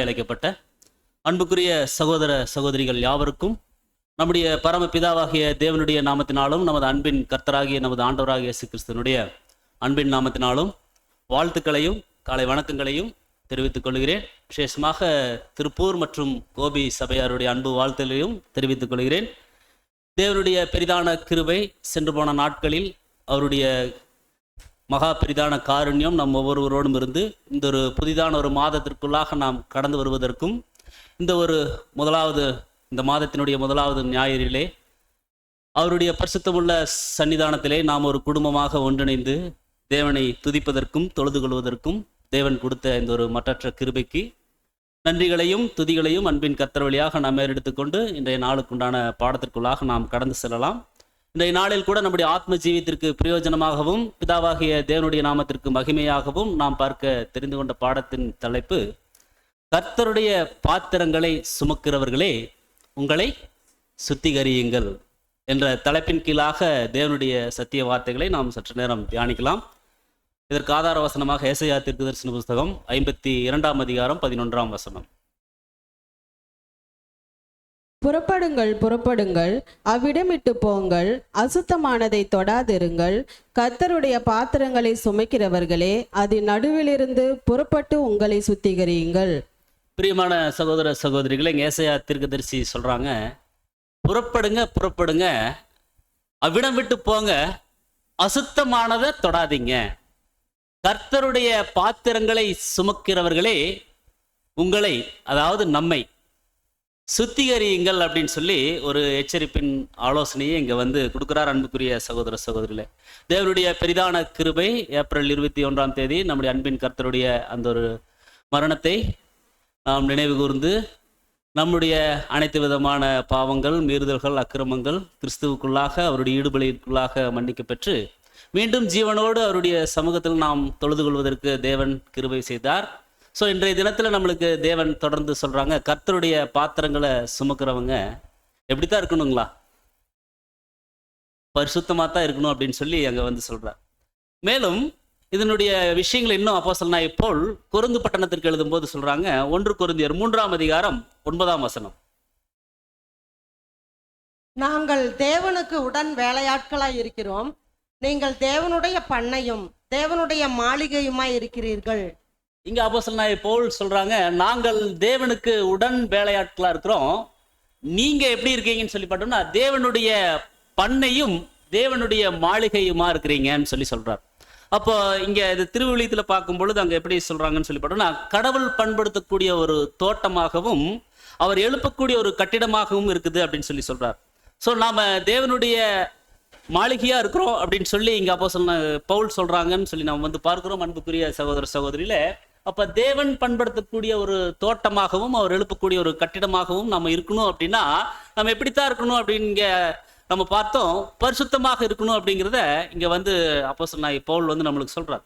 அழைக்கப்பட்ட அன்புக்குரிய சகோதர சகோதரிகள் யாவருக்கும் நம்முடைய பரமபிதாவாகிய தேவனுடைய நாமத்தினாலும் நமது அன்பின் கர்த்தராகிய நமது ஆண்டவராகிய இயேசு கிறிஸ்துவினுடைய அன்பின் நாமத்தினாலும் வாழ்த்துக்களையும் காலை வணக்கங்களையும் தெரிவித்துக் கொள்கிறேன். விசேஷமாக திருப்பூர் மற்றும் கோபி சபையாருடைய அன்பு வாழ்த்துகளையும் தெரிவித்துக் கொள்கிறேன். தேவனுடைய பெரிதான கிருபை சென்று போன நாட்களில் அவருடைய மகா பெரிதான காருண்யம் நம் ஒவ்வொருவரோடும் இருந்து இந்த ஒரு புதிதான ஒரு மாதத்திற்குள்ளாக நாம் கடந்து வருவதற்கும் இந்த மாதத்தினுடைய முதலாவது ஞாயிறிலே அவருடைய பரிசுத்தமுள்ள சன்னிதானத்திலே நாம் ஒரு குடும்பமாக ஒன்றிணைந்து தேவனை துதிப்பதற்கும் தொழுது கொள்வதற்கும் தேவன் கொடுத்த இந்த ஒரு மற்றற்ற கிருபைக்கு நன்றிகளையும் துதிகளையும் அன்பின் கர்த்தர் வழியாக நாம் ஏறெடுத்துக்கொண்டு இன்றைய நாளுக்குண்டான பாடத்திற்குள்ளாக நாம் கடந்து செல்லலாம். இன்றைய நாளில் கூட நம்முடைய ஆத்ம ஜீவியத்திற்கு பிரயோஜனமாகவும் பிதாவாகிய தேவனுடைய நாமத்திற்கு மகிமையாகவும் நாம் பார்க்க தெரிந்து கொண்ட பாடத்தின் தலைப்பு, கர்த்தருடைய பாத்திரங்களை சுமக்கிறவர்களே உங்களை சுத்திகரியுங்கள் என்ற தலைப்பின் கீழாக தேவனுடைய சத்திய வார்த்தைகளை நாம் சற்று நேரம் தியானிக்கலாம். இதற்கு ஆதார வசனமாக ஏசாயா தீர்க்கதரிசன புஸ்தகம் 52 அதிகாரம் 11 வசனம். புறப்படுங்கள், புறப்படுங்கள், அவ்விடமிட்டு போங்கள், அசுத்தமானதை தொடாதிருங்கள், கர்த்தருடைய பாத்திரங்களை சுமைக்கிறவர்களே அதன் நடுவிலிருந்து புறப்பட்டு உங்களை சுத்திகரியுங்கள். பிரியமான சகோதர சகோதரிகளை, ஏசாயா தீர்க்கதரிசி சொல்றாங்க, புறப்படுங்க புறப்படுங்க, அவ்விடம் விட்டு போங்க, அசுத்தமானதை தொடாதீங்க, கர்த்தருடைய பாத்திரங்களை சுமக்கிறவர்களே உங்களை, அதாவது நம்மை சுத்திகரியுங்கள் அப்படின்னு சொல்லி ஒரு எச்சரிப்பின் ஆலோசனையை இங்கே கொடுக்குறார். அன்புக்குரிய சகோதர சகோதரிகளே, தேவனுடைய பெரிதான கிருபை ஏப்ரல் 21 நம்முடைய அன்பின் கர்த்தருடைய அந்த ஒரு மரணத்தை நாம் நினைவு கூர்ந்து நம்முடைய அனைத்து விதமான பாவங்கள், மீறுதல்கள், அக்கிரமங்கள் கிறிஸ்துவுக்குள்ளாக அவருடைய ஈடுபலிக்குள்ளாக மன்னிக்க பெற்று மீண்டும் ஜீவனோடு அவருடைய சமூகத்தில் நாம் தொழுது கொள்வதற்கு தேவன் கிருபை செய்தார். ஸோ இன்றைய தினத்தில் நம்மளுக்கு தேவன் தொடர்ந்து சொல்கிறாங்க, கர்த்தருடைய பாத்திரங்களை சுமக்கிறவங்க எப்படித்தான் இருக்கணுங்களா, பரிசுத்தமாக தான் இருக்கணும் அப்படின்னு சொல்லி அங்கே சொல்கிறார். மேலும் இதனுடைய விஷயங்கள் இன்னும் அப்போஸ்தலனாகிய பவுல் கொரிந்து பட்டணத்திற்கு எழுதும்போது சொல்கிறாங்க, 1 கொரிந்தியர் 3 அதிகாரம் 9 வசனம். நாங்கள் தேவனுக்கு உடன் வேலையாட்களாய் இருக்கிறோம், நீங்கள் தேவனுடைய பண்ணையும் தேவனுடைய மாளிகையுமாய் இருக்கிறீர்கள். இங்க அப்போஸ்தலனாகிய பவுல் சொல்றாங்க, நாங்கள் தேவனுக்கு உடன் வேலையாட்களா இருக்கிறோம், நீங்க எப்படி இருக்கீங்கன்னு சொல்லி பார்த்தோம்னா தேவனுடைய பண்ணையும் தேவனுடைய மாளிகையுமா இருக்கிறீங்கன்னு சொல்லி சொல்றார். அப்போ இங்க இது திருவிழியத்துல பார்க்கும் பொழுது அங்க எப்படி சொல்றாங்கன்னு சொல்லி பார்த்தோம்னா, கடவுள் பண்படுத்தக்கூடிய ஒரு தோட்டமாகவும் அவர் எழுப்பக்கூடிய ஒரு கட்டிடமாகவும் இருக்குது அப்படின்னு சொல்லி சொல்றார். ஸோ நாம தேவனுடைய மாளிகையா இருக்கிறோம் அப்படின்னு சொல்லி இங்க அப்போஸ்தலன் பவுல் சொல்றாங்கன்னு சொல்லி நம்ம பார்க்கிறோம். அன்புக்குரிய சகோதர சகோதரியில, அப்ப தேவன் பண்படுத்தக்கூடிய ஒரு தோட்டமாகவும் அவர் எழுப்பக்கூடிய ஒரு கட்டிடமாகவும் நம்ம இருக்கணும் அப்படின்னா நம்ம எப்படித்தான் இருக்கணும் அப்படின்னு நம்ம பார்த்தோம், பரிசுத்தமாக இருக்கணும் அப்படிங்கிறத இங்க அப்போஸ்தலனாகிய பவுல் நம்மளுக்கு சொல்றார்.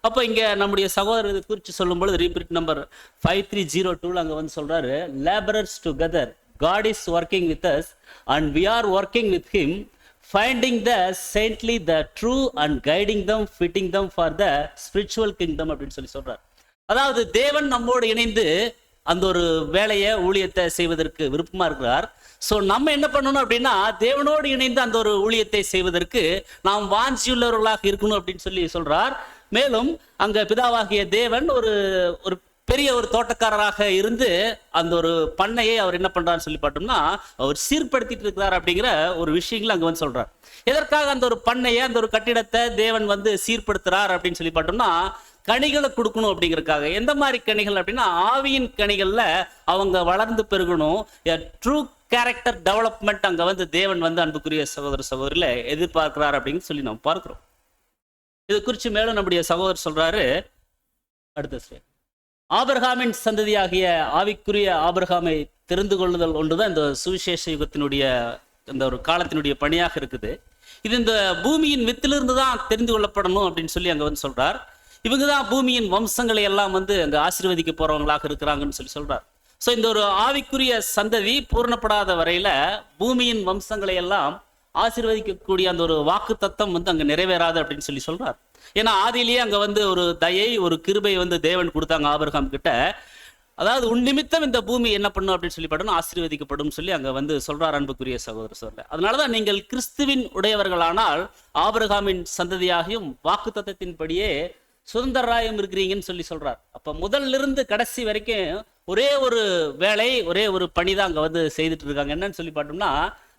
அப்போ இங்க நம்முடைய சகோதரரை குறித்து சொல்லும் பொழுது ரீபிரிட் நம்பர் 5302 அங்க சொல்றாரு, labourers together, God is working with us and we are working with him, finding the saintly, the true and guiding them, fitting them for the spiritual kingdom அப்படின்னு சொல்லி சொல்றார். அதாவது தேவன் நம்மோடு இணைந்து அந்த ஒரு வேலையை, ஊழியத்தை செய்வதற்கு விருப்பமா இருக்கிறார். ஸோ நம்ம என்ன பண்ணணும் அப்படின்னா தேவனோடு இணைந்து அந்த ஒரு ஊழியத்தை செய்வதற்கு நாம் வாஞ்சியுள்ளவர்களாக இருக்கணும் அப்படின்னு சொல்லி சொல்றார். மேலும் அங்க பிதாவாகிய தேவன் ஒரு பெரிய ஒரு தோட்டக்காரராக இருந்து அந்த ஒரு பண்ணையை அவர் என்ன பண்றாருன்னு சொல்லி பார்த்தோம்னா அவர் சீர்படுத்திட்டு இருக்கிறார் அப்படிங்கிற ஒரு விஷயங்கள் அங்க சொல்றார். எதற்காக அந்த ஒரு பண்ணையை, அந்த ஒரு கட்டிடத்தை தேவன் சீர்படுத்துறார் அப்படின்னு சொல்லி பார்த்தோம்னா கனிகளை கொடுக்கணும் அப்படிங்கிறதுக்காக. எந்த மாதிரி கனிகள் அப்படின்னா ஆவியின் கனிகள்ல அவங்க வளர்ந்து பெருகணும், ட்ரூ கேரக்டர் டெவலப்மெண்ட் அங்க தேவன் அன்புக்குரிய சகோதர சகோதரில எதிர்பார்க்கிறார் அப்படின்னு சொல்லி நம்ம பார்க்கிறோம். இது குறித்து மேலும் நம்முடைய சகோதரர் சொல்றாரு, அடுத்த ஆபிரகாமின் சந்ததியாகிய ஆவிக்குரிய ஆபிரகாமை தெரிந்து கொள்ளுதல் ஒன்றுதான் இந்த சுவிசேஷ யுகத்தினுடைய இந்த ஒரு காலத்தினுடைய பணியாக இருக்குது. இது இந்த பூமியின் வித்திலிருந்து தான் தெரிந்து கொள்ளப்படணும் அப்படின்னு சொல்லி அங்க சொல்றார். இவங்க தான் பூமியின் வம்சங்களை எல்லாம் அங்க ஆசீர்வதிக்க போறவங்களாக இருக்கிறாங்கன்னு சொல்லி சொல்றார். ஸோ இந்த ஒரு ஆவிக்குரிய சந்ததி பூர்ணப்படாத வரையில பூமியின் வம்சங்களை எல்லாம் ஆசீர்வதிக்கக்கூடிய அந்த ஒரு வாக்கு தத்தம் அங்க நிறைவேறாது அப்படின்னு சொல்லி சொல்றார். ஏன்னா ஆதியிலேயே அங்க ஒரு தயை, ஒரு கிருபை தேவன் கொடுத்தாங்க ஆபிரகாம் கிட்ட. அதாவது உன் நிமித்தம் இந்த பூமி என்ன பண்ணும் அப்படின்னு சொல்லி பார்த்தோம்னா ஆசீர்வதிக்கப்படும் சொல்லி அங்க வந்து சொல்றார் அன்புக்குரிய சகோதர சொல்ல. அதனாலதான் நீங்கள் கிறிஸ்துவின் உடையவர்களானால் ஆபிரகாமின் சந்ததியாகியும் வாக்குத்தத்தத்தின்படியே சுதந்திரராயும் இருக்கிறீங்கன்னு சொல்லி சொல்றார். அப்ப முதல்ல இருந்து கடைசி வரைக்கும் ஒரே ஒரு வேலை, ஒரே ஒரு பணி தான் அங்க வந்து செய்துட்டு இருக்காங்க. என்னன்னு சொல்லி பார்த்தோம்னா,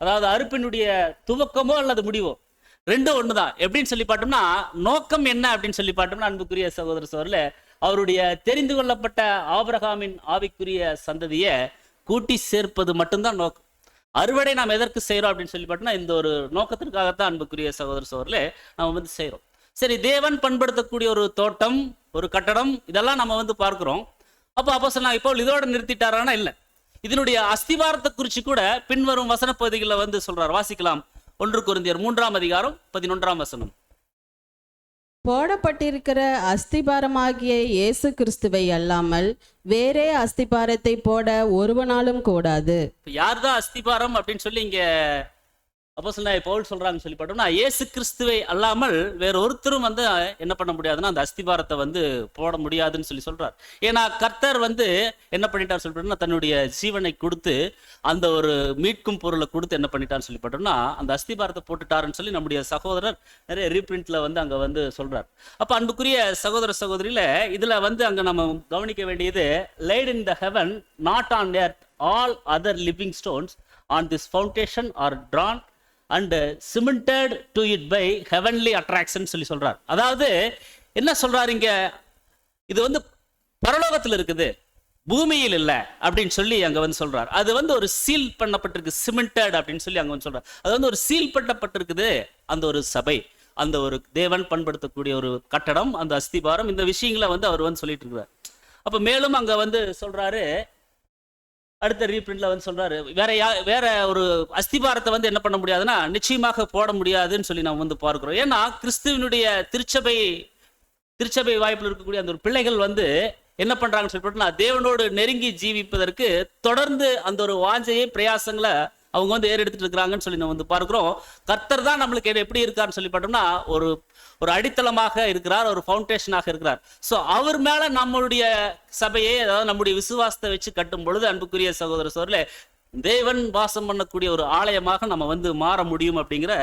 அதாவது அறுப்பினுடைய துவக்கமோ அல்லது முடிவோ ரெண்டும் ஒண்ணுதான். எப்படின்னு சொல்லி பார்த்தோம்னா, நோக்கம் என்ன அப்படின்னு சொல்லி பார்த்தோம்னா அன்புக்குரிய சகோதர சோர்ல, அவருடைய தெரிந்து கொள்ளப்பட்ட ஆபிரகாமின் ஆவிக்குரிய சந்ததியை கூட்டி சேர்ப்பது மட்டும்தான் நோக்கம். அறுவடை நாம் எதற்கு செய்யறோம் அப்படின்னு சொல்லி பார்த்தோம்னா இந்த ஒரு நோக்கத்திற்காகத்தான் அன்புக்குரிய சகோதர சோர்ல நம்ம வந்து செய்யறோம். சரி, தேவன் பண்படுத்தக்கூடிய ஒரு தோட்டம், ஒரு கட்டடம், இதெல்லாம் நம்ம வந்து பார்க்கிறோம். அப்போ சொன்னா இப்போ இதோட நிறுத்திட்டாரானா இல்லை, இதனுடைய அஸ்திவாரத்தை குறித்து கூட பின்வரும் வசன பகுதிகளில் வந்து சொல்றார். வாசிக்கலாம். 1 கொரிந்தியர் 3:11 போடப்பட்டிருக்கிற அஸ்திபாரமாகிய இயேசு கிறிஸ்துவை அல்லாமல் வேறே அஸ்திபாரத்தை போட ஒருவனாலும் கூடாது. யார்தான் அஸ்திபாரம் அப்படின்னு சொல்லி இங்க அப்போஸ்தலனாகிய பவுல் சொல்றாங்க சொல்லி பார்த்தோம்னா, இயேசு கிறிஸ்துவை அல்லாமல் வேற ஒருத்தரும் வந்து என்ன பண்ண முடியாதுன்னா அந்த அஸ்திபாரத்தை வந்து போட முடியாதுன்னு சொல்லி சொல்றார். ஏன்னா கர்த்தர் வந்து என்ன பண்ணிட்டார் சொல்லி பார்த்தோம்னா, தன்னுடைய ஜீவனை கொடுத்து அந்த ஒரு மீட்கும் பொருளை கொடுத்து என்ன பண்ணிட்டான்னு சொல்லி பார்த்தோம்னா அந்த அஸ்திபாரத்தை போட்டுட்டாருன்னு சொல்லி நம்முடைய சகோதரர் நிறைய ரீபிரிண்ட்ல வந்து அங்க வந்து சொல்றார். அப்ப அன்புக்குரிய சகோதர சகோதரியில இதுல வந்து அங்க நம்ம கவனிக்க வேண்டியது, laid in the heaven, not on earth, all other living stones on this foundation are drawn and cemented to it by heavenly attraction சொல்லி சொல்றார். அதாவது என்ன சொல்றாரு இங்க, இது வந்து பரலோகத்தில் இருக்குது, பூமியில் இல்லை அப்படின்னு சொல்லி அங்க வந்து சொல்றார். அது வந்து ஒரு சீல் பண்ணப்பட்டிருக்கு, சிமெண்டட் அப்படின்னு சொல்லி அங்க வந்து சொல்றார். அது வந்து ஒரு சீல் பண்ணப்பட்டிருக்குது அந்த ஒரு சபை, அந்த ஒரு தேவன் பண்படுத்தக்கூடிய ஒரு கட்டடம், அந்த அஸ்திபாரம், இந்த விஷயங்களை வந்து அவர் வந்து சொல்லிட்டு இருக்கிறார். அப்ப மேலும் அங்க வந்து சொல்றாரு, அடுத்த ரீபிரிண்ட்ல வந்து சொல்றாரு, வேற ஒரு அஸ்திபாரத்தை வந்து என்ன பண்ண முடியாதுன்னா நிச்சயமாக போட முடியாதுன்னு சொல்லி நம்ம வந்து பார்க்கிறோம். ஏன்னா கிறிஸ்துவனுடைய திருச்சபை வாய்ப்பில் இருக்கக்கூடிய அந்த ஒரு பிள்ளைகள் வந்து என்ன பண்றாங்கன்னு சொல்லிட்டு தேவனோடு நெருங்கி ஜீவிப்பதற்கு தொடர்ந்து அந்த ஒரு வாஞ்சையை பிரயாசங்களை அவங்க வந்து ஏறெடுத்துட்டு இருக்கிறாங்கன்னு சொல்லி நம்ம வந்து பார்க்கிறோம். கர்த்தர் தான் நம்மளுக்கு எப்படி இருக்காருன்னு சொல்லி பார்த்தோம்னா ஒரு அடித்தளமாக இருக்கிறார், ஒரு ஃபவுண்டேஷனாக இருக்கிறார். ஸோ அவர் மேல நம்மளுடைய சபையை, அதாவது நம்முடைய விசுவாசத்தை வச்சு கட்டும் பொழுது அன்புக்குரிய சகோதர சோர்ல தேவன் வாசம் பண்ணக்கூடிய ஒரு ஆலயமாக நம்ம வந்து மாற முடியும் அப்படிங்கிற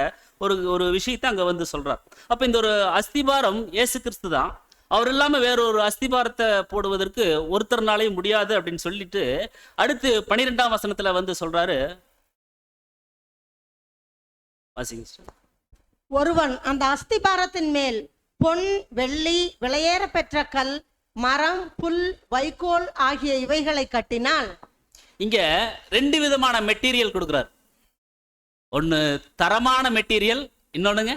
ஒரு விஷயத்தை அங்க வந்து சொல்றார். அப்ப இந்த ஒரு அஸ்திபாரம் இயேசு கிறிஸ்து தான். அவர் இல்லாம வேற ஒரு அஸ்திபாரத்தை போடுவதற்கு ஒருத்தர்னாலையும் முடியாது அப்படின்னு சொல்லிட்டு அடுத்து 12ஆம் வசனத்துல வந்து சொல்றாரு. ஒருவன் அந்த அஸ்திபாரத்தின் மேல் பொன், வெள்ளி, விலையேற பெற்ற கல், மரம், புல், வைக்கோல் ஆகிய இவைகளை கட்டினால், இங்க 2 விதமான மெட்டீரியல் கொடுக்கிறார். ஒன்னு தரமான மெட்டீரியல், இன்னொன்னுங்க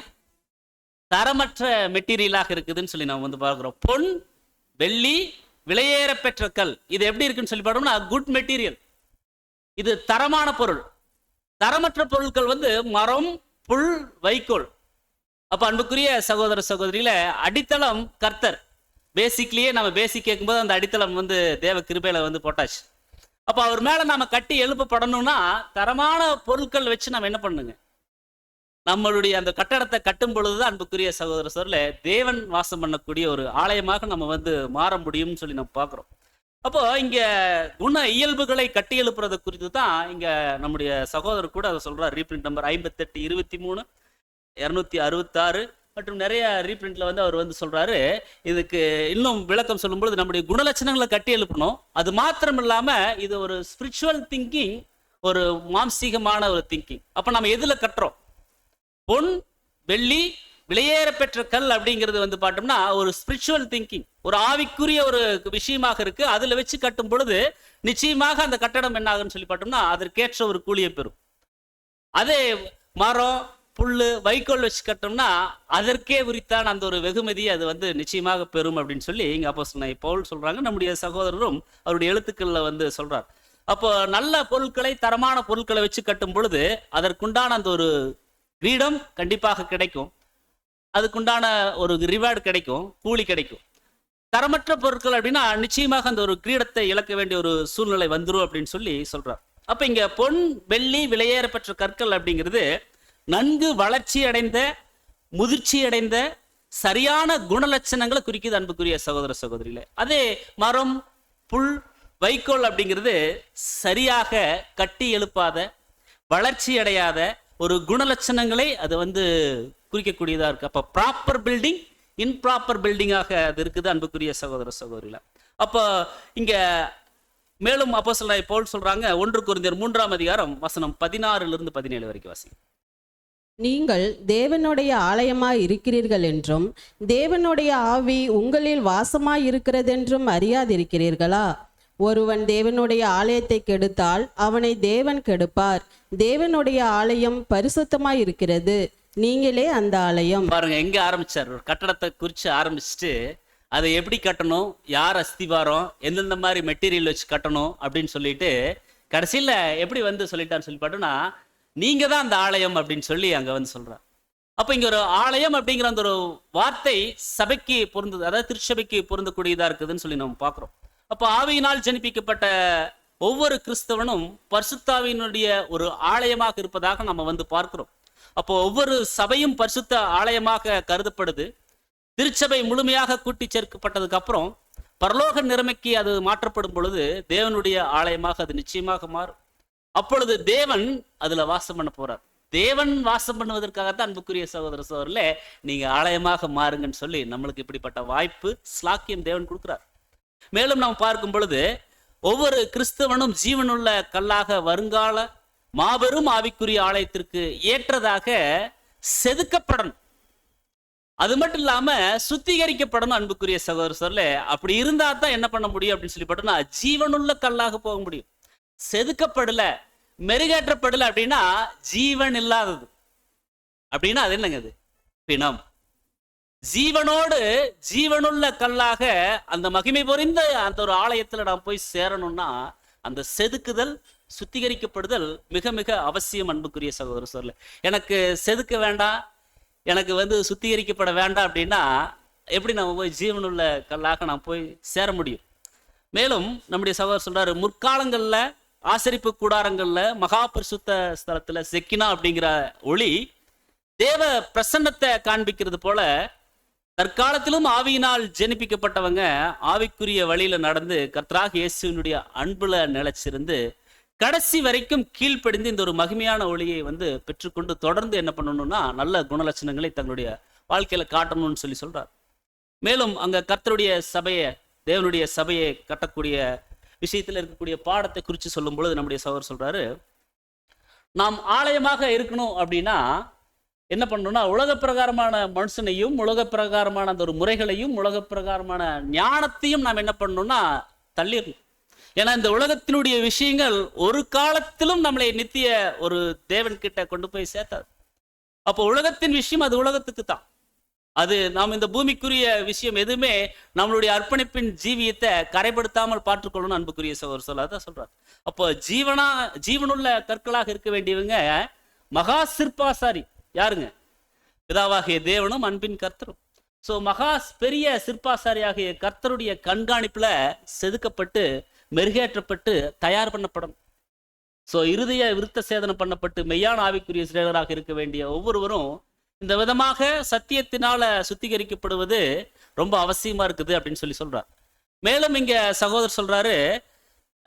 தரமற்ற மெட்டீரியலாக இருக்குதுன்னு சொல்லி நம்ம வந்து பார்க்கிறோம். பொன், வெள்ளி, விலையேற பெற்ற கல், இது எப்படி இருக்குன்னு சொல்லி பார்த்தோம்னா குட் மெட்டீரியல், இது தரமான பொருள். தரமற்ற பொருட்கள் வந்து மரம், புல், வைக்கோல். அப்ப அன்புக்குரிய சகோதர சகோதரியில அடித்தளம் கர்த்தர். பேசிக்லயே நம்ம பேசிக் கேட்கும்போது அந்த அடித்தளம் வந்து தேவ கிருபையில வந்து போட்டாச்சு. அப்ப அவர் மேல நாம கட்டி எழுப்பப்படணும்னா தரமான பொருட்கள் வச்சு நம்ம என்ன பண்ணுங்க, நம்மளுடைய அந்த கட்டடத்தை கட்டும் பொழுதுதான் அன்புக்குரிய சகோதர சகோதரில தேவன் வாசம் பண்ணக்கூடிய ஒரு ஆலயமாக நம்ம வந்து மாற முடியும்னு சொல்லி நம்ம பார்க்கிறோம். அப்போ இங்க குண இயல்புகளை கட்டி எழுப்புறது குறித்து தான் இங்க நம்முடைய சகோதரர் கூட அதை சொல்றார். ரீபிரிண்ட் நம்பர் 58, 23, 266 மற்றும் நிறைய ரீபிரிண்ட்ல வந்து அவர் வந்து சொல்றாரு. இதுக்கு இன்னும் விளக்கம் சொல்லும்பொழுது நம்முடைய குணலட்சணங்களை கட்டி எழுப்பணும். அது மாத்திரம் இல்லாம இது ஒரு ஸ்பிரிச்சுவல் திங்கிங், ஒரு மாம்சீகமான ஒரு திங்கிங். அப்ப நம்ம எதுல கட்டுறோம்? பொன், வெள்ளி, விலையேற பெற்ற கல் அப்படிங்கிறது வந்து பார்த்தோம்னா ஒரு ஸ்பிரிச்சுவல் திங்கிங், ஒரு ஆவிக்குரிய ஒரு விஷயமாக இருக்கு. அதுல வச்சு கட்டும் பொழுது நிச்சயமாக அந்த கட்டடம் என்ன ஆகுன்னு சொல்லி பார்த்தோம்னா அதற்கேற்ற ஒரு கூலியை பெறும். அதே மரம், புல்லு, வைக்கோல் வச்சு கட்டோம்னா அதற்கே உரித்தான அந்த ஒரு வெகுமதியை அது வந்து நிச்சயமாக பெறும் அப்படின்னு சொல்லி இங்க அப்போஸ்தலனாகிய பவுல் சொல்றாங்க. நம்முடைய சகோதரரும் அவருடைய எழுத்துக்கள்ல வந்து சொல்றார். அப்போ நல்ல பொருட்களை, தரமான பொருட்களை வச்சு கட்டும் பொழுது அதற்குண்டான அந்த ஒரு கிரீடம் கண்டிப்பாக கிடைக்கும், அதுக்குண்டான ஒரு ரிவார்டு கிடைக்கும், கூலி கிடைக்கும். தரமற்ற பொருட்கள் அப்படின்னா நிச்சயமாக அந்த ஒரு கிரீடத்தை இழக்க வேண்டிய ஒரு சூழ்நிலை வந்துரும் அப்படின்னு சொல்லி சொல்றார். அப்ப இங்க பொன், வெள்ளி, விலையேற பெற்ற கற்கள் அப்படிங்கிறது நன்கு வளர்ச்சி அடைந்த, முதிர்ச்சி அடைந்த, சரியான குணலட்சணங்களை குறிக்குது அன்புக்குரிய சகோதர சகோதரிகளே. அதே மரம், புல், வைக்கோல் அப்படிங்கிறது சரியாக கட்டி எழுப்பாத, வளர்ச்சி அடையாத ஒரு குணலட்சணங்களை அது குறிக்கக்கூடியதா இருக்கு. அப்ப ப்ராப்பர் பில்டிங், இன்ப்ராப்பர் பில்டிங்காக அது இருக்குது அன்புக்குரிய சகோதர சகோதரிகள. அப்போ இங்க மேலும் அப்போஸ்தலனாகிய பவுல் சொல்றாங்க, 1 கொரிந்தியர் 3ஆம் அதிகாரம் வசனம் 16-17 வரைக்கும் வாசிங்க. நீங்கள் தேவனுடைய ஆலயமாய் இருக்கிறீர்கள் என்றும் தேவனுடைய ஆவி உங்களில் வாசமாய் இருக்கிறதென்றும் அறியாதிருக்கிறீர்களா? ஒருவன் தேவனுடைய ஆலயத்தை கெடுத்தால் அவனை தேவன் கெடுப்பார். தேவனுடைய ஆலயம் பரிசுத்தமாய் இருக்கிறது, நீங்களே அந்த ஆலயம். பாருங்க, எங்க ஆரம்பிச்சார்? ஒரு கட்டடத்தை குறித்து ஆரம்பிச்சுட்டு அதை எப்படி கட்டணும், யார் அஸ்திவாரம், எந்தெந்த மாதிரி மெட்டீரியல் வச்சு கட்டணும் அப்படின்னு சொல்லிட்டு கடைசியில் எப்படி சொல்லிட்டான்னு சொல்லி பார்த்தோம்னா, நீங்க தான் அந்த ஆலயம் அப்படின்னு சொல்லி அங்க சொல்றார். அப்ப இங்க ஒரு ஆலயம் அப்படிங்கிற அந்த ஒரு வார்த்தை சபைக்கு பொருந்தது, அதாவது திருச்சபைக்கு பொருந்தக்கூடியதா இருக்குதுன்னு சொல்லி நம்ம பார்க்கிறோம். அப்ப ஆவியினால் ஜனிப்பிக்கப்பட்ட ஒவ்வொரு கிறிஸ்தவனும் பரிசுத்தாவியினுடைய ஒரு ஆலயமாக இருப்பதாக நம்ம பார்க்கிறோம். அப்போ ஒவ்வொரு சபையும் பரிசுத்த ஆலயமாக கருதப்படுது. திருச்சபை முழுமையாக கூட்டி சேர்க்கப்பட்டதுக்கு அப்புறம் பரலோக நிலைமைக்கு அது மாற்றப்படும் பொழுது தேவனுடைய ஆலயமாக அது நிச்சயமாக மாறும். அப்பொழுது தேவன் அதுல வாசம் பண்ண போறார். தேவன் வாசம் பண்ணுவதற்காகத்தான் அன்புக்குரிய சகோதர சகோதரர்களே, நீங்க ஆலயமாக மாறுங்கன்னு சொல்லி நம்மளுக்கு இப்படிப்பட்ட வாய்ப்பு, ஸ்லாக்கியம் தேவன் கொடுக்கிறார். மேலும் நாம் பார்க்கும் பொழுது ஒவ்வொரு கிறிஸ்தவனும் ஜீவனுள்ள கல்லாக வருங்கால மாபெரும் ஆவிக்குரிய ஆலயத்திற்கு ஏற்றதாக செதுக்கப்படணும். அது மட்டும் இல்லாம சுத்திகரிக்கப்படணும் அன்புக்குரிய சகோதர சகோதரர்களே. அப்படி இருந்தா தான் என்ன பண்ண முடியும் அப்படின்னு சொல்லி பார்த்தோம்னா, ஜீவனுள்ள கல்லாக போக முடியும். செதுக்கப்படல, மெருகேற்றப்படல அப்படின்னா ஜீவன் இல்லாதது. அப்படின்னா அது என்னங்க? அது பிணம். ஜீவனோடு ஜீவனுள்ள கல்லாக அந்த மகிமை பொறிந்த அந்த ஒரு ஆலயத்துல நாம் போய் சேரணும்னா அந்த செதுக்குதல், சுத்திகரிக்கப்படுதல் மிக மிக அவசியம் அன்புக்குரிய சகோதர சகோதரர்களே. எனக்கு செதுக்க வேண்டாம், எனக்கு சுத்திகரிக்கப்பட வேண்டாம் அப்படின்னா எப்படி நம்ம போய் ஜீவனுள்ள கல்லாக நாம் போய் சேர முடியும்? மேலும் நம்முடைய சகோதரர் சொல்றாரு, முற்காலங்கள்ல ஆசரிப்பு கூடாரங்கள்ல மகா பரிசுத்த ஸ்தலத்துல செக்கினா அப்படிங்கிற ஒளி தேவ பிரசன்னத்தை காண்பிக்கிறது போல, தற்காலத்திலும் ஆவியினால் ஜெனிப்பிக்கப்பட்டவங்க ஆவிக்குரிய வழியில நடந்து கர்த்தராகிய இயேசுவினுடைய அன்புல நிலைச்சிருந்து கடைசி வரைக்கும் கீழ்ப்படிந்து இந்த ஒரு மகிமையான ஒளியை பெற்றுக்கொண்டு தொடர்ந்து என்ன பண்ணணும்னா நல்ல குணலட்சணங்களை தங்களுடைய வாழ்க்கையில காட்டணும்னு சொல்லி சொல்றார். மேலும் அங்க கர்த்தருடைய சபையை, தேவனுடைய சபையை கட்டக்கூடிய விஷயத்துல இருக்கக்கூடிய பாடத்தை குறித்து சொல்லும் பொழுது நம்முடைய சகோதரர் சொல்றாரு, நாம் ஆலயமாக இருக்கணும் அப்படின்னா என்ன பண்ணணும்னா உலக பிரகாரமான மனுஷனையும், உலக பிரகாரமான அந்த ஒரு முறைகளையும், உலக பிரகாரமான ஞானத்தையும் நாம் என்ன பண்ணணும்னா தள்ளிடணும். ஏன்னா இந்த உலகத்தினுடைய விஷயங்கள் ஒரு காலத்திலும் நம்மளை நித்திய ஒரு தேவன் கிட்ட கொண்டு போய் சேர்த்தாது. அப்போ உலகத்தின் விஷயம் அது உலகத்துக்கு தான். அது நாம் இந்த பூமிக்குரிய விஷயம் எதுவுமே நம்மளுடைய அர்ப்பணிப்பின் ஜீவியத்தை கரைப்படுத்தாமல் பார்த்துக்கொள்ளணும் அன்புக்குரிய சகோதரர் சொல்லாதான் சொல்றார். அப்போ ஜீவனுள்ள கற்களாக இருக்க வேண்டியவங்க மகா சிற்பாசாரி யாருங்க? பிதாவாகிய தேவனும் அன்பின் கர்த்தரும். ஸோ மகா பெரிய சிற்பாசாரியாகிய கர்த்தருடைய கண்காணிப்புல செதுக்கப்பட்டு மெருகேற்றப்பட்டு தயார் பண்ணப்படும். ஸோ இருதய விருத்த சேதனம் பண்ணப்பட்டு மெய்யான ஆவிக்குரிய சிறைகளாக இருக்க வேண்டிய ஒவ்வொருவரும் இந்த விதமாக சத்தியத்தினால சுத்திகரிக்கப்படுவது ரொம்ப அவசியமா இருக்குது அப்படின்னு சொல்லி சொல்றார். மேலும் இங்க சகோதரர் சொல்றாரு,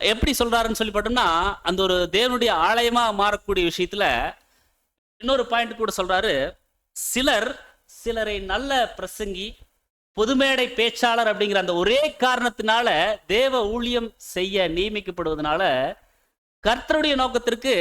எப்படி சொல்றாருன்னு சொல்லி பார்த்தோம்னா, அந்த ஒரு தேவனுடைய ஆலயமா மாறக்கூடிய விஷயத்துல இன்னொரு பாயிண்ட் கூட சொல்றாரு, சிலரை நல்ல பிரசங்கி, பொதுமேடை பேச்சாளர் அப்படிங்கிற அந்த ஒரே காரணத்தினால தேவ ஊழியம் செய்ய நியமிக்கப்படுவதனால கர்த்தருடைய நோக்கத்திற்கு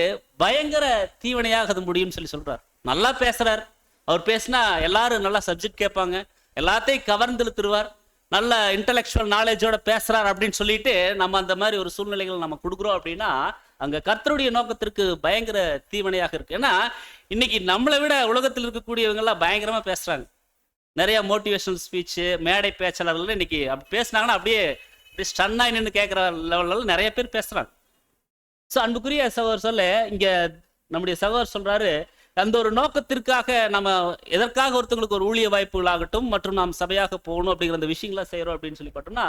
பயங்கர தீவனையாக அது முடியும் சொல்லி சொல்றார். நல்லா பேசுறார், அவர் பேசினா எல்லாரும் நல்லா சப்ஜெக்ட் கேட்பாங்க, எல்லாத்தையும் கவர்ந்தெழுத்துருவார், நல்ல இன்டலெக்சுவல் நாலேஜோட பேசுறார் அப்படின்னு சொல்லிட்டு நம்ம அந்த மாதிரி ஒரு சூழ்நிலைகள் நம்ம கொடுக்குறோம் அப்படின்னா அங்க கர்த்தருடைய நோக்கத்திற்கு பயங்கர தீவனையாக இருக்கு. ஏன்னா இன்னைக்கு நம்மளை விட உலகத்தில் இருக்கக்கூடியவங்க எல்லாம் பயங்கரமா பேசுறாங்க. நிறைய மோட்டிவேஷனல் ஸ்பீச், மேடை பேச்சாளர்கள் இன்னைக்கு அப்படி பேசினாங்கன்னா அப்படியே ஸ்டன்னாய் நின்று கேட்குற லெவலில் நிறைய பேர் பேசுறாங்க. ஸோ அன்புக்குரிய சகோதரர் சொல்ல இங்க நம்முடைய சகோதரர் சொல்றாரு, அந்த ஒரு நோக்கத்திற்காக நம்ம எதற்காக ஒருத்தவங்களுக்கு ஒரு ஊழிய வாய்ப்புகளாகட்டும் மற்றும் நாம் சபையாக போகணும் அப்படிங்கிற அந்த விஷயங்கள செய்யறோம் அப்படின்னு சொல்லி பார்த்தோம்னா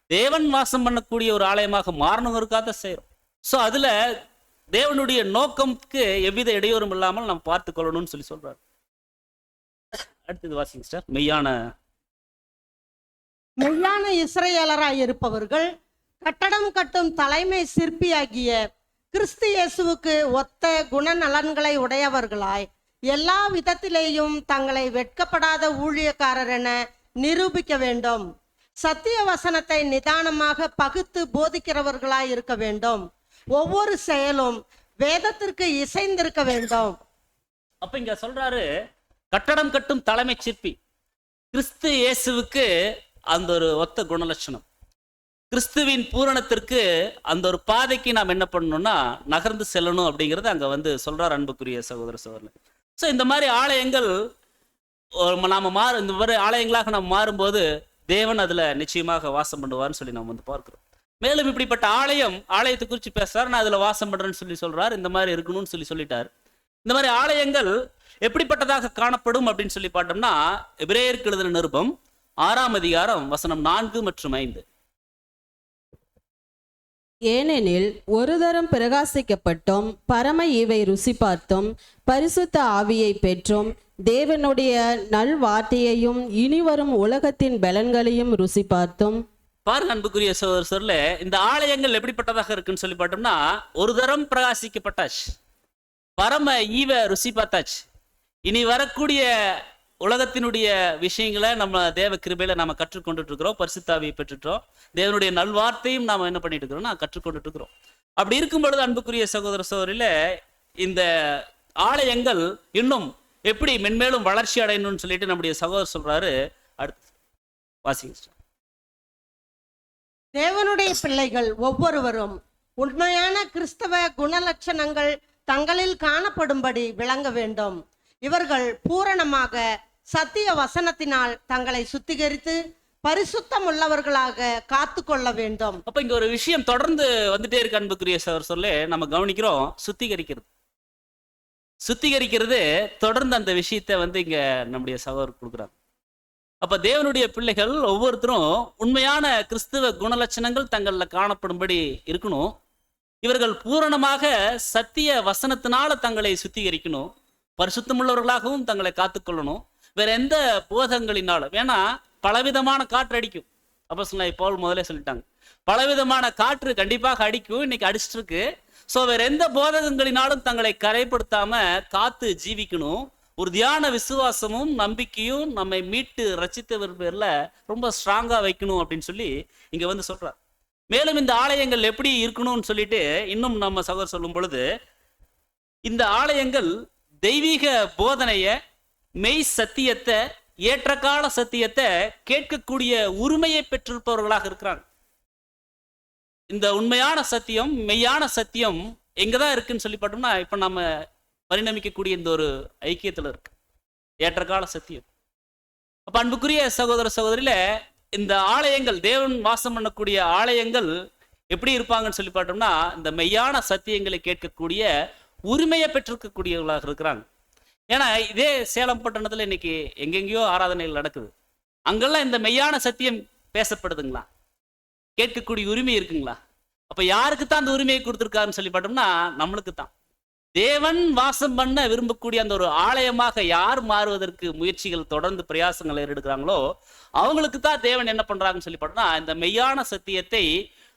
தேவன் வாசம் பண்ணக்கூடிய ஒரு ஆலயமாக மாறணுங்கிறதுக்காக செய்யறோம். ஸோ அதுல தேவனுடைய நோக்கம்க்கு எவ்வித இடையூறும் இல்லாமல் நம்ம பார்த்து கொள்ளணும்னு சொல்லி சொல்றாரு. அடுத்தது வாசிங்க சார். மெய்யான இஸ்ரவேலராய் இருப்பவர்கள் கட்டடம் கட்டும் தலைமை சிற்பியாகிய கிறிஸ்து இயேசுவுக்கு ஒத்த குணநலன்களை உடையவர்களாய் எல்லா விதத்திலேயும் தங்களை வெட்கப்படாத ஊழியக்காரர் என நிரூபிக்க வேண்டும். சத்திய வசனத்தை நிதானமாக பகுத்து போதிக்கிறவர்களாய் இருக்க வேண்டும். ஒவ்வொரு செயலும் வேதத்திற்கு இசைந்திருக்க வேண்டும். அப்ப இங்க சொல்றாரு, கட்டடம் கட்டும் தலைமை சிற்பி கிறிஸ்து இயேசுவுக்கு அந்த ஒரு ஒத்த குணலட்சணம், கிறிஸ்துவின் பூரணத்திற்கு அந்த ஒரு பாதைக்கு நாம் என்ன பண்ணணும்னா நகர்ந்து செல்லணும் அப்படிங்கிறது அங்க வந்து சொல்றார் அன்புக்குரிய சகோதர சகோதரர். ஸோ இந்த மாதிரி ஆலயங்கள் நாம இந்த மாதிரி ஆலயங்களாக நாம் மாறும்போது தேவன் அதுல நிச்சயமாக வாசம் பண்ணுவார்னு சொல்லி நாம் வந்து பார்க்கிறோம். மேலும் இப்படிப்பட்ட ஆலயத்தை குறித்து பேசுறாரு, நான் அதுல வாசம் பண்றேன்னு சொல்லி சொல்றாரு, இந்த மாதிரி இருக்கணும்னு சொல்லிட்டார். இந்த மாதிரி ஆலயங்கள் எப்படிப்பட்டதாக காணப்படும் அப்படின்னு சொல்லி பார்த்தோம்னா எபிரேயருக்கு எழுதின நிருபம் 6ஆம் அதிகாரம் வசனம் 4 மற்றும் 5. ஏனெனில் ஒரு தரம் பிரகாசிக்கப்பட்டும் பரம ஈவை ருசி பார்த்தும் பரிசுத்த ஆவியை பெற்றும் தேவனுடைய நல்வார்த்தையையும் இனிவரும் உலகத்தின் பலன்களையும் ருசி பார்த்தும். பாருங்க அன்புக்குரிய சகோதரர்களே, இந்த ஆலயங்கள் எப்படிப்பட்டதாக இருக்குன்னு சொல்லி பார்த்தோம்னா ஒரு தரம் பிரகாசிக்கப்பட்டாச்சு, பரம ஈவை ருசி பார்த்தாச்சு, இனி வரக்கூடிய உலகத்தினுடைய விஷயங்களை நம்ம தேவ கிருபையில நாம கற்றுக்கொண்டுட்டு இருக்கிறோம், பரிசுத்தாவியை பெற்றுட்டோம், தேவனுடைய நல்வார்த்தையும் நாம என்ன பண்ணிட்டு இருக்கிறோம்னா கற்றுக்கொண்டுட்டு இருக்கிறோம். அப்படி இருக்கும் பொழுது அன்புக்குரிய சகோதர சகோதரில இந்த ஆலயங்கள் இன்னும் எப்படி மென்மேலும் வளர்ச்சி அடையணும்னு சொல்லிட்டு நம்முடைய சகோதரர் சொல்றாரு. அடுத்து வாசிங்க. தேவனுடைய பிள்ளைகள் ஒவ்வொருவரும் உண்மையான கிறிஸ்தவ குணலட்சணங்கள் தங்களில் காணப்படும்படி விளங்க வேண்டும். இவர்கள் பூரணமாக சத்திய வசனத்தினால் தங்களை சுத்திகரித்து பரிசுத்தம் உள்ளவர்களாக காத்து கொள்ள வேண்டும். அப்ப இங்க ஒரு விஷயம் தொடர்ந்து வந்துட்டே இருக்கு அன்புக்குரிய சொல்ல நம்ம கவனிக்கிறோம். சுத்திகரிக்கிறது தொடர்ந்து அந்த விஷயத்தை வந்து இங்க நம்முடைய சகோதரர் கொடுக்குறாங்க. அப்ப தேவனுடைய பிள்ளைகள் ஒவ்வொருத்தரும் உண்மையான கிறிஸ்துவ குணலட்சணங்கள் தங்கள்ல காணப்படும்படி இருக்கணும். இவர்கள் பூரணமாக சத்திய வசனத்தினால தங்களை சுத்திகரிக்கணும், பரிசுத்தமுள்ளவர்களாகவும் தங்களை காத்துக்கொள்ளணும். வேற எந்த போதங்களினாலும், ஏன்னா பலவிதமான காற்று அடிக்கும். அப்போஸ்தலனாகிய பவுல் முதலே சொல்லிட்டாங்க, பலவிதமான காற்று கண்டிப்பாக அடிக்கும், இன்னைக்கு அடிச்சிட்டு இருக்கு. ஸோ வேற எந்த போதகங்களினாலும் தங்களை கரைப்படுத்தாம காத்து ஜீவிக்கணும். ஒரு தியான விசுவாசமும் நம்பிக்கையும் நம்மை மீட்டு ரட்சித்தவர் பேர்ல ரொம்ப ஸ்ட்ராங்கா வைக்கணும் அப்படின்னு சொல்லி இங்க வந்து சொல்றார். மேலும் இந்த ஆலயங்கள் எப்படி இருக்கணும்னு சொல்லிட்டு இன்னும் நம்ம சகோதரர் சொல்லும் பொழுது, இந்த ஆலயங்கள் தெய்வீக போதனைய, மெய் சத்தியத்தை, ஏற்றகால சத்தியத்தை கேட்கக்கூடிய உரிமையை பெற்றிருப்பவர்களாக இருக்கிறாங்க. இந்த உண்மையான சத்தியம், மெய்யான சத்தியம் எங்கதான் இருக்குன்னு சொல்லி பார்த்தோம்னா இப்ப நம்ம பரிணமிக்கக்கூடிய இந்த ஒரு ஐக்கியத்துல இருக்கு, ஏற்றகால சத்தியம். அப்ப அன்புக்குரிய சகோதர சகோதரியில இந்த ஆலயங்கள், தேவன் வாசம் பண்ணக்கூடிய ஆலயங்கள் எப்படி இருப்பாங்கன்னு சொல்லி பார்த்தோம்னா இந்த மெய்யான சத்தியங்களை கேட்கக்கூடிய உரிமையை பெற்றிருக்கக்கூடியவர்களாக இருக்கிறாங்க. ஏன்னா இதே சேலம் பட்டணத்துல இன்னைக்கு எங்கெங்கேயோ ஆராதனைகள் நடக்குது, அங்கெல்லாம் இந்த மெய்யான சத்தியம் பேசப்படுதுங்களா? கேட்கக்கூடிய உரிமை இருக்குங்களா? அப்ப யாருக்கு தான் அந்த உரிமையை கொடுத்துருக்காருன்னு சொல்லி பார்த்தோம்னா நம்மளுக்கு தான். தேவன் வாசம் பண்ண விரும்பக்கூடிய அந்த ஒரு ஆலயமாக யார் மாறுவதற்கு முயற்சிகள் தொடர்ந்து பிரயாசங்கள் எடுக்கிறாங்களோ அவங்களுக்கு தான் தேவன் என்ன பண்றாங்கன்னு சொல்லி பார்த்தோம்னா இந்த மெய்யான சத்தியத்தை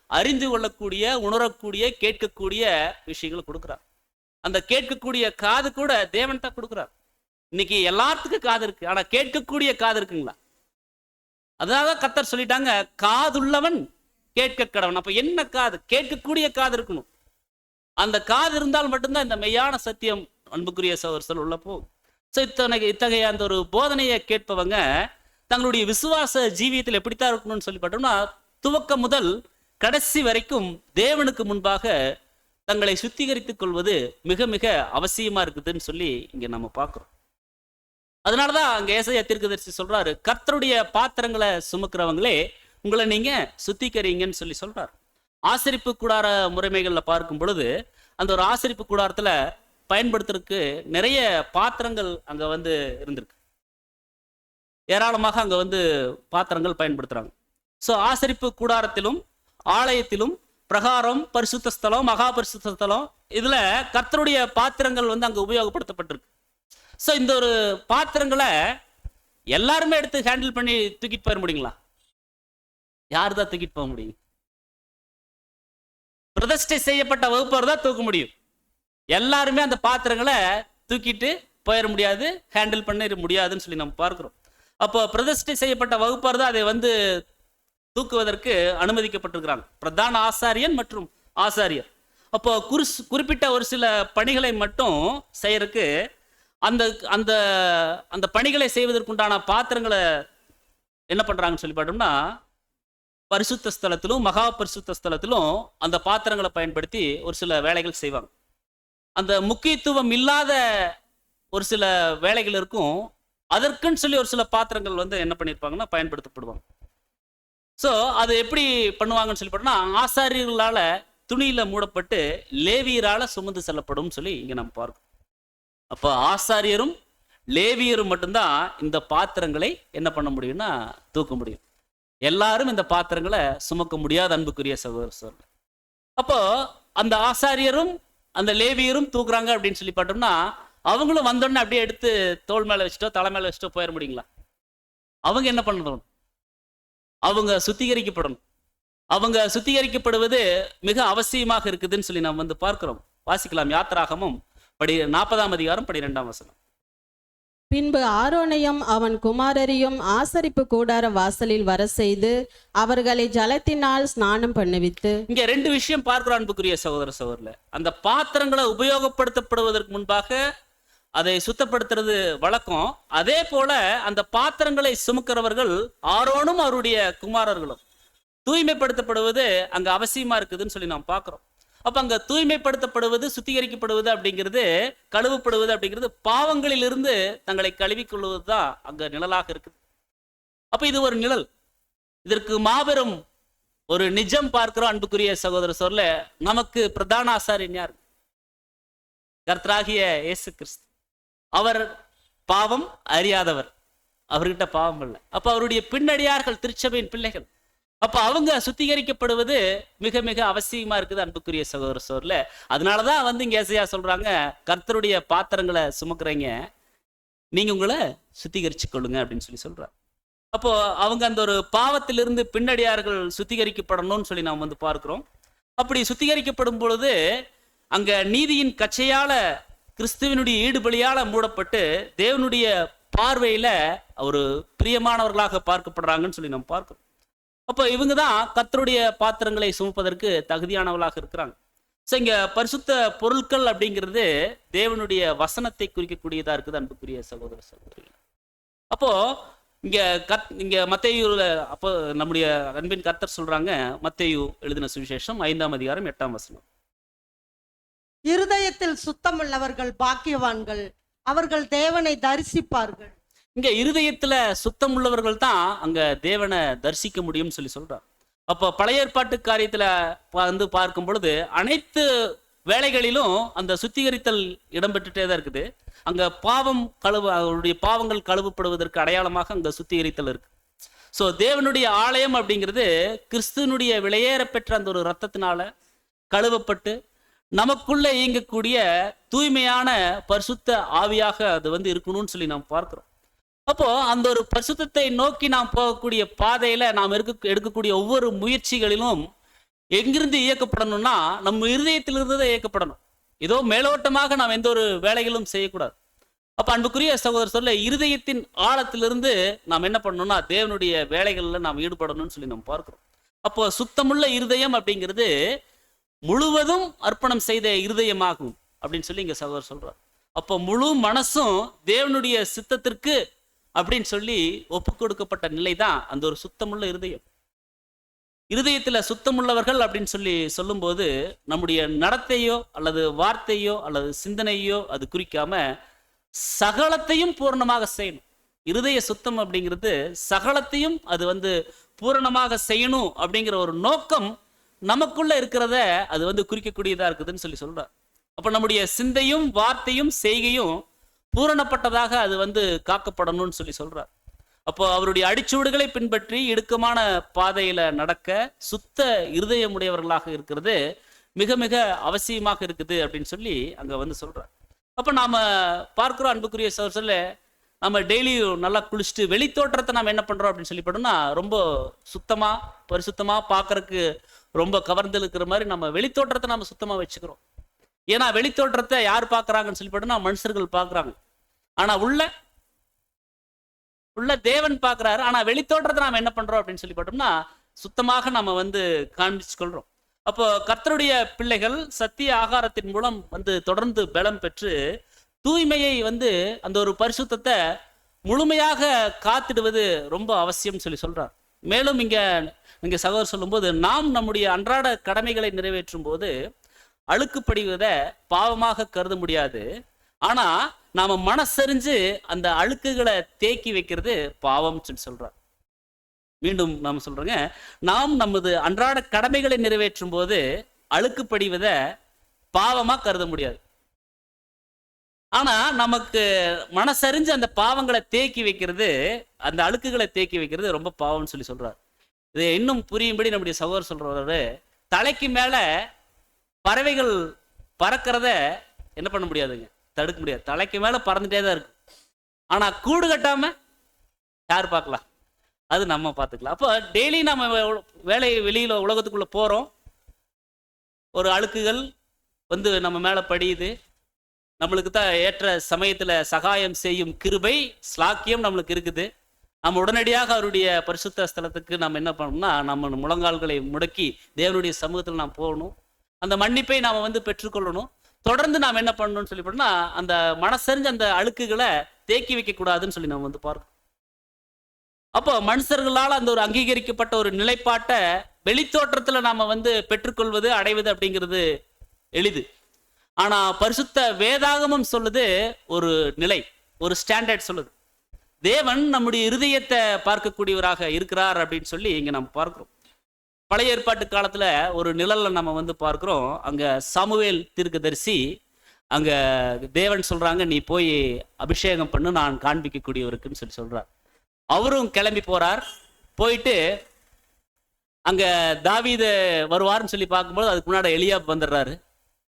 அறிந்து கொள்ளக்கூடிய, உணரக்கூடிய, கேட்கக்கூடிய விஷயங்கள் கொடுக்குறார். அந்த கேட்கக்கூடிய காது கூட தேவன் தான் கொடுக்குறார். இன்னைக்கு எல்லாத்துக்கும் காது இருக்கு, ஆனா கேட்கக்கூடிய காது இருக்குங்களா? அதனால கர்த்தர் சொல்லிட்டாங்க, காதுள்ளவன் கேட்க கடவன். அப்ப என்ன காது? கேட்கக்கூடிய காது இருக்கணும். அந்த காது இருந்தால் மட்டும்தான் இந்த மெய்யான சத்தியம் அன்புக்குரிய சகோதரர்கள் உள்ள போகும். இத்தகைய அந்த ஒரு போதனையை கேட்பவங்க தங்களுடைய விசுவாச ஜீவியத்தில் எப்படித்தான் இருக்கணும்னு சொல்லி பார்த்தோம்னா துவக்கம் முதல் கடைசி வரைக்கும் தேவனுக்கு முன்பாக தங்களை சுத்திகரித்துக் கொள்வது மிக மிக அவசியமா இருக்குதுன்னு சொல்லி இங்க நம்ம பார்க்கிறோம். அதனாலதான் அங்க ஏசாயா தீர்க்கதரிசி சொல்றாரு, கர்த்தருடைய பாத்திரங்களை சுமக்கிறவங்களே உங்களை நீங்க சுத்திகரிங்கன்னு சொல்லி சொல்றாரு. ஆசரிப்பு கூடார முறைமைகள்ல பார்க்கும் பொழுது அந்த ஒரு ஆசரிப்பு கூடாரத்துல பயன்படுத்துறதுக்கு நிறைய பாத்திரங்கள் அங்க வந்து இருந்திருக்கு, ஏராளமாக அங்க வந்து பாத்திரங்கள் பயன்படுத்துறாங்க. ஸோ ஆசரிப்பு கூடாரத்திலும் ஆலயத்திலும் பிரகாரம், பரிசுத்த ஸ்தலம், மகா பரிசுத்த ஸ்தலம், இதுல கர்த்தருடைய பாத்திரங்கள் வந்து அங்க உபயோகப்படுத்தப்பட்டிருக்கு. ஸோ இந்த ஒரு பாத்திரங்களை எல்லாருமே எடுத்து ஹேண்டில் பண்ணி தூக்கிட்டு போயிட முடியுங்களா? யாரு தான் தூக்கிட்டு போக முடியும்? பிரதிஷ்டை செய்யப்பட்ட வகுப்பவர் தான் தூக்க முடியும். எல்லாருமே அந்த பாத்திரங்களை தூக்கிட்டு போயிட முடியாது, ஹேண்டில் பண்ண முடியாதுன்னு சொல்லி நம்ம பார்க்கிறோம். அப்போ பிரதிஷ்டை செய்யப்பட்ட வகுப்பவர் தான் அதை வந்து தூக்குவதற்கு அனுமதிக்கப்பட்டிருக்கிறாங்க, பிரதான ஆசாரியன் மற்றும் ஆசாரியர். அப்போ குறிப்பிட்ட ஒரு சில பணிகளை மட்டும் செய்யறதுக்கு அந்த அந்த அந்த பணிகளை செய்வதற்குண்டான பாத்திரங்களை என்ன பண்றாங்கன்னு சொல்லி பார்த்தோம்னா, பரிசுத்த ஸ்தலத்திலும் மகா பரிசுத்த ஸ்தலத்திலும் அந்த பாத்திரங்களை பயன்படுத்தி ஒரு சில வேலைகள் செய்வாங்க. அந்த முக்கியத்துவம் இல்லாத ஒரு சில வேலைகள் இருக்கும், அதற்குன்னு சொல்லி ஒரு சில பாத்திரங்கள் வந்து என்ன பண்ணியிருப்பாங்கன்னா பயன்படுத்தப்படுவாங்க. ஸோ அது எப்படி பண்ணுவாங்கன்னு சொல்லி பார்த்தோம்னா, ஆசாரியர்களால் துணியில் மூடப்பட்டு லேவியரால் சுமந்து செல்லப்படும் சொல்லி இங்கே நம்ம பார்க்கணும். அப்போ ஆசாரியரும் லேவியரும் மட்டும்தான் இந்த பாத்திரங்களை என்ன பண்ண முடியும்னா தூக்க முடியும். எல்லாரும் இந்த பாத்திரங்களை சுமக்க முடியாத அன்புக்குரிய சகோதரர். அப்போ அந்த ஆசாரியரும் அந்த லேவியரும் தூக்குறாங்க அப்படின்னு சொல்லி பார்த்தோம்னா, அவங்களும் வந்தோடனே அப்படியே எடுத்து தோள் மேலே வச்சுட்டோ தலை மேலே வச்சுட்டோ போயிட முடியுங்களா? அவங்க என்ன பண்ணணும்? அவங்க சுத்திகரிக்கப்படணும். அவங்க சுத்திகரிக்கப்படுவது மிக அவசியமாக இருக்குதுன்னு சொல்லி நாம் வந்து பார்க்கிறோம். வாசிக்கலாம், யாத்திராகமம் 40ஆம் அதிகாரம் 12ஆம் வசனம். பின்பு ஆரோனையும் அவன் குமாரரையும் ஆசரிப்பு கூடார வாசலில் வர செய்து அவர்களை ஜலத்தினால் ஸ்நானம் பண்ணுவித்து. இங்க 2 விஷயம் பார்க்கிறோம் அன்புக்குரிய சகோதர சகோதரர்களே. அந்த பாத்திரங்களை உபயோகப்படுத்தப்படுவதற்கு முன்பாக அதை சுத்தப்படுத்துறது வழக்கம். அதே போல அந்த பாத்திரங்களை சுமக்கிறவர்கள் ஆரோனும் அவருடைய குமாரர்களும் தூய்மைப்படுத்தப்படுவது அங்க அவசியமா இருக்குதுன்னு சொல்லி நாம் பார்க்கிறோம். அப்ப அங்க தூய்மைப்படுத்தப்படுவது, சுத்திகரிக்கப்படுவது அப்படிங்கிறது, கழுவப்படுவது அப்படிங்கிறது பாவங்களிலிருந்து தங்களை கழுவிக்கொள்வது தான் அங்க நிழலாக இருக்குது. அப்ப இது ஒரு நிழல். இதற்கு மாபெரும் ஒரு நிஜம் பார்க்கிறோம் அன்புக்குரிய சகோதர சொல்ல. நமக்கு பிரதான ஆசாரியன் யார்? கர்த்தராகிய இயேசு கிறிஸ்து. அவர் பாவம் அறியாதவர், அவர்கிட்ட பாவம் இல்லை. அப்ப அவருடைய பின்னடியார்கள் திருச்சபையின் பிள்ளைகள். அப்ப அவங்க சுத்திகரிக்கப்படுவது மிக மிக அவசியமா இருக்குது அன்புக்குரிய சகோதர சோர்ல. அதனாலதான் வந்து இங்க ஏசையா சொல்றாங்க, கர்த்தருடைய பாத்திரங்களை சுமக்குறீங்க, நீங்க உங்களை சுத்திகரிச்சு கொள்ளுங்க அப்படின்னு சொல்லி சொல்றாங்க. அப்போ அவங்க அந்த ஒரு பாவத்திலிருந்து பின்னடியார்கள் சுத்திகரிக்கப்படணும்னு சொல்லி நாம் வந்து பார்க்கிறோம். அப்படி சுத்திகரிக்கப்படும் பொழுது அங்க நீதியின் கச்சையால கிறிஸ்துவனுடைய ஈடுபலியால மூடப்பட்டு தேவனுடைய பார்வையில ஒரு பிரியமானவர்களாக பார்க்கப்படுறாங்கன்னு சொல்லி நம்ம பார்க்கிறோம். அப்போ இவங்க தான் கர்த்தருடைய பாத்திரங்களை சுமப்பதற்கு தகுதியானவர்களாக இருக்கிறாங்க. ஸோ இங்க பரிசுத்த பொருட்கள் அப்படிங்கிறது தேவனுடைய வசனத்தை குறிக்கக்கூடியதா இருக்குது அன்புக்குரிய சகோதர சகோதரி. அப்போ இங்க மத்தேயுல அப்போ நம்முடைய அன்பின் கர்த்தர் சொல்றாங்க, மத்தேயு எழுதின சுவிசேஷம் 5ஆம் அதிகாரம் 8ஆம் வசனம். இருதயத்தில் சுத்தமுள்ளவர்கள் பாக்கியவான்கள், அவர்கள் தேவனை தரிசிப்பார்கள். இங்க இருதயத்துல சுத்தம் உள்ளவர்கள் தான் அங்க தேவனை தரிசிக்க முடியும்னு சொல்லி சொல்றார். அப்போ பழைய ஏற்பாட்டு காரியத்துல வந்து பார்க்கும் பொழுது அனைத்து வேலைகளிலும் அந்த சுத்திகரித்தல் இடம்பெற்றுட்டே தான் இருக்குது. அங்க அவருடைய பாவங்கள் கழுவப்படுவதற்கு அடையாளமாக அங்க சுத்திகரித்தல் இருக்கு. ஸோ தேவனுடைய ஆலயம் அப்படிங்கிறது கிறிஸ்துவனுடைய விலையேற பெற்ற அந்த ஒரு ரத்தத்தினால கழுவப்பட்டு நமக்குள்ள இயங்கக்கூடிய தூய்மையான பரிசுத்த ஆவியாக அது வந்து இருக்கணும்னு சொல்லி நாம் பார்க்கிறோம். அப்போ அந்த ஒரு பரிசுத்தத்தை நோக்கி நாம் போகக்கூடிய பாதையில நாம் எடுக்கக்கூடிய ஒவ்வொரு முயற்சிகளிலும் எங்கிருந்து இயக்கப்படணும்னா நம்ம இருதயத்திலிருந்து தான் இயக்கப்படணும். ஏதோ மேலோட்டமாக நாம் எந்த ஒரு வேலைகளும் செய்யக்கூடாது. அப்ப அன்புக்குரிய சகோதரர் சொல்ல, இருதயத்தின் ஆழத்திலிருந்து நாம் என்ன பண்ணணும்னா தேவனுடைய வேலைகள்ல நாம் ஈடுபடணும்னு சொல்லி நம்ம பார்க்கிறோம். அப்போ சுத்தமுள்ள இருதயம் அப்படிங்கிறது முழுவதும் அர்ப்பணம் செய்த இருதயமாகும் அப்படின்னு சொல்லி இங்க சகோதரர் சொல்றார். அப்போ முழு மனசும் தேவனுடைய சித்தத்திற்கு அப்படின்னு சொல்லி ஒப்பு கொடுக்கப்பட்ட நிலை தான் அந்த ஒரு சுத்தமுள்ள இருதயம். இருதயத்துல சுத்தமுள்ளவர்கள் அப்படின்னு சொல்லி சொல்லும்போது நம்முடைய நடத்தையோ அல்லது வார்த்தையோ அல்லது சிந்தனையோ அது குறிக்காம சகலத்தையும் பூரணமாக செய்யணும். இருதய சுத்தம் அப்படிங்கிறது சகலத்தையும் அது வந்து பூரணமாக செய்யணும் அப்படிங்கிற ஒரு நோக்கம் நமக்குள்ள இருக்கிறத அது வந்து குறிக்கக்கூடியதா இருக்குதுன்னு சொல்லி சொல்றார். அப்ப நம்முடைய சிந்தையும் வார்த்தையும் செய்கையும் பூரணப்பட்டதாக அது வந்து காக்கப்படணும்னு சொல்லி சொல்றார். அப்போ அவருடைய அடிச்சுவடுகளை பின்பற்றி இடுக்கமான பாதையில நடக்க சுத்த இருதயமுடையவர்களாக இருக்கிறது மிக மிக அவசியமாக இருக்குது அப்படின்னு சொல்லி அங்க வந்து சொல்றார். அப்ப நாம பார்க்கிறோம் அன்புக்குரிய சகோதரர்களே, நம்ம டெய்லியும் நல்லா குளிச்சுட்டு வெளித்தோற்றத்தை நாம் என்ன பண்றோம் அப்படின்னு சொல்லி பார்த்தோம்னா ரொம்ப சுத்தமா பரிசுத்தமா பார்க்கறதுக்கு ரொம்ப கவர்ந்து இருக்கிற மாதிரி நம்ம வெளித்தோற்றத்தை நம்ம சுத்தமா வச்சுக்கிறோம். ஏன்னா வெளித்தோற்றத்தை யார் பார்க்கறாங்கன்னு சொல்லி போட்டோம்னா மனுஷர்கள் பார்க்கறாங்க. ஆனா உள்ள தேவன் பார்க்கறாரு. ஆனா வெளித்தோற்றத்தை நாம என்ன பண்றோம் அப்படின்னு சொல்லி போட்டோம்னா சுத்தமாக நம்ம வந்து காண்பிச்சு கொள்றோம். அப்போ கர்த்தருடைய பிள்ளைகள் சத்திய ஆகாரத்தின் மூலம் வந்து தொடர்ந்து பலம் பெற்று தூய்மையை வந்து அந்த ஒரு பரிசுத்தத்தை முழுமையாக காத்திடுவது ரொம்ப அவசியம் சொல்லி சொல்றார். மேலும் இங்க சகோதரர் சொல்லும்போது, நாம் நம்முடைய அன்றாட கடமைகளை நிறைவேற்றும் போது அழுக்குப்படிவதை பாவமாக கருத முடியாது. ஆனா நாம மனசறிஞ்சு அந்த அழுக்குகளை தேக்கி வைக்கிறது பாவம் சொல்லி சொல்றார். மீண்டும் நாம சொல்றோங்க, நாம் நமது அன்றாட கடமைகளை நிறைவேற்றும் போது அழுக்குப்படிவதை பாவமா கருத முடியாது. ஆனா நமக்கு மனசறிஞ்சு அந்த பாவங்களை தேக்கி வைக்கிறது, அந்த அழுக்குகளை தேக்கி வைக்கிறது ரொம்ப பாவம்னு சொல்லி சொல்றாரு. இது இன்னும் புரியும்படி நம்முடைய சகோதரர் சொல்றாரு, தலைக்கு மேல பறவைகள் பறக்கிறத என்ன பண்ண முடியாதுங்க, தடுக்க முடியாது. தலைக்கு மேல பறந்துட்டே தான் இருக்கு. ஆனா கூடு கட்டாம யார் பார்க்கலாம்? அது நம்ம பார்த்துக்கலாம். அப்போ டெய்லி நம்ம வேலை வெளியில உலகத்துக்குள்ள போறோம், ஒரு அழுக்குகள் வந்து நம்ம மேல படியுது. நம்மளுக்கு தான் ஏற்ற சமயத்துல சகாயம் செய்யும் கிருபை ஸ்லாக்கியம் நம்மளுக்கு இருக்குது. நம்ம உடனடியாக அவருடைய பரிசுத்த ஸ்தலத்துக்கு நம்ம என்ன பண்ணணும்னா, நம்ம முழங்கால்களை முடக்கி தேவனுடைய சமூகத்தில் நாம் போகணும். அந்த மன்னிப்பை நாம் வந்து பெற்றுக்கொள்ளணும். தொடர்ந்து நாம் என்ன பண்ணணும்னு சொல்லி போட்டோம்னா, அந்த மனசறிஞ்ச அந்த அழுக்குகளை தேக்கி வைக்க கூடாதுன்னு சொல்லி நம்ம வந்து பார்க்கணும். அப்போ மனுஷர்களால் அந்த ஒரு அங்கீகரிக்கப்பட்ட ஒரு நிலைப்பாட்டை வெளித்தோற்றத்துல நாம வந்து பெற்றுக்கொள்வது அடைவது அப்படிங்கிறது எளிது. ஆனா பரிசுத்த வேதாகமம் சொல்லுது ஒரு நிலை, ஒரு ஸ்டாண்டர்ட் சொல்லுது. தேவன் நம்முடைய இருதயத்தை பார்க்கக்கூடியவராக இருக்கிறார் அப்படின்னு சொல்லி இங்க நம்ம பார்க்கிறோம். பழைய ஏற்பாட்டு காலத்துல ஒரு நிழல்ல நம்ம வந்து பார்க்கிறோம். அங்க சாமுவேல் தீர்க்கதரிசி அங்க தேவன் சொல்றாங்க, நீ போய் அபிஷேகம் பண்ணு, நான் காண்பிக்கக்கூடியவருக்குன்னு சொல்லி சொல்றார். அவரும் கிளம்பி போறார். போயிட்டு அங்க தாவீது வருவார்னு சொல்லி பார்க்கும்போது அதுக்கு முன்னாடி எலியாப் வந்துடுறாரு.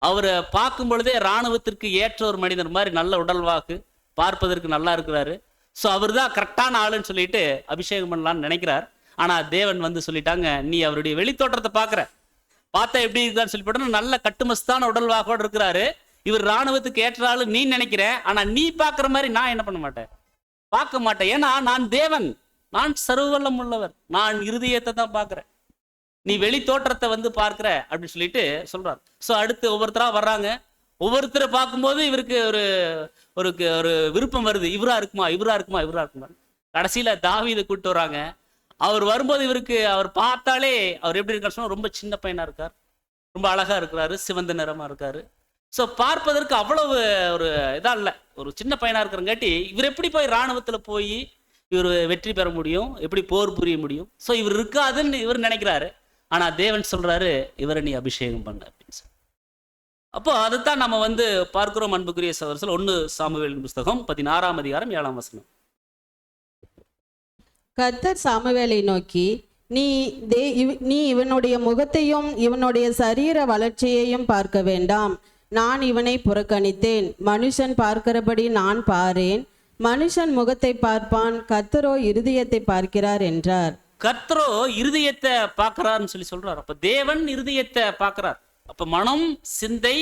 அவரை பார்க்கும் பொழுதே இராணுவத்திற்கு ஏற்ற ஒரு மனிதர் மாதிரி நல்ல உடல்வாக்கு, பார்ப்பதற்கு நல்லா இருக்கிறாரு. ஸோ அவர் தான் கரெக்டான ஆளுன்னு சொல்லிட்டு அபிஷேகம் பண்ணலான்னு நினைக்கிறார். ஆனா தேவன் வந்து சொல்லிட்டாங்க, நீ அவருடைய வெளித்தோற்றத்தை பார்த்தா எப்படி இருக்குதான்னு சொல்லி போட்டோம்னா நல்ல கட்டுமஸ்தான உடல்வாக்கோடு இருக்கிறாரு. இவர் இராணுவத்துக்கு ஏற்ற ஆளு நீ நினைக்கிற, ஆனா நீ பார்க்குற மாதிரி நான் என்ன பண்ண மாட்டேன், பார்க்க மாட்டேன். ஏன்னா நான் தேவன், நான் சர்வவல்லம் உள்ளவர், நான் இருதயத்தை தான் பார்க்கிறேன், நீ வெளி தோற்றத்தை வந்து பார்க்கிற அப்படின்னு சொல்லிட்டு சொல்றாரு. ஸோ அடுத்து ஒவ்வொருத்தரா வர்றாங்க. ஒவ்வொருத்தரை பார்க்கும்போது இவருக்கு ஒரு ஒரு ஒரு விருப்பம் வருது, இவரா இருக்குமா. கடைசியில தாவீதை கூப்பிட்டு வராங்க. அவர் வரும்போது இவருக்கு அவர் பார்த்தாலே அவர் எப்படி இருக்காரு, ரொம்ப சின்ன பையனா இருக்கார், ரொம்ப அழகா இருக்கிறாரு, சிவந்த நிறமா இருக்காரு. ஸோ பார்ப்பதற்கு அவ்வளவு ஒரு இதா இல்லை, ஒரு சின்ன பையனா இருக்கிறங்காட்டி இவர் எப்படி போய் இராணுவத்துல போய் இவர் வெற்றி பெற முடியும், எப்படி போர் புரிய முடியும். ஸோ இவர் இருக்காதுன்னு இவர் நினைக்கிறாரு. ஆனா தேவன் சொல்றாரு, இவரை நீ அபிஷேகம் பண்ண அப்படின்னு சொல்லி. அப்போ அதைத்தான் நம்ம வந்து பார்க்கிறோம். அன்புக்குரிய சகோதரர்கள், 1 சாமுவேல் புஸ்தகம் 16ஆம் அதிகாரம் 7ஆம் வசனம். கர்த்தர் சாமுவேலை நோக்கி, நீ இவனுடைய முகத்தையும் இவனுடைய சரீர வளர்ச்சியையும் பார்க்க வேண்டாம், நான் இவனை புறக்கணித்தேன். மனுஷன் பார்க்கிறபடி நான் பாரேன், மனுஷன் முகத்தை பார்ப்பான், கர்த்தரோ இருதயத்தை பார்க்கிறார் என்றார். கர்த்தரோ இருதயத்தை பார்க்கிறார்னு சொல்லி சொல்றார். அப்ப தேவன் இருதயத்தை பார்க்கிறார். அப்ப மனம், சிந்தை,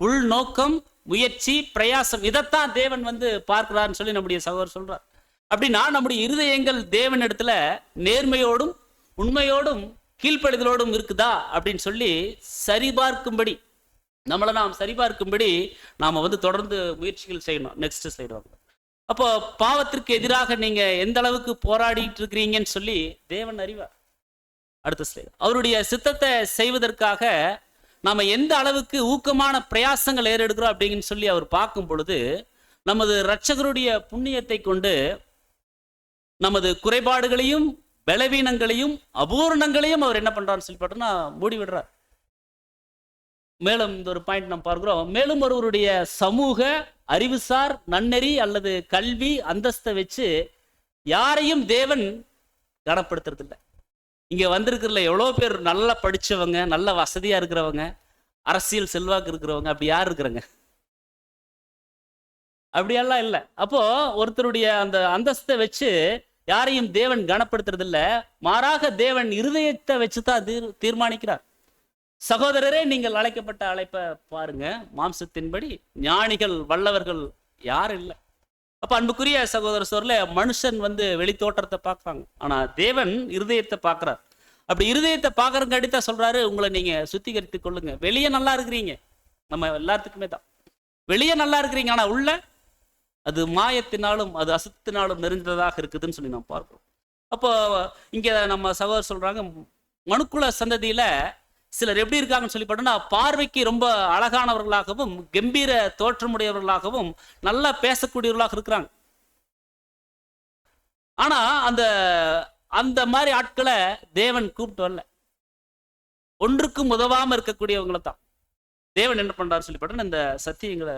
உள்நோக்கம், முயற்சி, பிரயாசம், இதைத்தான் தேவன் வந்து பார்க்கிறார்னு சொல்லி நம்முடைய சகோதரர் சொல்றார். அப்படின்னா நம்முடைய இருதயங்கள் தேவன் இடத்துல நேர்மையோடும் உண்மையோடும் கீழ்ப்படிதலோடும் இருக்குதா அப்படின்னு சொல்லி சரிபார்க்கும்படி, நம்மளை நாம் சரிபார்க்கும்படி நாம வந்து தொடர்ந்து முயற்சிகள் செய்யணும். நெக்ஸ்ட் ஸ்லைடு வாங்க. அப்போ பாவத்திற்கு எதிராக நீங்க எந்த அளவுக்கு போராடிட்டு இருக்கிறீங்கன்னு சொல்லி தேவன் அறிவார். அடுத்த ஸ்லைடு. அவருடைய சித்தத்தை செய்வதற்காக நாம எந்த அளவுக்கு ஊக்கமான பிரயாசங்கள் ஏறெடுக்கிறோம் அப்படின்னு சொல்லி அவர் பார்க்கும் பொழுது, நமது இரட்சகருடைய புண்ணியத்தை கொண்டு நமது குறைபாடுகளையும் பலவீனங்களையும் அபூரணங்களையும் அவர் என்ன பண்றாருன்னு சொல்லி பார்த்தோம்னா மூடி விடுறார். மேலும் இந்த ஒரு பாயிண்ட் நம்ம பார்க்கிறோம். மேலும் ஒருவருடைய சமூக அறிவுசார் நன்னெறி அல்லது கல்வி அந்தஸ்தை வச்சு யாரையும் தேவன் கனப்படுத்துறது இல்லை. இங்க வந்திருக்கிறதுல எவ்வளோ பேர் நல்லா படிச்சவங்க, நல்ல வசதியா இருக்கிறவங்க, அரசியல் செல்வாக்கு இருக்கிறவங்க, அப்படி யார் இருக்கிறாங்க? அப்படியெல்லாம் இல்லை. அப்போ ஒருத்தருடைய அந்த அந்தஸ்தை வச்சு யாரையும் தேவன் கனப்படுத்துறது இல்லை. மாறாக தேவன் இருதயத்தை வச்சு தான் தீர்மானிக்கிறார். சகோதரரே, நீங்கள் அழைக்கப்பட்ட அழைப்பை பாருங்க. மாம்சத்தின்படி ஞானிகள் வல்லவர்கள் யாரும் இல்லை. அப்ப அன்புக்குரிய சகோதர சோர்ல, மனுஷன் வெளி தோற்றத்தை பார்க்கறாங்க, ஆனா தேவன் இருதயத்தை பார்க்கிறார். அப்படி இருதயத்தை பார்க்கறங்காட்டி தான் சொல்றாரு, உங்களை நீங்க சுத்திகரித்துக் கொள்ளுங்க. வெளியே நல்லா இருக்கிறீங்க, நம்ம எல்லாத்துக்குமே தான் வெளியே நல்லா இருக்கிறீங்க, ஆனா உள்ள அது மாயத்தினாலும் அது அசத்தினாலும் நிறைந்ததாக இருக்குதுன்னு சொல்லி நாம் பார்க்கிறோம். அப்போ இங்க நம்ம சகோதரர் சொல்றாங்க, மனுக்குல சந்ததியில சிலர் எப்படி இருக்காங்கன்னு சொல்லி பார்த்தோம்னா, பார்வைக்கு ரொம்ப அழகானவர்களாகவும் கம்பீர தோற்றமுடையவர்களாகவும் நல்லா பேசக்கூடியவர்களாக இருக்கிறாங்க. ஆனா அந்த அந்த மாதிரி ஆட்களை தேவன் கூப்பிட்டு வரல. ஒன்றுக்கும் உதவாம இருக்கக்கூடியவங்களை தான் தேவன் என்ன பண்றாரு சொல்லி பார்த்தோம்னா, இந்த சத்தியங்களை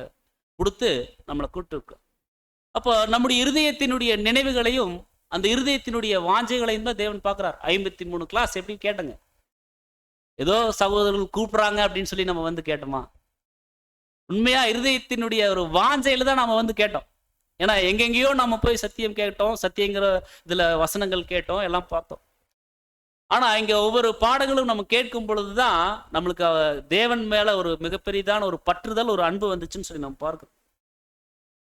கொடுத்து நம்மளை கூப்பிட்டு இருக்கு. அப்போ நம்முடைய இருதயத்தினுடைய நினைவுகளையும் அந்த இருதயத்தினுடைய வாஞ்சைகளையும் தான் தேவன் பார்க்கிறார். 53 கிளாஸ் எப்படி கேட்டங்க? ஏதோ சகோதரர்கள் கூப்பிடுறாங்க அப்படின்னு சொல்லி நம்ம கேட்டோமா? உண்மையா இருதயத்தினுடைய ஒரு வாஞ்சையில தான் நம்ம கேட்டோம். ஏன்னா எங்கெங்கேயோ நம்ம போய் சத்தியம் கேட்டோம், சத்தியங்கிற இதுல வசனங்கள் கேட்டோம், எல்லாம் பார்த்தோம். ஆனா இங்க ஒவ்வொரு பாடங்களும் நம்ம கேட்கும் பொழுதுதான் நம்மளுக்கு தேவன் மேல ஒரு மிகப்பெரியதான ஒரு பற்றுதல், ஒரு அன்பு வந்துச்சுன்னு சொல்லி நம்ம பார்க்கிறோம்.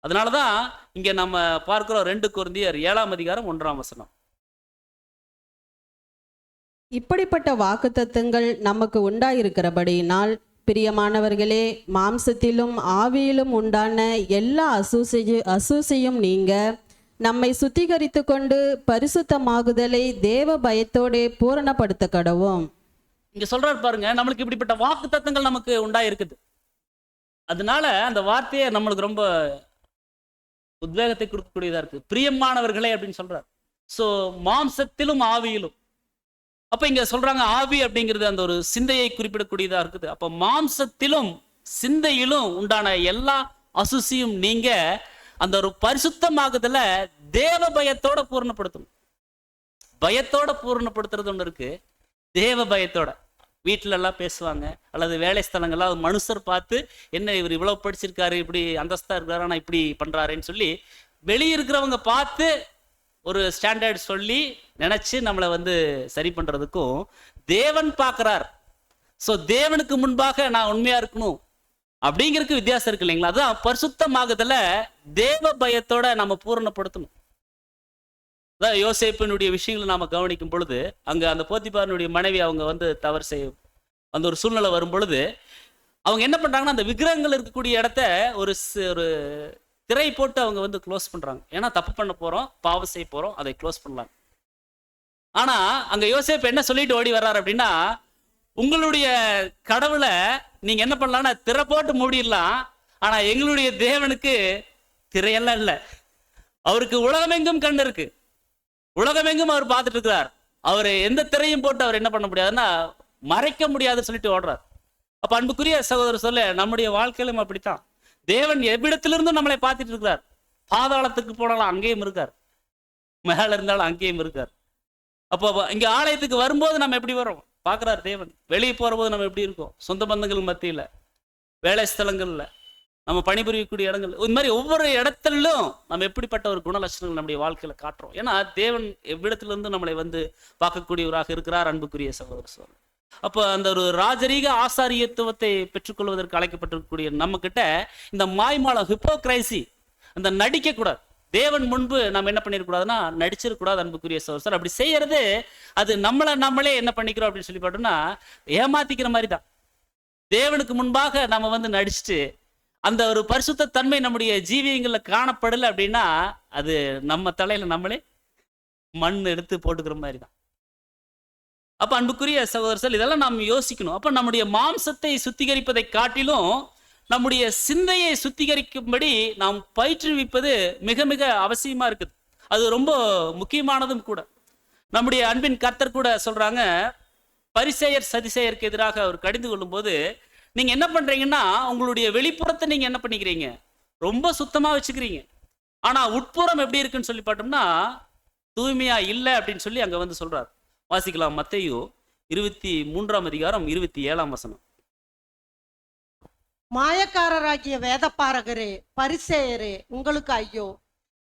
அதனாலதான் இங்க நம்ம பார்க்கிறோம் 2 கொரிந்தியர் 7ஆம் அதிகாரம் 1ஆம் வசனம். இப்படிப்பட்ட வாக்குத்தத்தங்கள் நமக்கு உண்டாயிருக்கிறபடியினால், பிரியமானவர்களே, மாம்சத்திலும் ஆவியிலும் உண்டான எல்லா அசூசையும் நீங்க நம்மை சுத்திகரித்து கொண்டு பரிசுத்தமாகுதலை தேவ பயத்தோடே பூரணப்படுத்த கடவோம். இங்க சொல்றாரு பாருங்க, நம்மளுக்கு இப்படிப்பட்ட வாக்குத்தத்தங்கள் நமக்கு உண்டாயிருக்குது. அதனால அந்த வார்த்தையை நம்மளுக்கு ரொம்ப உத்வேகத்தை கொடுக்கக்கூடியதா இருக்கு. பிரியமானவர்களே அப்படின்னு சொல்றார். சோ மாம்சத்திலும் ஆவியிலும். அப்ப இங்க சொல்றாங்க, ஆவி அப்படிங்கிறது அந்த ஒரு சிந்தையை குறிப்பிடக்கூடியதா இருக்குது. அப்ப மாம்சத்திலும் சிந்தையிலும் உண்டான எல்லா அசுசியும் நீங்க அந்த ஒரு பரிசுத்தமாகுதல தேவ பயத்தோட பூர்ணப்படுத்தணும். பயத்தோட பூர்ணப்படுத்துறது ஒண்ணு இருக்கு, தேவ பயத்தோட. வீட்டுல எல்லாம் பேசுவாங்க, அல்லது வேலை ஸ்தலங்கள்லாம் மனுஷர் பார்த்து, என்ன இவர் இவ்வளவு படிச்சிருக்காரு, இப்படி அந்தஸ்தா இருக்காரு, ஆனா இப்படி பண்றாருன்னு சொல்லி வெளியிருக்கிறவங்க பார்த்து ஒரு ஸ்டாண்டர்ட் சொல்லி நினைச்சு நம்மளை சரி பண்றதுக்கும் தேவன் பார்க்கிறார். ஸோ தேவனுக்கு முன்பாக நான் உண்மையா இருக்கணும் அப்படிங்கிறதுக்கு வித்தியாசம் இருக்கு இல்லைங்களா? அதான் பரிசுத்தமாகுதல தேவ பயத்தோட நம்ம பூரணப்படுத்தணும். அதான் யோசேப்பினுடைய விஷயங்களை நாம கவனிக்கும் பொழுது, அங்க அந்த போத்திபாரினுடைய மனைவி அவங்க தவறு செய்ய அந்த ஒரு சூழ்நிலை வரும் பொழுது, அவங்க என்ன பண்றாங்கன்னா, அந்த விக்கிரகங்கள் இருக்கக்கூடிய இடத்த ஒரு திரை போட்டு அவங்க க்ளோஸ் பண்றாங்க. ஏன்னா தப்பு பண்ண போறோம், பாவம் செய்ய போறோம், அதை க்ளோஸ் பண்ணலாம். ஆனா அங்க யோசேப்பு என்ன சொல்லிட்டு ஓடி வர்றாரு அப்படின்னா, உங்களுடைய கடவுளை நீங்க என்ன பண்ணலாம்னா திரை போட்டு மூடிடலாம், ஆனா எங்களுடைய தேவனுக்கு திரையெல்லாம் இல்லை. அவருக்கு உலகமெங்கும் கண் இருக்கு, உலகமெங்கும் அவர் பார்த்துட்டு இருக்கிறார். அவர் எந்த திரையும் போட்டு அவர் என்ன பண்ண முடியாதுன்னா மறைக்க முடியாதுன்னு சொல்லிட்டு ஓடுறார். அப்ப அன்புக்குரிய சகோதரர் சொல்ல, நம்முடைய வாழ்க்கையிலும் அப்படித்தான். தேவன் எவ்விடத்திலிருந்தும் நம்மளை பார்த்துட்டு இருக்கிறார். பாதாளத்துக்கு போனாலும் அங்கேயும் இருக்கார், மேல இருந்தாலும் அங்கேயும் இருக்கார். அப்போ இங்க ஆலயத்துக்கு வரும்போது நம்ம எப்படி வரோம் பார்க்கிறார் தேவன். வெளியே போற போது நம்ம எப்படி இருக்கோம், சொந்த பந்தங்கள் மத்தியில, வேலை ஸ்தலங்கள்ல, நம்ம பணிபுரியக்கூடிய இடங்கள், இது மாதிரி ஒவ்வொரு இடத்திலும் நம்ம எப்படிப்பட்ட ஒரு குணலட்சணங்கள் நம்முடைய வாழ்க்கையில காட்டுறோம். ஏன்னா தேவன் எவ்விடத்திலிருந்து நம்மளை பார்க்கக்கூடியவராக இருக்கிறார். அன்புக்குரிய சகோதர சோழர், அப்போ அந்த ஒரு ராஜரீக ஆசாரியத்துவத்தை பெற்றுக்கொள்வதற்கு அழைக்கப்பட்டிருக்கக்கூடிய நம்ம கிட்ட இந்த மாய்மாலம், ஹிப்போக்ரைசி, அந்த நடிக்க கூடாது. தேவன் முன்பு நம்ம என்ன பண்ணிடக்கூடாதுன்னா நடிச்சிடக்கூடாது. அன்புக்குரிய சகோதரர், அப்படி செய்யறது அது நம்மளே என்ன பண்ணிக்கிறோம் அப்படின்னு சொல்லி பார்த்தோம்னா ஏமாத்திக்கிற மாதிரி தான். தேவனுக்கு முன்பாக நம்ம நடிச்சுட்டு அந்த ஒரு பரிசுத்த தன்மை நம்முடைய ஜீவியங்கள்ல காணப்படலை அப்படின்னா அது நம்ம தலையில நம்மளே மண் எடுத்து போட்டுக்கிற மாதிரி தான். அப்ப அன்புக்குரிய சகோதரர்கள், இதெல்லாம் நாம் யோசிக்கணும். அப்ப நம்முடைய மாம்சத்தை சுத்திகரிப்பதை காட்டிலும் நம்முடைய சிந்தையை சுத்திகரிக்கும்படி நாம் பயிற்றுவிப்பது மிக மிக அவசியமா இருக்குது. அது ரொம்ப முக்கியமானதும் கூட. நம்முடைய அன்பின் கர்த்தர் கூட சொல்றாங்க, பரிசேயர் சதிசேயருக்கு எதிராக அவர் கடிந்து கொள்ளும் போது, நீங்க என்ன பண்றீங்கன்னா உங்களுடைய வெளிப்புறத்தை நீங்க என்ன பண்ணிக்கிறீங்க, ரொம்ப சுத்தமா வச்சுக்கிறீங்க, ஆனா உட்புறம் எப்படி இருக்குன்னு சொல்லி பார்த்தோம்னா தூய்மையா இல்லை அப்படின்னு சொல்லி அங்க சொல்றார். வாசிக்கலாம், மத்தேயு 23ஆம் அதிகாரம் 27ஆம் வசனம். மாயக்காரராகிய வேதபாரகரே, பரிசேயரே, உங்களுக்கு ஐயோ!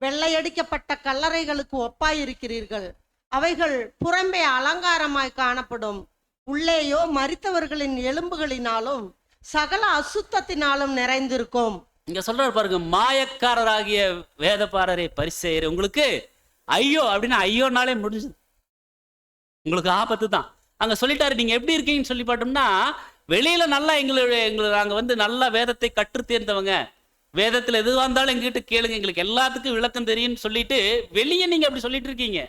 வெள்ளையடிக்கப்பட்ட கல்லறைகளுக்கு ஒப்பாயிருக்கிறீர்கள். அவைகள் புறம்பே அலங்காரமாய் காணப்படும், உள்ளேயோ மரித்தவர்களின் எலும்புகளினாலும் சகல அசுத்தத்தினாலும் நிறைந்திருக்கும். இங்க சொல்றாரு பாருங்க, மாயக்காரராகிய வேதபாரரே பரிசேயரே உங்களுக்கு ஐயோ அப்படின்னா ஐயோனாலே முடிஞ்சது, உங்களுக்கு ஆபத்து தான். அங்க சொல்லிட்டாரு நீங்க எப்படி இருக்கீங்கன்னு சொல்லி பார்த்தோம்னா, வெளியில நல்லா நாங்க வந்து நல்லா வேதத்தை கற்று தேர்ந்தவங்க, வேதத்துல எதுவாக இருந்தாலும் எங்ககிட்ட கேளுங்க, எங்களுக்கு எல்லாத்துக்கும் விளக்கம் தெரியும்னு சொல்லிட்டு வெளியே நீங்க அப்படி சொல்லிட்டு இருக்கீங்க.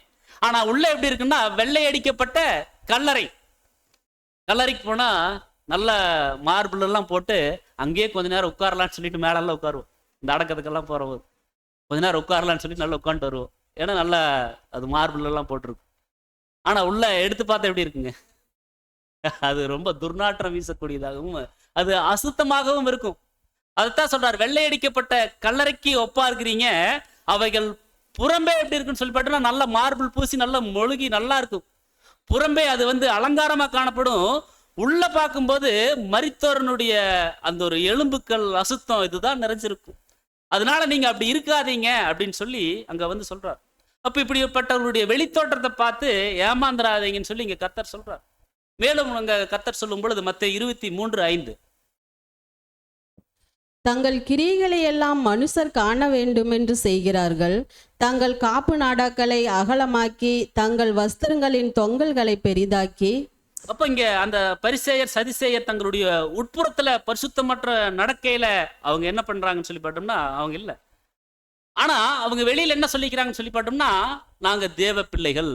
ஆனா உள்ள எப்படி இருக்குன்னா வெள்ளை அடிக்கப்பட்ட கல்லறை. கல்லறைக்கு போனா நல்ல மார்பிள் எல்லாம் போட்டு அங்கேயே கொஞ்ச நேரம் உட்காரலான்னு சொல்லிட்டு மேலெல்லாம் உட்காருவோம். இந்த அடக்கத்துக்கெல்லாம் போறவோம் கொஞ்ச நேரம் உட்காரலான்னு சொல்லிட்டு நல்லா உட்காந்துட்டு வருவோம். ஏன்னா நல்லா அது மார்பிள் எல்லாம் போட்டிருக்கும். ஆனா உள்ள எடுத்து பார்த்தா எப்படி இருக்குங்க, அது ரொம்ப துர்நாற்றம் வீசக்கூடியதாகவும் அது அசுத்தமாகவும் இருக்கும். அதுதான் சொல்றாரு, வெள்ளையடிக்கப்பட்ட கல்லறைக்கு ஒப்பா இருக்கிறீங்க, அவைகள் புறம்பே எப்படி இருக்குன்னு சொல்லி பார்த்தோம்னா நல்ல மார்பிள் பூசி நல்ல மொழுகி நல்லா இருக்கும். புறம்பே அது வந்து அலங்காரமா காணப்படும், உள்ள பார்க்கும்போது மரித்தோரனுடைய அந்த ஒரு எலும்புக்கள் அசுத்தம் இதுதான் நிறைஞ்சிருக்கும். அதனால நீங்க அப்படி இருக்காதீங்க அப்படின்னு சொல்லி அங்க வந்து சொல்றார். அப்ப இப்படிப்பட்டவர்களுடைய வெளித்தோற்றத்தை பார்த்து ஏமாந்துராதீங்கன்னு சொல்லி இங்க கர்த்தர் சொல்றார். மேலும் அங்க கர்த்தர் சொல்லும் பொழுது மத்தேயு 23:5, தங்கள் கிரியைகளை எல்லாம் மனுஷர் காண வேண்டும் என்று செய்கிறார்கள், தங்கள் காப்பு நாடாக்களை அகலமாக்கி தங்கள் வஸ்திரங்களின் தொங்கல்களை பெரிதாக்கி. அப்ப இங்க அந்த பரிசேயர் சதிசேயர் தங்களுடைய உட்புறத்துல பரிசுத்தமற்ற நடக்கையில அவங்க என்ன பண்றாங்கன்னு சொல்லி பார்த்தோம்னா அவங்க இல்லை. ஆனா அவங்க வெளியில என்ன சொல்லிக்கிறாங்கன்னு சொல்லி பார்த்தோம்னா நாங்க தேவ பிள்ளைகள்,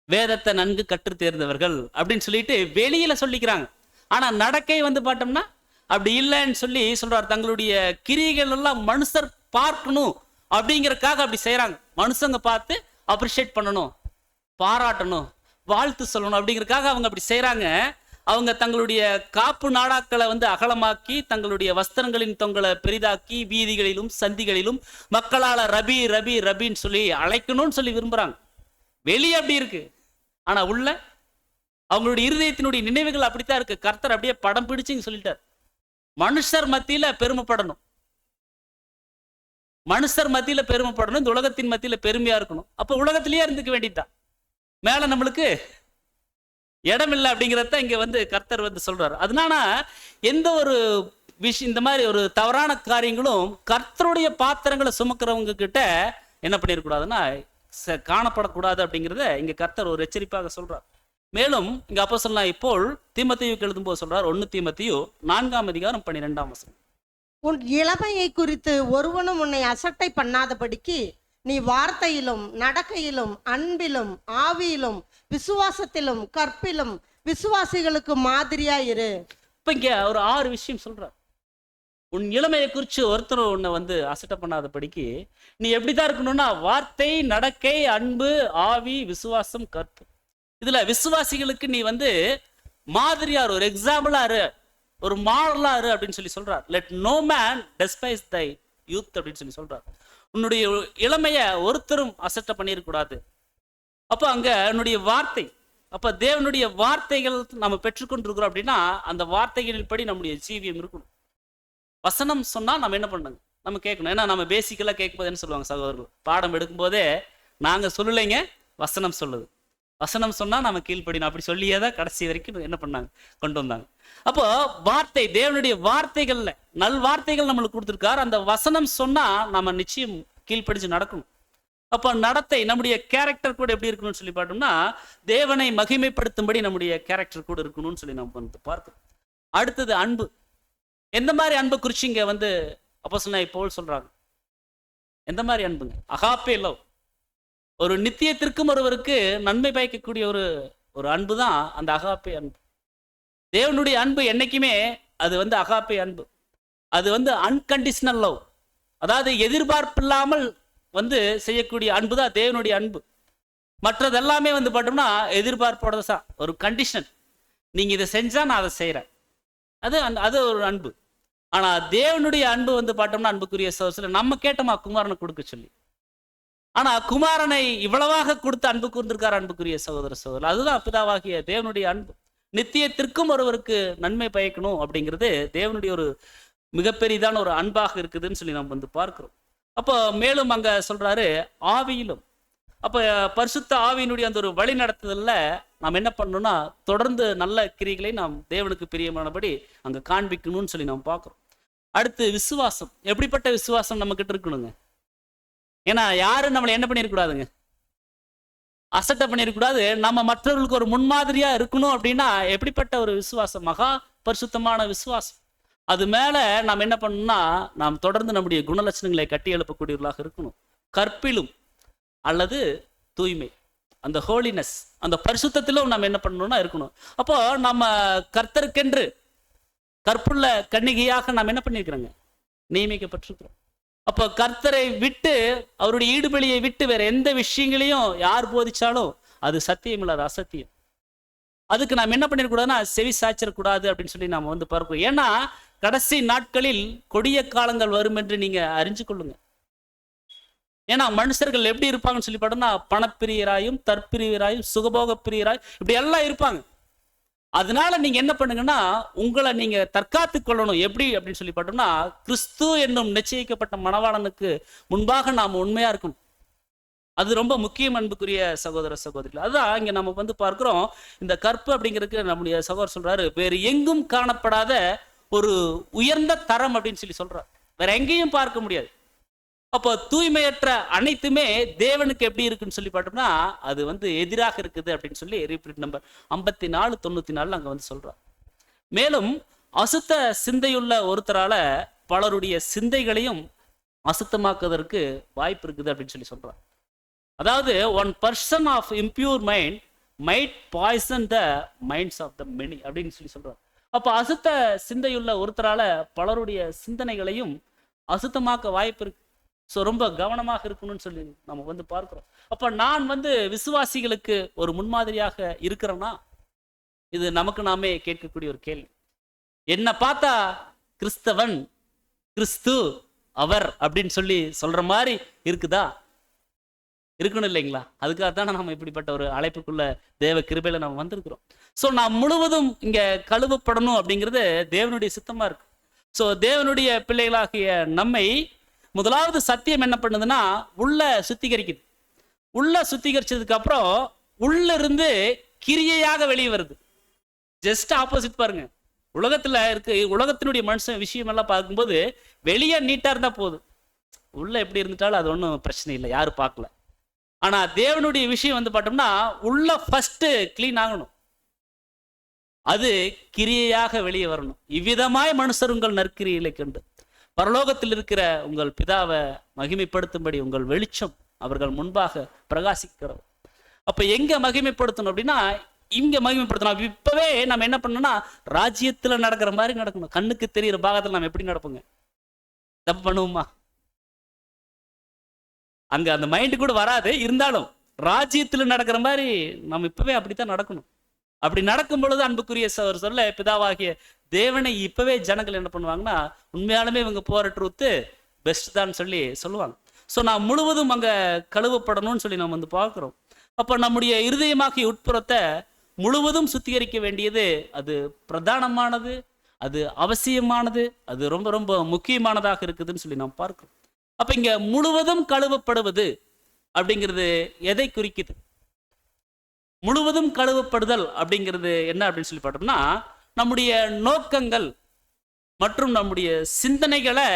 வேதத்தை நன்கு கற்று தேர்ந்தவர்கள் அப்படின்னு சொல்லிட்டு வெளியில சொல்லிக்கிறாங்க. ஆனா நடக்கை வந்து பார்த்தோம்னா அப்படி இல்லைன்னு சொல்லி சொல்றாரு. தங்களுடைய கிரியைகள் எல்லாம் மனுஷர் பார்க்கணும் அப்படிங்கறதுக்காக அப்படி செய்யறாங்க. மனுஷங்க பார்த்து அப்ரிஷியேட் பண்ணணும், பாராட்டணும், வாழ்த்து சொல்லணும் அப்படிங்கறதுக்காக அவங்க அப்படி செய்யறாங்க. அவங்க தங்களுடைய காப்பு நாடாக்களை வந்து அகலமாக்கி தங்களுடைய வஸ்திரங்களின் தொங்கலை பெரிதாக்கி வீதிகளிலும் சந்திகளிலும் மக்களால ரபி ரபி ரபின்னு சொல்லி அழைக்கணும்னு சொல்லி விரும்புறாங்க. வெளியே அப்படி இருக்கு, ஆனா உள்ள அவங்களுடைய இருதயத்தினுடைய நினைவுகள் அப்படித்தான் இருக்கு. கர்த்தர் அப்படியே படம் பிடிச்சுங்க சொல்லிட்டார், மனுஷர் மத்தியில பெருமைப்படணும், மனுஷர் மத்தியில பெருமைப்படணும், இந்த உலகத்தின் மத்தியில பெருமையா இருக்கணும். அப்ப உலகத்திலேயே இருந்துக்க வேண்டியதுதான், மேல நம்மளுக்கு இடம் இல்லை அப்படிங்கிறத இங்க வந்து கர்த்தர் வந்து சொல்றாரு. அதனால எந்த ஒரு விஷயம் இந்த மாதிரி ஒரு தவறான காரியங்களும் கர்த்தருடைய பாத்திரங்களை சுமக்கிறவங்க கிட்ட என்ன பண்ணிடக்கூடாதுன்னா காணப்படக்கூடாது அப்படிங்கிறத இங்க கர்த்தர் ஒரு எச்சரிப்பாக சொல்றார். மேலும் இங்க அப்போஸ்தலனாகிய பவுல் தீமோத்தேயுவுக்கு எழுதும்போது சொல்றார், 1 தீமோத்தேயு 4:12. உன் இளமையை குறித்து ஒருவனும் உன்னை அசட்டை பண்ணாதபடிக்கு நீ வார்த்தையிலும் நடக்கையிலும் அன்பிலும் ஆவியிலும் விசுவாசத்திலும் கற்பிலும் விசுவாசிகளுக்கு மாதிரியா இரு. இப்ப இங்க ஒரு 6 விஷயம் சொல்றார். உன் இளமையை குறித்து ஒருத்தர் உன்னை வந்து அசட்டை பண்ணாதபடிக்கு நீ எப்படிதான் இருக்கணும்னா வார்த்தை, நடக்கை, அன்பு, ஆவி, விசுவாசம், கற்பு. இதுல விசுவாசிகளுக்கு நீ வந்து மாதிரியா ஒரு எக்ஸாம்பிளா இரு, ஒரு மாடலா இரு அப்படின்னு சொல்லி சொல்றார். லெட் நோ மேன் டெஸ்பைஸ் தை யூத் அப்படின்னு சொல்லி சொல்றார். உன்னுடைய இளமைய ஒருத்தரும் அசட்டை பண்ணிடக்கூடாது. அப்போ அங்க என்னுடைய வார்த்தை, அப்ப தேவனுடைய வார்த்தைகள் நம்ம பெற்றுக்கொண்டிருக்கிறோம் அப்படின்னா அந்த வார்த்தைகளின் படி நம்முடைய ஜீவியம் இருக்கணும். வசனம் சொன்னா நம்ம என்ன பண்ணணும், நம்ம கேட்கணும். ஏன்னா நம்ம பேசிக்கலா கேட்கும்போது என்ன சொல்லுவாங்க சகோதரர்கள், பாடம் எடுக்கும் போதே நாங்க சொல்லலைங்க வசனம் சொல்லுது, வசனம் சொன்னா நம்ம கீழ்ப்படினோம் அப்படி சொல்லியே தான் கடைசி வரைக்கும் என்ன பண்ணாங்க கொண்டு வந்தாங்க. அப்போ வார்த்தை, தேவனுடைய வார்த்தைகள்ல நல் வார்த்தைகள் நம்மளுக்கு கொடுத்துருக்காரு. அந்த வசனம் சொன்னா நம்ம நிச்சயம் கீழ்ப்படிச்சு நடக்கணும். அப்போ நடத்தை, நம்முடைய கேரக்டர் கூட எப்படி இருக்கணும்னு சொல்லி பார்த்தோம்னா தேவனை மகிமைப்படுத்தும்படி நம்முடைய கேரக்டர் கூட இருக்கணும்னு சொல்லி நம்ம வந்து பார்க்கணும். அடுத்தது அன்பு. எந்த மாதிரி அன்பு குறிச்சு இங்க வந்து அப்போஸ்தலனாகிய பவுல் சொல்றாங்க, எந்த மாதிரி அன்புங்க? Agape love. ஒரு நித்தியத்திற்கும் ஒருவருக்கு நன்மை பயக்கக்கூடிய ஒரு அன்பு தான் அந்த அகாப்பே அன்பு. தேவனுடைய அன்பு என்னைக்குமே அது வந்து அகாப்பே அன்பு, அது வந்து அன்கண்டிஷனல் லவ், அதாவது எதிர்பார்ப்பில்லாமல் வந்து செய்யக்கூடிய அன்பு தான் தேவனுடைய அன்பு. மற்றது எல்லாமே வந்து பார்த்தோம்னா எதிர்பார்ப்போட தான், ஒரு கண்டிஷன், நீங்க இதை செஞ்சா நான் அதை செய்யறேன், அது ஒரு அன்பு. ஆனா தேவனுடைய அன்பு வந்து பார்த்தோம்னா அன்புக்குரிய சோர்ஸ்ல நம்ம கேட்டோமா குமாரனை கொடுக்க சொல்லி, ஆனா குமாரனை இவ்வளவாக கொடுத்து அன்பு கூர்ந்திருக்கார் அன்புக்குரிய சகோதர சகோதரர். அதுதான் பிதாவாகிய தேவனுடைய அன்பு. நித்தியத்திற்கும் ஒருவருக்கு நன்மை பயக்கணும் அப்படிங்கிறது தேவனுடைய ஒரு மிகப்பெரியதான ஒரு அன்பாக இருக்குதுன்னு சொல்லி நம்ம வந்து பார்க்கிறோம். அப்போ மேலும் அங்க சொல்றாரு ஆவியிலும். அப்ப பரிசுத்த ஆவியினுடைய அந்த ஒரு வழி நடத்துதல்ல நாம் என்ன பண்ணணும்னா தொடர்ந்து நல்ல கிரிகளை நாம் தேவனுக்கு பிரியமானபடி அங்க காண்பிக்கணும்னு சொல்லி நாம் பார்க்கிறோம். அடுத்து விசுவாசம். எப்படிப்பட்ட விசுவாசம் நம்ம கிட்ட இருக்கணுங்க? ஏன்னா யாரும் நம்மளை என்ன பண்ணிருக்கூடாதுங்க, அசட்டை பண்ணிருக்கூடாது. நம்ம மற்றவர்களுக்கு ஒரு முன்மாதிரியா இருக்கணும் அப்படின்னா எப்படிப்பட்ட ஒரு விசுவாசம்? மகா பரிசுத்தமான விசுவாசம். அது மேல நாம் என்ன பண்ணணும்னா நாம் தொடர்ந்து நம்முடைய குணலட்சணங்களை கட்டி எழுப்பக்கூடியவர்களாக இருக்கணும். கற்பிலும் அல்லது தூய்மை, அந்த ஹோலினஸ், அந்த பரிசுத்தத்திலும் நம்ம என்ன பண்ணணும்னா இருக்கணும். அப்போ நம்ம கர்த்தருக்கென்று கற்புள்ள கன்னிகையாக நாம் என்ன பண்ணியிருக்கிறோங்க, நியமிக்கப்பட்டிருக்கிறோம். அப்போ கர்த்தரை விட்டு, அவருடைய ஈடுபலியை விட்டு வேற எந்த விஷயங்களையும் யார் போதிச்சாலும் அது சத்தியம் இல்லாத அசத்தியம். அதுக்கு நாம் என்ன பண்ணிடக்கூடாதுன்னா செவி சாய்ச்சிடக்கூடாது அப்படின்னு சொல்லி நாம் வந்து பார்க்கிறோம். ஏன்னா கடைசி நாட்களில் கொடிய காலங்கள் வரும் என்று நீங்க அறிஞ்சு கொள்ளுங்க. ஏன்னா மனுஷர்கள் எப்படி இருப்பாங்கன்னு சொல்லி பார்த்தோம்னா பணப்பிரியராயும் தற்பிரியராயும் சுகபோக பிரியராய் இப்படி எல்லாம் இருப்பாங்க. அதனால நீங்க என்ன பண்ணுங்கன்னா உங்களை நீங்க தற்காத்து கொள்ளணும். எப்படி அப்படின்னு சொல்லி பார்த்தோம்னா கிறிஸ்து என்னும் நிச்சயிக்கப்பட்ட மணவாளனுக்கு முன்பாக நாம் உண்மையா இருக்கணும். அது ரொம்ப முக்கியம் அன்புக்குரிய சகோதர சகோதரிகள். அதுதான் இங்க நம்ம வந்து பார்க்கிறோம். இந்த கற்பு அப்படிங்கிறதுக்கு நம்முடைய சகோதரர் சொல்றாரு, வேறு எங்கும் காணப்படாத ஒரு உயர்ந்த தரம் அப்படின்னு சொல்லி சொல்றார். வேற எங்கேயும் பார்க்க முடியாது. அப்போ தூய்மையற்ற அனைத்துமே தேவனுக்கு எப்படி இருக்குன்னு சொல்லி பார்த்தோம்னா அது வந்து எதிராக இருக்குது அப்படின்னு சொல்லி ரீப்ரிண்ட் நம்பர் 5494 அங்க வந்து சொல்றார். மேலும் அசுத்த சிந்தையுள்ள ஒருத்தரால பலருடைய சிந்தைகளையும் அசுத்தமாக்குவதற்கு வாய்ப்பு இருக்குது அப்படின்னு சொல்லி சொல்றார். அதாவது one person of impure mind might poison the minds of the many அப்படின்னு சொல்லி சொல்றார். அப்போ அசுத்த சிந்தையுள்ள ஒருத்தரால பலருடைய சிந்தனைகளையும் அசுத்தமாக்க வாய்ப்பு இருக்கு. ஸோ ரொம்ப கவனமாக இருக்கணும்னு சொல்லி நம்ம வந்து பார்க்கிறோம். அப்போ நான் வந்து விசுவாசிகளுக்கு ஒரு முன்மாதிரியாக இருக்கிறேன்னா இது நமக்கு நாமே கேட்கக்கூடிய ஒரு கேள்வி. என்ன பார்த்தா கிறிஸ்தவன், கிறிஸ்து, அவர் அப்படின்னு சொல்லி சொல்ற மாதிரி இருக்குதா? இருக்கணும் இல்லைங்களா? அதுக்காகத்தானே நம்ம இப்படிப்பட்ட ஒரு அழைப்புக்குள்ள தேவ கிருபையில நம்ம வந்திருக்கிறோம். ஸோ நாம் முழுவதும் இங்க கழுவப்படணும் அப்படிங்கிறது தேவனுடைய சித்தமா இருக்கு. ஸோ தேவனுடைய பிள்ளைகளாகிய நம்மை முதலாவது சத்தியம் என்ன பண்ணுதுன்னா உள்ள சுத்திகரிக்குது. உள்ள சுத்திகரிச்சதுக்கு அப்புறம் உள்ள இருந்து கிரியையாக வெளியே வருது. ஜஸ்ட் ஆப்போசிட் பாருங்க. உலகத்துல இருக்கு, உலகத்தினுடைய மனுஷன் விஷயம் எல்லாம் பார்க்கும்போது வெளியே நீட்டா இருந்தா போதும், உள்ள எப்படி இருந்துட்டாலும் அது ஒன்றும் பிரச்சனை இல்லை, யாரும் பார்க்கல. ஆனா தேவனுடைய விஷயம் வந்து பார்த்தோம்னா உள்ள ஃபர்ஸ்ட் கிளீன் ஆகணும், அது கிரியையாக வெளியே வரணும். இவ்விதமாய் மனுஷர் உங்கள் நற்கிரியை கண்டு பரலோகத்தில் இருக்கிற உங்கள் பிதாவை மகிமைப்படுத்தும்படி உங்கள் வெளிச்சம் அவர்கள் முன்பாக பிரகாசிக்கிறோம். அப்ப எங்க மகிமைப்படுத்தணும் அப்படின்னா இங்க மகிமைப்படுத்தணும். இப்பவே நம்ம என்ன பண்ணணும்னா ராஜ்யத்துல நடக்கிற மாதிரி நடக்கணும். கண்ணுக்கு தெரிகிற பாகத்துல நம்ம எப்படி நடப்போங்க? தப்பு பண்ணுவோமா? அங்க அந்த மைண்டு கூட வராது. இருந்தாலும் ராஜ்யத்துல நடக்கிற மாதிரி நம்ம இப்பவே அப்படித்தான் நடக்கணும். அப்படி நடக்கும் பொழுது அன்புக்குரிய சொல்ல பிதாவாகிய தேவனை இப்பவே ஜனங்கள் என்ன பண்ணுவாங்கன்னா உண்மையாலுமே இவங்க போற ட்ரூத்து பெஸ்ட் தான் சொல்லி சொல்லுவாங்க. ஸோ நான் முழுவதும் அங்க கழுவப்படணும்னு சொல்லி நம்ம வந்து பார்க்கிறோம். அப்போ நம்முடைய இருதயமாகிய உட்புறத்தை முழுவதும் சுத்திகரிக்க வேண்டியது அது பிரதானமானது, அது அவசியமானது, அது ரொம்ப ரொம்ப முக்கியமானதாக இருக்குதுன்னு சொல்லி நாம் பார்க்கிறோம். அப்ப இங்க முழுவதும் கழுவப்படுவது அப்படிங்கிறது எதை குறிக்குது? முழுவதும் கழுவப்படுதல் அப்படிங்கிறது என்ன அப்படின்னு சொல்லி பார்த்தோம்னா நம்முடைய நோக்கங்கள் மற்றும் நம்முடைய சிந்தனைகளை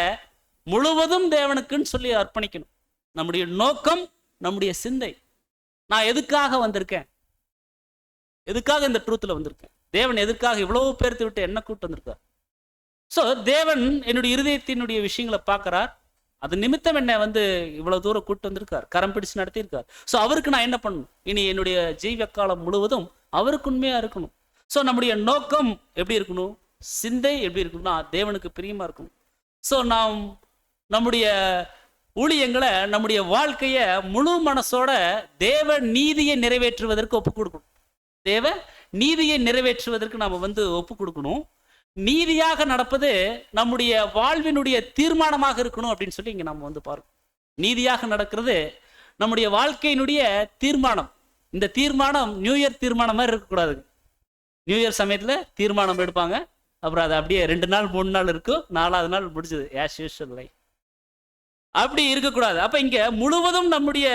முழுவதும் தேவனுக்குன்னு சொல்லி அர்ப்பணிக்கணும். நம்முடைய நோக்கம், நம்முடைய சிந்தை, நான் எதுக்காக வந்திருக்கேன், எதுக்காக இந்த ட்ரூத்ல வந்திருக்கேன், தேவன் எதுக்காக இவ்வளவு பேர்த்து விட்டு என்ன கூட்டு வந்திருக்கார். ஸோ தேவன் என்னுடைய இருதயத்தினுடைய விஷயங்களை பார்க்கிறார். அது நிமித்தம் என்ன வந்து இவ்வளவு தூரம் கூட்டு வந்திருக்கார், கரம் பிடிச்சு நடத்தியிருக்கார். ஸோ அவருக்கு நான் என்ன பண்ணணும்? இனி என்னுடைய ஜீவ காலம் முழுவதும் அவருக்கு உண்மையா இருக்கணும். ஸோ நம்முடைய நோக்கம் எப்படி இருக்கணும், சிந்தை எப்படி இருக்கணும்னா தேவனுக்கு பிரியமா இருக்கணும். ஸோ நாம் நம்முடைய ஊழியங்களை, நம்முடைய வாழ்க்கைய முழு மனசோட தேவ நீதியை நிறைவேற்றுவதற்கு ஒப்பு கொடுக்கணும். தேவ நீதியை நிறைவேற்றுவதற்கு நாம வந்து ஒப்பு கொடுக்கணும். நீதியாக நடப்பது நம்முடைய வாழ்வினுடைய தீர்மானமாக இருக்கணும் அப்படின்னு சொல்லி இங்க நம்ம வந்து பார்க்கணும். நீதியாக நடக்கிறது நம்முடைய வாழ்க்கையினுடைய தீர்மானம். இந்த தீர்மானம் நியூ இயர் தீர்மானம் மாதிரி இருக்கக்கூடாது. நியூ இயர் சமயத்துல தீர்மானம் எடுப்பாங்க, அப்புறம் அது அப்படியே 2 நாள் 3 நாள் இருக்கும், 4வது நாள் முடிஞ்சது, ஆஸ் யூஷுவல் லைஃப். அப்படி இருக்கக்கூடாது. அப்ப இங்க முழுவதும் நம்முடைய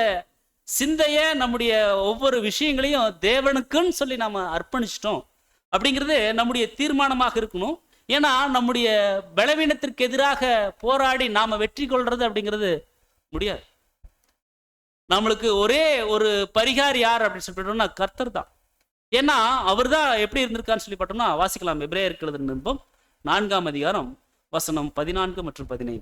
சிந்தைய நம்முடைய ஒவ்வொரு விஷயங்களையும் தேவனுக்குன்னு சொல்லி நாம அர்ப்பணிச்சிட்டோம் அப்படிங்கிறது நம்முடைய தீர்மானமாக இருக்கணும். ஏன்னா நம்முடைய பலவீனத்திற்கு எதிராக போராடி நாம வெற்றி கொள்றது அப்படிங்கிறது முடியாது. நம்மளுக்கு ஒரே ஒரு பரிகாரி யார் அப்படின்னு சொல்லிட்டோம்னா கர்த்தர் தான். ஏன்னா அவர் தான் எப்படி இருந்திருக்கான்னு சொல்லி பார்த்தோம்னா வாசிக்கலாம். எபிரேயருக்கு எழுதின நிருபம் 4ஆம் அதிகாரம் வசனம் 14 மற்றும் 15.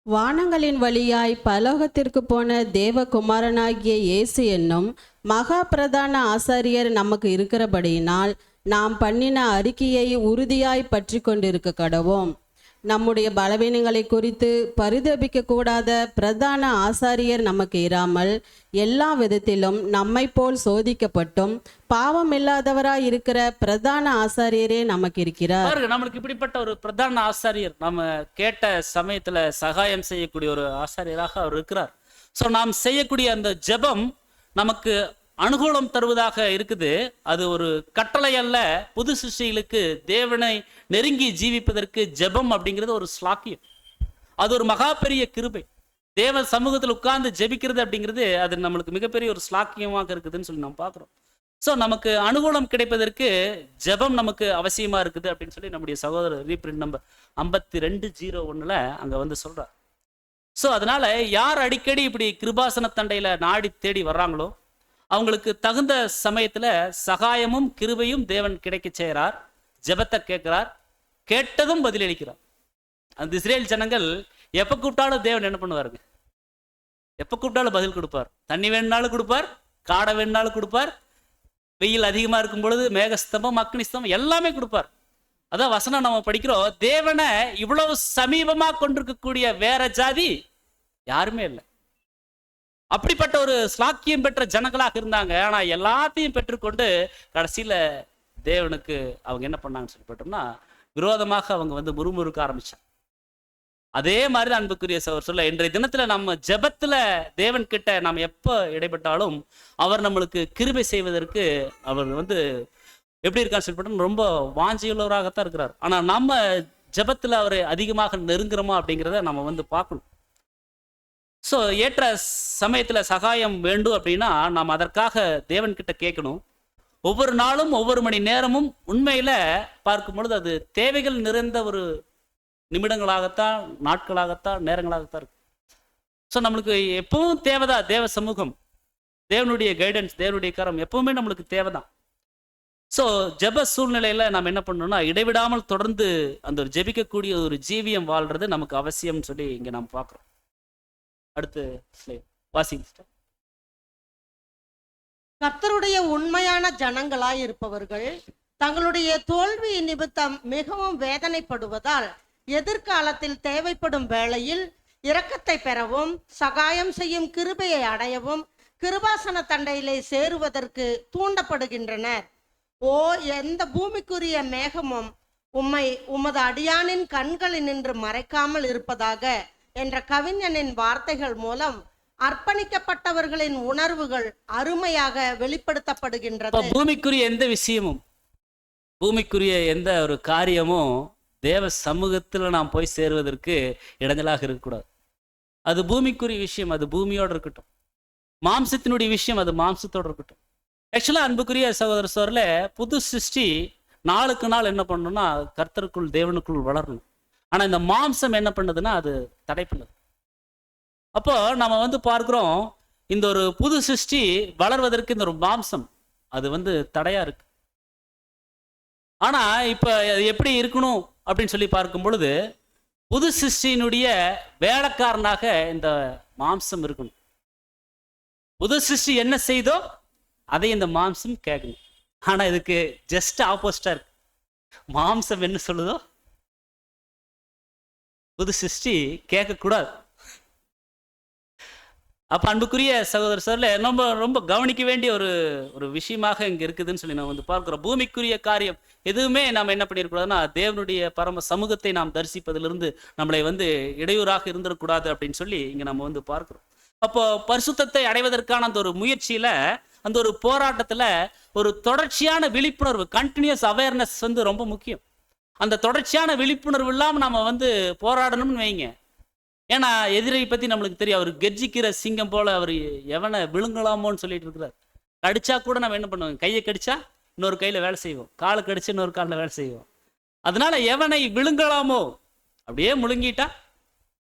வானங்களின் வழியாய் பரலோகத்திற்கு போன தேவகுமாரனாகிய இயேசு என்னும் மகா பிரதான ஆசாரியர் நமக்கு இருக்கிறபடியினால் நாம் பண்ணின அறிக்கையை உறுதியாய் பற்றி கொண்டிருக்க கடவோம். நம்முடைய பலவீனங்களை குறித்து பரிதபிக்க கூடாத பிரதான ஆசாரியர் நமக்கு இராமல் எல்லா விதத்திலும் நம்மை போல் சோதிக்கப்பட்டும் பாவம் இல்லாதவராய் இருக்கிற பிரதான ஆசாரியரே நமக்கு இருக்கிறார். பாருங்க, நம்மளுக்கு இப்படிப்பட்ட ஒரு பிரதான ஆசாரியர், நம்ம கேட்ட சமயத்துல சகாயம் செய்யக்கூடிய ஒரு ஆசாரியராக அவர் இருக்கிறார். ஸோ நாம் செய்யக்கூடிய அந்த ஜெபம் நமக்கு அனுகூலம் தருவதாக இருக்குது. அது ஒரு கட்டளை அல்ல. புது சிருஷ்டிகளுக்கு தேவனை நெருங்கி ஜீவிப்பதற்கு ஜெபம் அப்படிங்கிறது ஒரு ஸ்லாக்கியம். அது ஒரு மகா பெரிய கிருபை. தேவ சமூகத்தில் உட்கார்ந்து ஜெபிக்கிறது அப்படிங்கிறது அது நம்மளுக்கு மிகப்பெரிய ஒரு ஸ்லாக்கியமாக இருக்குதுன்னு சொல்லி நம்ம பார்க்குறோம். ஸோ நமக்கு அனுகூலம் கிடைப்பதற்கு ஜெபம் நமக்கு அவசியமா இருக்குது அப்படின்னு சொல்லி நம்முடைய சகோதரர் ரீப்ரிண்ட் நம்பர் 5201 அங்க வந்து சொல்றார். ஸோ அதனால யார் அடிக்கடி இப்படி கிருபாசன தண்டையில நாடி தேடி வர்றாங்களோ அவங்களுக்கு தகுந்த சமயத்துல சகாயமும் கிருபையும் தேவன் கிடைக்க செய்கிறார். ஜெபத்தை கேட்கிறார், கேட்டதும் பதிலளிக்கிறார். அந்த இஸ்ரேல் ஜனங்கள் எப்ப கூப்பிட்டாலும் தேவன் என்ன பண்ணுவாருங்க? எப்ப கூப்பிட்டாலும் பதில் கொடுப்பார். தண்ணி வேணுனாலும் கொடுப்பார், காடை வேணுனாலும் கொடுப்பார், வெயில் அதிகமா இருக்கும் பொழுது மேகஸ்தம்பம் அக்னிஸ்தம்பம் எல்லாமே கொடுப்பார். அதான் வசனம் நம்ம படிக்கிறோம். தேவனை இவ்வளவு சமீபமா கொண்டிருக்கக்கூடிய வேற ஜாதி யாருமே இல்லை. அப்படிப்பட்ட ஒரு ஸ்லாக்கியம் பெற்ற ஜனங்களாக இருந்தாங்க. ஆனா எல்லாத்தையும் பெற்றுக்கொண்டு கடைசியில தேவனுக்கு அவங்க என்ன பண்ணாங்கன்னு சொல்லி பார்த்தோம்னா விரோதமாக அவங்க வந்து முறுமுறுக்க ஆரம்பிச்சாங்க. அதே மாதிரிதான் அன்புக்குரிய சொல்ல இன்றைய தினத்துல நம்ம ஜெபத்துல தேவன் கிட்ட நாம் எப்ப இடைப்பட்டாலும் அவர் நம்மளுக்கு கிருபை செய்வதற்கு அவர் வந்து எப்படி இருக்கான்னு சொல்லி பார்த்தோம்னா ரொம்ப வாஞ்சியுள்ளவராகத்தான் இருக்கிறார். ஆனா நம்ம ஜெபத்துல அவரை அதிகமாக நெருங்குறோமா அப்படிங்கிறத நம்ம வந்து பார்க்கணும். ஸோ ஏற்ற சமயத்துல சகாயம் வேண்டும் அப்படின்னா நாம் அதற்காக தேவன் கிட்ட கேட்கணும். ஒவ்வொரு நாளும் ஒவ்வொரு மணி நேரமும் உண்மையில பார்க்கும் பொழுது அது தேவைகள் நிறைந்த ஒரு நிமிடங்களாகத்தான், நாட்களாகத்தான், நேரங்களாகத்தான் இருக்கு. ஸோ நம்மளுக்கு எப்பவும் தேவைதான் தேவ சமூகம், தேவனுடைய கைடன்ஸ், தேவனுடைய கரம் எப்பவுமே நம்மளுக்கு தேவைதான். ஸோ ஜெப சூழ்நிலையில நாம் என்ன பண்ணணும்னா இடைவிடாமல் தொடர்ந்து அந்த ஒரு ஜெபிக்கக்கூடிய ஒரு ஜீவியம் வாழ்றது நமக்கு அவசியம் சொல்லி இங்க நாம் பார்க்குறோம். அடுத்து வாசிங்க. கர்த்தருடைய உண்மையான ஜனங்களாய் இருப்பவர்கள் தங்களுடைய தோல்வி நிமித்தம் மிகவும் வேதனைப்படுவதால் எதிர்காலத்தில் தேவைப்படும் வேளையில் இரக்கத்தை பெறவும் சகாயம் செய்யும் கிருபையை அடையவும் கிருபாசன தண்டையிலே சேருவதற்கு தூண்டப்படுகின்றனர். ஓ, எந்த பூமிக்குரிய மேகமும் உம்மை உமது அடியானின் கண்களில் நின்று மறைக்காமல் இருப்பதாக என்ற கவிஞனின் வார்த்தைகள் மூலம் அர்ப்பணிக்கப்பட்டவர்களின் உணர்வுகள் அருமையாக வெளிப்படுத்தப்படுகின்றது. பூமிக்குரிய எந்த விஷயமும், பூமிக்குரிய எந்த ஒரு காரியமும் தேவ சமூகத்துல நாம் போய் சேருவதற்கு இடைஞ்சலாக இருக்கக்கூடாது. அது பூமிக்குரிய விஷயம், அது பூமியோடு இருக்கட்டும். மாம்சத்தினுடைய விஷயம், அது மாம்சத்தோடு இருக்கட்டும். ஆக்சுவலா அன்புக்குரிய சகோதர சோர்ல புது சிருஷ்டி நாளுக்கு நாள் என்ன பண்ணணும்னா கர்த்தருக்குள் தேவனுக்குள் வளரணும். ஆனா இந்த மாம்சம் என்ன பண்ணுதுன்னா அது தடை பண்ணுது. அப்போ நம்ம வந்து பார்க்கிறோம் இந்த ஒரு புது சிருஷ்டி வளர்வதற்கு இந்த ஒரு மாம்சம் அது வந்து தடையா இருக்கு. ஆனா இப்ப எப்படி இருக்கணும் அப்படின்னு சொல்லி பார்க்கும் பொழுது புது சிருஷ்டியினுடைய வேலைக்காரனாக இந்த மாம்சம் இருக்கணும். புது சிருஷ்டி என்ன செய்தோ அதை இந்த மாம்சம் கேட்கணும். ஆனா இதுக்கு ஜஸ்ட் ஆப்போசிட்டா இருக்கு. மாம்சம் என்ன சொல்லுதோ புது சிருஷ்டி கேட்கக்கூடாது. அப்ப அன்புக்குரிய சகோதர சார்ல ரொம்ப ரொம்ப கவனிக்க வேண்டிய ஒரு விஷயமாக இங்க இருக்குதுன்னு சொல்லி நம்ம வந்து பார்க்கிறோம். பூமிக்குரிய காரியம் எதுவுமே நாம் என்ன பண்ணிருக்கூடாதுன்னா தேவனுடைய பரம சமூகத்தை நாம் தரிசிப்பதிலிருந்து நம்மளை வந்து இடையூறாக இருந்துடக்கூடாது அப்படின்னு சொல்லி இங்க நம்ம வந்து பார்க்கிறோம். அப்போ பரிசுத்தத்தை அடைவதற்கான அந்த ஒரு முயற்சியில, அந்த ஒரு போராட்டத்துல ஒரு தொடர்ச்சியான விழிப்புணர்வு, கண்டினியூஸ் அவேர்னஸ் வந்து ரொம்ப முக்கியம். அந்த தொடர்ச்சியான விழிப்புணர்வு இல்லாம நம்ம வந்து போராடணும்னு வைங்க, ஏன்னா எதிரியை பத்தி நம்மளுக்கு தெரியும், அவர் கெர்ஜிக்கிற சிங்கம் போல அவர் எவனை விழுங்கலாமோன்னு சொல்லிட்டு இருக்கிறார். கடிச்சா கூட நம்ம என்ன பண்ணுவோம், கையை கடிச்சா இன்னொரு கையில வேலை செய்வோம், காலை கடிச்சு இன்னொரு காலில் வேலை செய்வோம். அதனால எவனை விழுங்கலாமோ அப்படியே முழுங்கிட்டா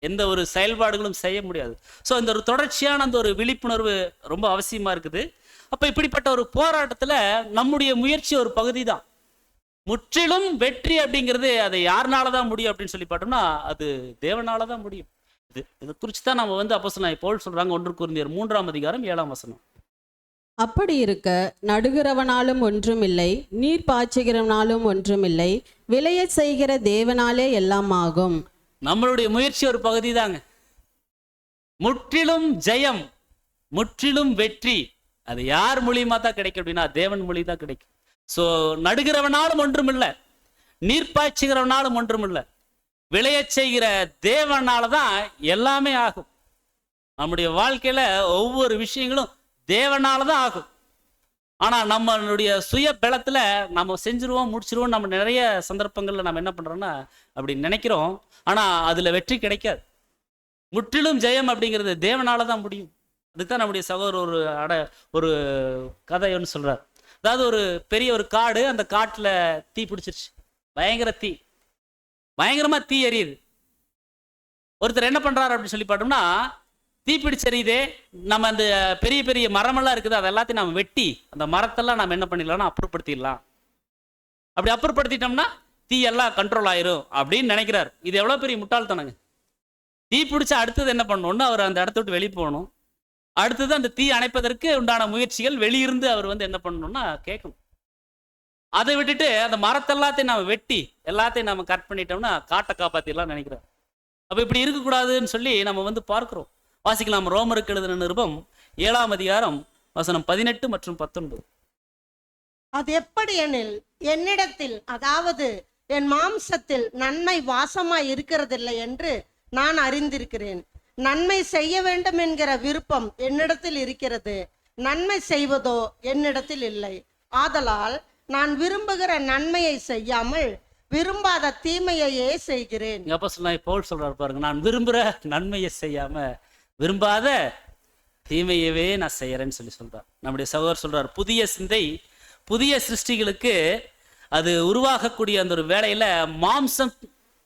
எந்த ஒரு செயல்பாடுகளும் செய்ய முடியாது. ஸோ இந்த ஒரு தொடர்ச்சியான அந்த ஒரு விழிப்புணர்வு ரொம்ப அவசியமா இருக்குது. அப்ப இப்படிப்பட்ட ஒரு போராட்டத்துல நம்முடைய முயற்சி ஒரு பகுதி தான். முற்றிலும் வெற்றி அப்படிங்கிறது அதை யாருனால தான் முடியும் அப்படின்னு சொல்லி பார்த்தோம்னா அது தேவனால தான் முடியும். இதை குறித்து தான் நம்ம வந்து அப்போஸ்தலனாகிய பவுல் சொல்றாங்க, 1 கொரிந்தியர் 3:7. அப்படி இருக்க நடுகிறவனாலும் ஒன்றுமில்லை, நீர் பாய்ச்சுகிறவனாலும் ஒன்றுமில்லை, விளையச் செய்கிற தேவனாலே எல்லாம் ஆகும். நம்மளுடைய முயற்சி ஒரு பகுதி தாங்க. முற்றிலும் ஜெயம், முற்றிலும் வெற்றி அது யார் மூலியமா தான் கிடைக்கும் அப்படின்னா தேவன் மூலியம் தான் கிடைக்கும். ஸோ நடுகிறவனாலும் ஒன்றுமில்லை, நீர் பாய்ச்சுகிறவனாலும் ஒன்றுமில்லை, விளையச் செய்கிற தேவனால தான் எல்லாமே ஆகும். நம்முடைய வாழ்க்கையில ஒவ்வொரு விஷயங்களும் தேவனால தான் ஆகும். ஆனா நம்மளுடைய சுய பலத்துல நம்ம செஞ்சிருவோம், முடிச்சிருவோம். நம்ம நிறைய சந்தர்ப்பங்கள்ல நம்ம என்ன பண்றோம்னா அப்படி நினைக்கிறோம், ஆனா அதுல வெற்றி கிடைக்காது. முற்றிலும் ஜெயம் அப்படிங்கிறது தேவனால தான் முடியும். அதுக்குதான் நம்முடைய சகோதரர் ஒரு கதை ஒன்று சொல்றார். அதாவது ஒரு பெரிய ஒரு காடு, அந்த காட்டுல தீ பிடிச்சிருச்சு, பயங்கரமா தீ எரியுது. ஒருத்தர் என்ன பண்றாரு அப்படின்னு சொல்லி பார்த்தோம்னா, தீ பிடிச்செறியுதே, நம்ம அந்த பெரிய பெரிய மரமெல்லாம் இருக்குது, அது எல்லாத்தையும் நம்ம வெட்டி அந்த மரத்தெல்லாம் நம்ம என்ன பண்ணிடலாம்னா அப்புறப்படுத்திடலாம். அப்படி அப்புறப்படுத்திட்டோம்னா தீ எல்லாம் கண்ட்ரோல் ஆயிரும் அப்படின்னு நினைக்கிறார். இது எவ்வளவு பெரிய முட்டாள்தனங்க. தீ பிடிச்ச அடுத்தது என்ன பண்ணணும்னு அவர் அந்த இடத்த விட்டு வெளியே போகணும். அடுத்தது அந்த தீ அணைப்பதற்கு உண்டான முயற்சிகள் வெளியிருந்து அவர் வந்து என்ன பண்ணணும்னா கேட்கணும். அதை விட்டுட்டு அந்த மரத்தெல்லாத்தையும் நம்ம வெட்டி எல்லாத்தையும் நம்ம கட் பண்ணிட்டோம்னா காட்டை காப்பாத்திடலாம் நினைக்கிறார். அப்ப இப்படி இருக்கக்கூடாதுன்னு சொல்லி நம்ம வந்து பார்க்கிறோம். வாசிக்கலாம், ரோமருக்கு எழுதின நிருபம் 7:18 மற்றும் 19. அது எப்படி எனில், என்னிடத்தில் அதாவது என் மாம்சத்தில் நன்மை வாசமாய் இருக்கிறதில்லை என்று நான் அறிந்திருக்கிறேன். நன்மை செய்ய வேண்டும் என்கிற விருப்பம் என்னிடத்தில் இருக்கிறது, நன்மை செய்வதோ என்னிடத்தில் இல்லை. ஆதலால் நான் விரும்புகிற நன்மையை செய்யாமல் விரும்பாத தீமையையே செய்கிறேன். அப்போஸ்தலனாகிய பவுல் சொல்றாரு பாருங்க, நான் விரும்புற நன்மையை செய்யாம விரும்பாத தீமையவே நான் செய்யறேன்னு சொல்லி சொல்றார். நம்முடைய சகோதரர் சொல்றார், புதிய சிந்தை புதிய சிருஷ்டிகளுக்கு அது உருவாகக்கூடிய அந்த ஒரு வேலையில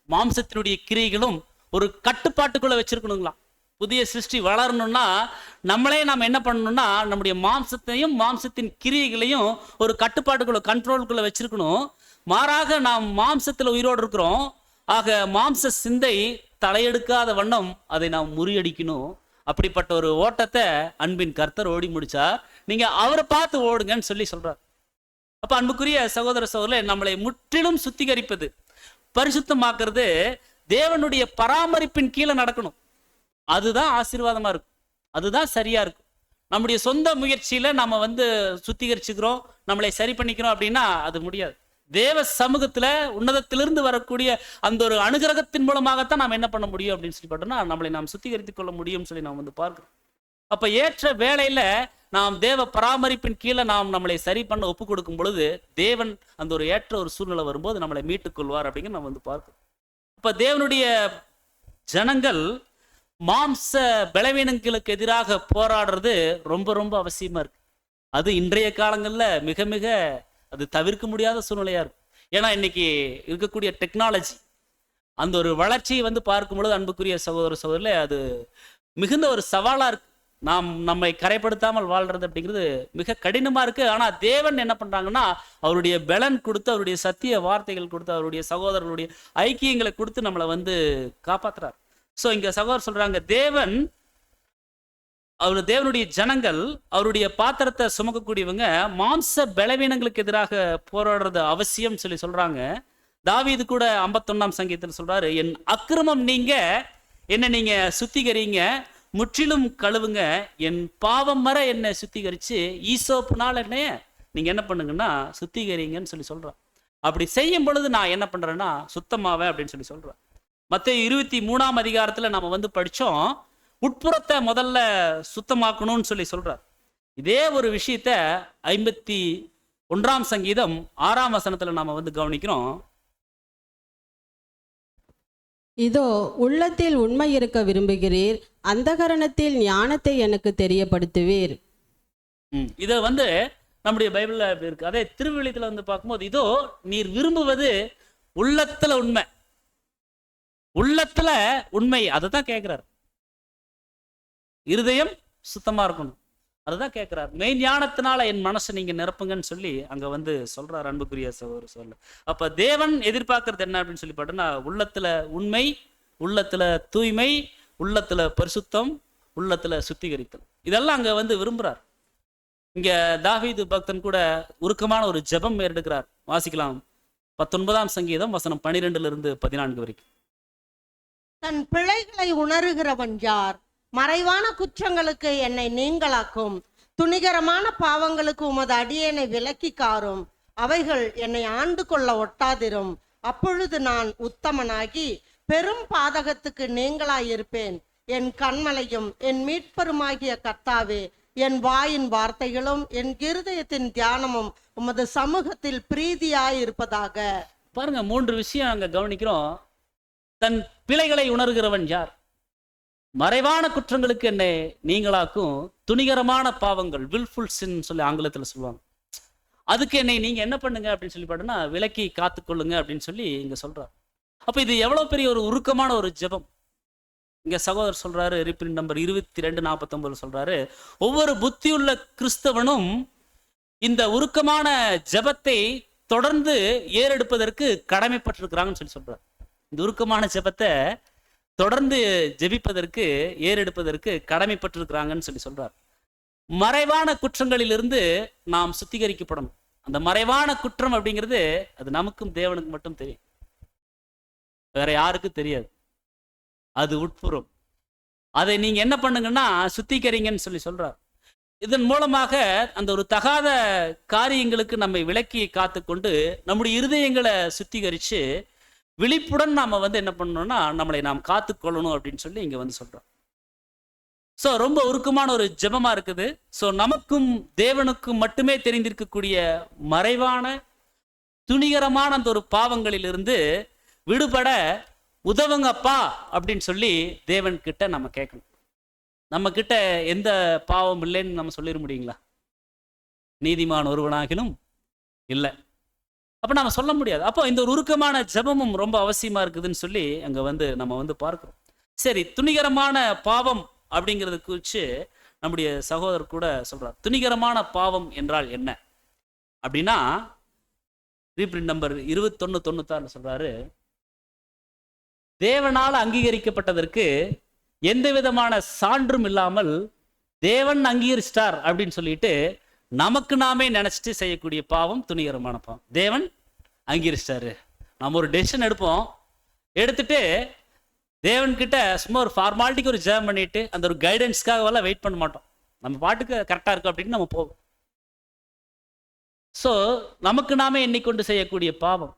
மாம்சத்தினுடைய கிரியைகளும் ஒரு கட்டுப்பாட்டுக்குள்ள வச்சிருக்கணுங்களாம். புதிய சிருஷ்டி வளரணும்னா நம்மளே நாம் என்ன பண்ணணும்னா நம்முடைய மாம்சத்தையும் மாம்சத்தின் கிரியைகளையும் ஒரு கட்டுப்பாட்டுக்குள்ள கண்ட்ரோலுக்குள்ள வச்சிருக்கணும். மாறாக நாம் மாம்சத்துல உயிரோடு இருக்கிறோம். ஆக மாம்ச சிந்தை தலையெடுக்காத வண்ணம் அதை நாம் முறியடிக்கணும். அப்படிப்பட்ட ஒரு ஓட்டத்தை அன்பின் கர்த்தர் ஓடி முடிச்சா நீங்க அவரை பார்த்து ஓடுங்கன்னு சொல்லி சொல்றார். அப்ப அன்புக்குரிய சகோதர சகோதரர்களே, நம்மளை முற்றிலும் சுத்திகரிப்பது, பரிசுத்தமாக்குறது தேவனுடைய பராமரிப்பின் கீழே நடக்கணும். அதுதான் ஆசீர்வாதமா இருக்கும், அதுதான் சரியா இருக்கும். நம்முடைய சொந்த முயற்சியில நம்ம வந்து சுத்திகரிச்சுக்கிறோம், நம்மளை சரி பண்ணிக்கிறோம் அப்படின்னா அது முடியாது. தேவ சமூகத்துல உன்னதத்திலிருந்து வரக்கூடிய அந்த ஒரு அனுகிரகத்தின் மூலமாகத்தான் நாம் என்ன பண்ண முடியும் அப்படின்னு சொல்லி பார்த்தோம்னா நம்மளை நாம் சுத்திகரித்துக் கொள்ள முடியும்னு சொல்லி நாம் வந்து பார்க்கிறோம். அப்ப ஏற்ற வேளையில நாம் தேவ பராமரிப்பின் கீழே நாம் நம்மளை சரி பண்ண ஒப்பு கொடுக்கும் பொழுது தேவன் அந்த ஒரு ஏற்ற ஒரு சூழ்நிலை வரும்போது நம்மளை மீட்டுக் கொள்வார் அப்படிங்கிற நம்ம வந்து பார்க்கிறோம். அப்ப தேவனுடைய ஜனங்கள் மாம்ச பலவீனங்களுக்கு எதிராக போராடுறது ரொம்ப ரொம்ப அவசியமா இருக்கு. அது இன்றைய காலங்கள்ல மிக மிக அது தவிர்க்க முடியாத சூழ்நிலையா இருக்கு. ஏன்னா இன்னைக்கு இருக்கக்கூடிய டெக்னாலஜி அந்த ஒரு வளர்ச்சியை வந்து பார்க்கும் பொழுது அன்புக்குரிய சகோதர சகோதரில் அது மிகுந்த ஒரு சவாலா இருக்கு. நாம் நம்மை கரைப்படுத்தாமல் வாழ்றது அப்படிங்கிறது மிக கடினமா இருக்கு. ஆனா தேவன் என்ன பண்றாங்கன்னா அவருடைய பலன் கொடுத்து, அவருடைய சத்திய வார்த்தைகள் கொடுத்து, அவருடைய சகோதரர்களுடைய ஐக்கியங்களை கொடுத்து நம்மளை வந்து காப்பாத்துறாரு. சோ இங்க சகோதரர் சொல்றாங்க, தேவனுடைய ஜனங்கள் அவருடைய பாத்திரத்தை சுமக்கக்கூடியவங்க மாம்ச பலவீனங்களுக்கு எதிராக போராடுறது அவசியம் சொல்லி சொல்றாங்க. தாவீது கூட 51ஆம் சங்கீதத்தில் சொல்றாரு, என் அக்கிரமம் நீங்க என்ன நீங்க சுத்திகரிங்க, முற்றிலும் கழுவுங்க, என் பாவம் மற என்னை சுத்திகரிச்சு ஈசோப்புனால என்னைய நீங்க என்ன பண்ணுங்கன்னா சுத்திகரிங்கன்னு சொல்லி சொல்றான். அப்படி செய்யும் பொழுது நான் என்ன பண்றேன்னா சுத்தமாவேன் அப்படின்னு சொல்லி சொல்றேன். மத்தேயு 23ஆம் அதிகாரத்துல நம்ம வந்து படிச்சோம், உட்புறத்தை முதல்ல சுத்தமாக்கணும்னு சொல்லி சொல்றார். இதே ஒரு விஷயத்த 51ஆம் சங்கீதம் 6ஆம் வசனத்துல நாம வந்து கவனிக்கிறோம். இதோ உள்ளத்தில் உண்மை இருக்க விரும்புகிறீர், அந்தகரணத்தில் ஞானத்தை எனக்கு தெரியப்படுத்துவீர். இதை நம்முடைய பைபிள்ல அப்படி இருக்கு. அதே திருவிழியத்துல பார்க்கும்போது, இதோ நீர் விரும்புவது உள்ளத்துல உண்மை, உள்ளத்துல உண்மை, அதை தான் கேட்கிறார். இருதயம் சுத்தமா இருக்கணும், அதுதான் கேட்கிறார். மெய் ஞானத்தினால என் மனசை நீங்க நிரப்புங்கன்னு சொல்லி அங்க சொல்றார் அன்புக்குரிய சொல்ல. அப்ப தேவன் எதிர்பார்க்கறது என்ன அப்படின்னு சொல்லி பார்த்தோம்னா, உள்ளத்துல உண்மை, உள்ளத்துல தூய்மை, உள்ளத்துல பரிசுத்தம், உள்ளத்துல சுத்திகரித்தல், இதெல்லாம் அங்க விரும்புறார். இங்க தாவீது பக்தன் கூட உருக்கமான ஒரு ஜெபம் எடுக்கிறார். வாசிக்கலாம் 19ஆம் சங்கீதம் வசனம் 12-14 வரைக்கும். தன் பிழைகளை உணர்கிறவன் யார்? மறைவான குற்றங்களுக்கு என்னை நீங்களாக்கும். துணிகரமான பாவங்களுக்கு உமது அடியேனை விலக்கி காரும். அவைகள் என்னை ஆண்டு கொள்ள ஒட்டாதிரும். அப்பொழுது நான் உத்தமனாகி பெரும் பாதகத்துக்கு நீங்களாயிருப்பேன். என் கண்மலையும் என் மீட்பருமாகிய கர்த்தாவே, என் வாயின் வார்த்தைகளும் என் இருதயத்தின் தியானமும் உமது சமூகத்தில் பிரீதியாயிருப்பதாக. பாருங்க, 3 விஷயம் அங்க கவனிக்கிறோம். தன் பிழைகளை உணர்கிறவன் யார்? மறைவான குற்றங்களுக்கு என்னை நீங்களாக்கும். துணிகரமான பாவங்கள், வில்ஃபுல் சின் சொல்லி ஆங்கிலத்தில் சொல்லுவாங்க, அதுக்கு என்னை நீங்க என்ன பண்ணுங்க அப்படின்னு சொல்லி பாட்டோம்னா விலக்கி காத்துக்கொள்ளுங்க அப்படின்னு சொல்லி இங்க சொல்றார். அப்ப இது எவ்வளவு பெரிய ஒரு உருக்கமான ஒரு ஜெபம். இங்க சகோதரர் சொல்றாரு, ரீப்ரிண்ட் நம்பர் 2249 சொல்றாரு, ஒவ்வொரு புத்தியுள்ள கிறிஸ்தவனும் இந்த உருக்கமான ஜெபத்தை தொடர்ந்து ஏறெடுப்பதற்கு கடமைப்பட்டிருக்கிறாங்கன்னு சொல்லி சொல்றாரு. இந்த உருக்கமான ஜெபத்தை தொடர்ந்து ஜெபிப்பதற்கு ஏறெடுப்பதற்கு கடமைப்பட்டிருக்கிறாங்கன்னு சொல்லி சொல்றார். மறைவான குற்றங்களிலிருந்து நாம் சுத்திகரிக்கப்படணும். அந்த மறைவான குற்றம் அப்படிங்கிறது அது நமக்கும் தேவனுக்கு மட்டும் தெரியும், வேற யாருக்கும் தெரியாது. அது உட்புறம். அதை நீங்க என்ன பண்ணுங்கன்னா சுத்திகரிங்கன்னு சொல்லி சொல்றார். இதன் மூலமாக அந்த ஒரு தகாத காரியங்களுக்கு நம்மை விலக்கி காத்துக்கொண்டு நம்முடைய இருதயங்களை சுத்திகரிச்சு விழிப்புடன் நாம என்ன பண்ணணும்னா நம்மளை நாம் காத்துக்கொள்ளணும் அப்படின்னு சொல்லி இங்க சொல்றோம். ஸோ ரொம்ப உருக்கமான ஒரு ஜெபமா இருக்குது. ஸோ நமக்கும் தேவனுக்கும் மட்டுமே தெரிந்திருக்கக்கூடிய மறைவான துணிகரமான அந்த ஒரு பாவங்களிலிருந்து விடுபட உதவுங்கப்பா அப்படின்னு சொல்லி தேவன் கிட்ட நம்ம கேட்கணும். நம்ம கிட்ட எந்த பாவம் இல்லைன்னு நம்ம சொல்லிட முடியுங்களா? நீதிமான் ஒருவனாகிலும் இல்லை, அப்ப நம்ம சொல்ல முடியாது. அப்போ இந்த ஒரு உருக்கமான ஜெபமும் ரொம்ப அவசியமா இருக்குதுன்னு சொல்லி அங்க நம்ம பார்க்கிறோம். சரி, துணிகரமான பாவம் அப்படிங்கிறது குறித்து நம்முடைய சகோதரர் கூட சொல்றார். துணிகரமான பாவம் என்றால் என்ன அப்படின்னா, ரீப்ரிண்ட் நம்பர் 2196 சொல்றாரு, தேவனால் அங்கீகரிக்கப்பட்டதற்கு எந்த விதமான சான்றும் இல்லாமல் தேவன் அங்கீகரிச்சிட்டார் அப்படின்னு சொல்லிட்டு நமக்கு நாமே நினைச்சிட்டு செய்யக்கூடிய பாவம் துணிகரமான பாவம். தேவன் அங்கீகரிச்சிட்டாரு, நம்ம ஒரு டெசிஷன் எடுப்போம், எடுத்துட்டு தேவன்கிட்ட சும்மா ஒரு ஃபார்மாலிட்டிக்கு ஒரு ஜெபம் பண்ணிட்டு அந்த ஒரு கைடன்ஸ்க்காக வெயிட் பண்ண மாட்டோம். நம்ம பாட்டுக்கு கரெக்டா இருக்கும் அப்படின்னு நம்ம போவோம். ஸோ நமக்கு நாமே எண்ணிக்கொண்டு செய்யக்கூடிய பாவம்.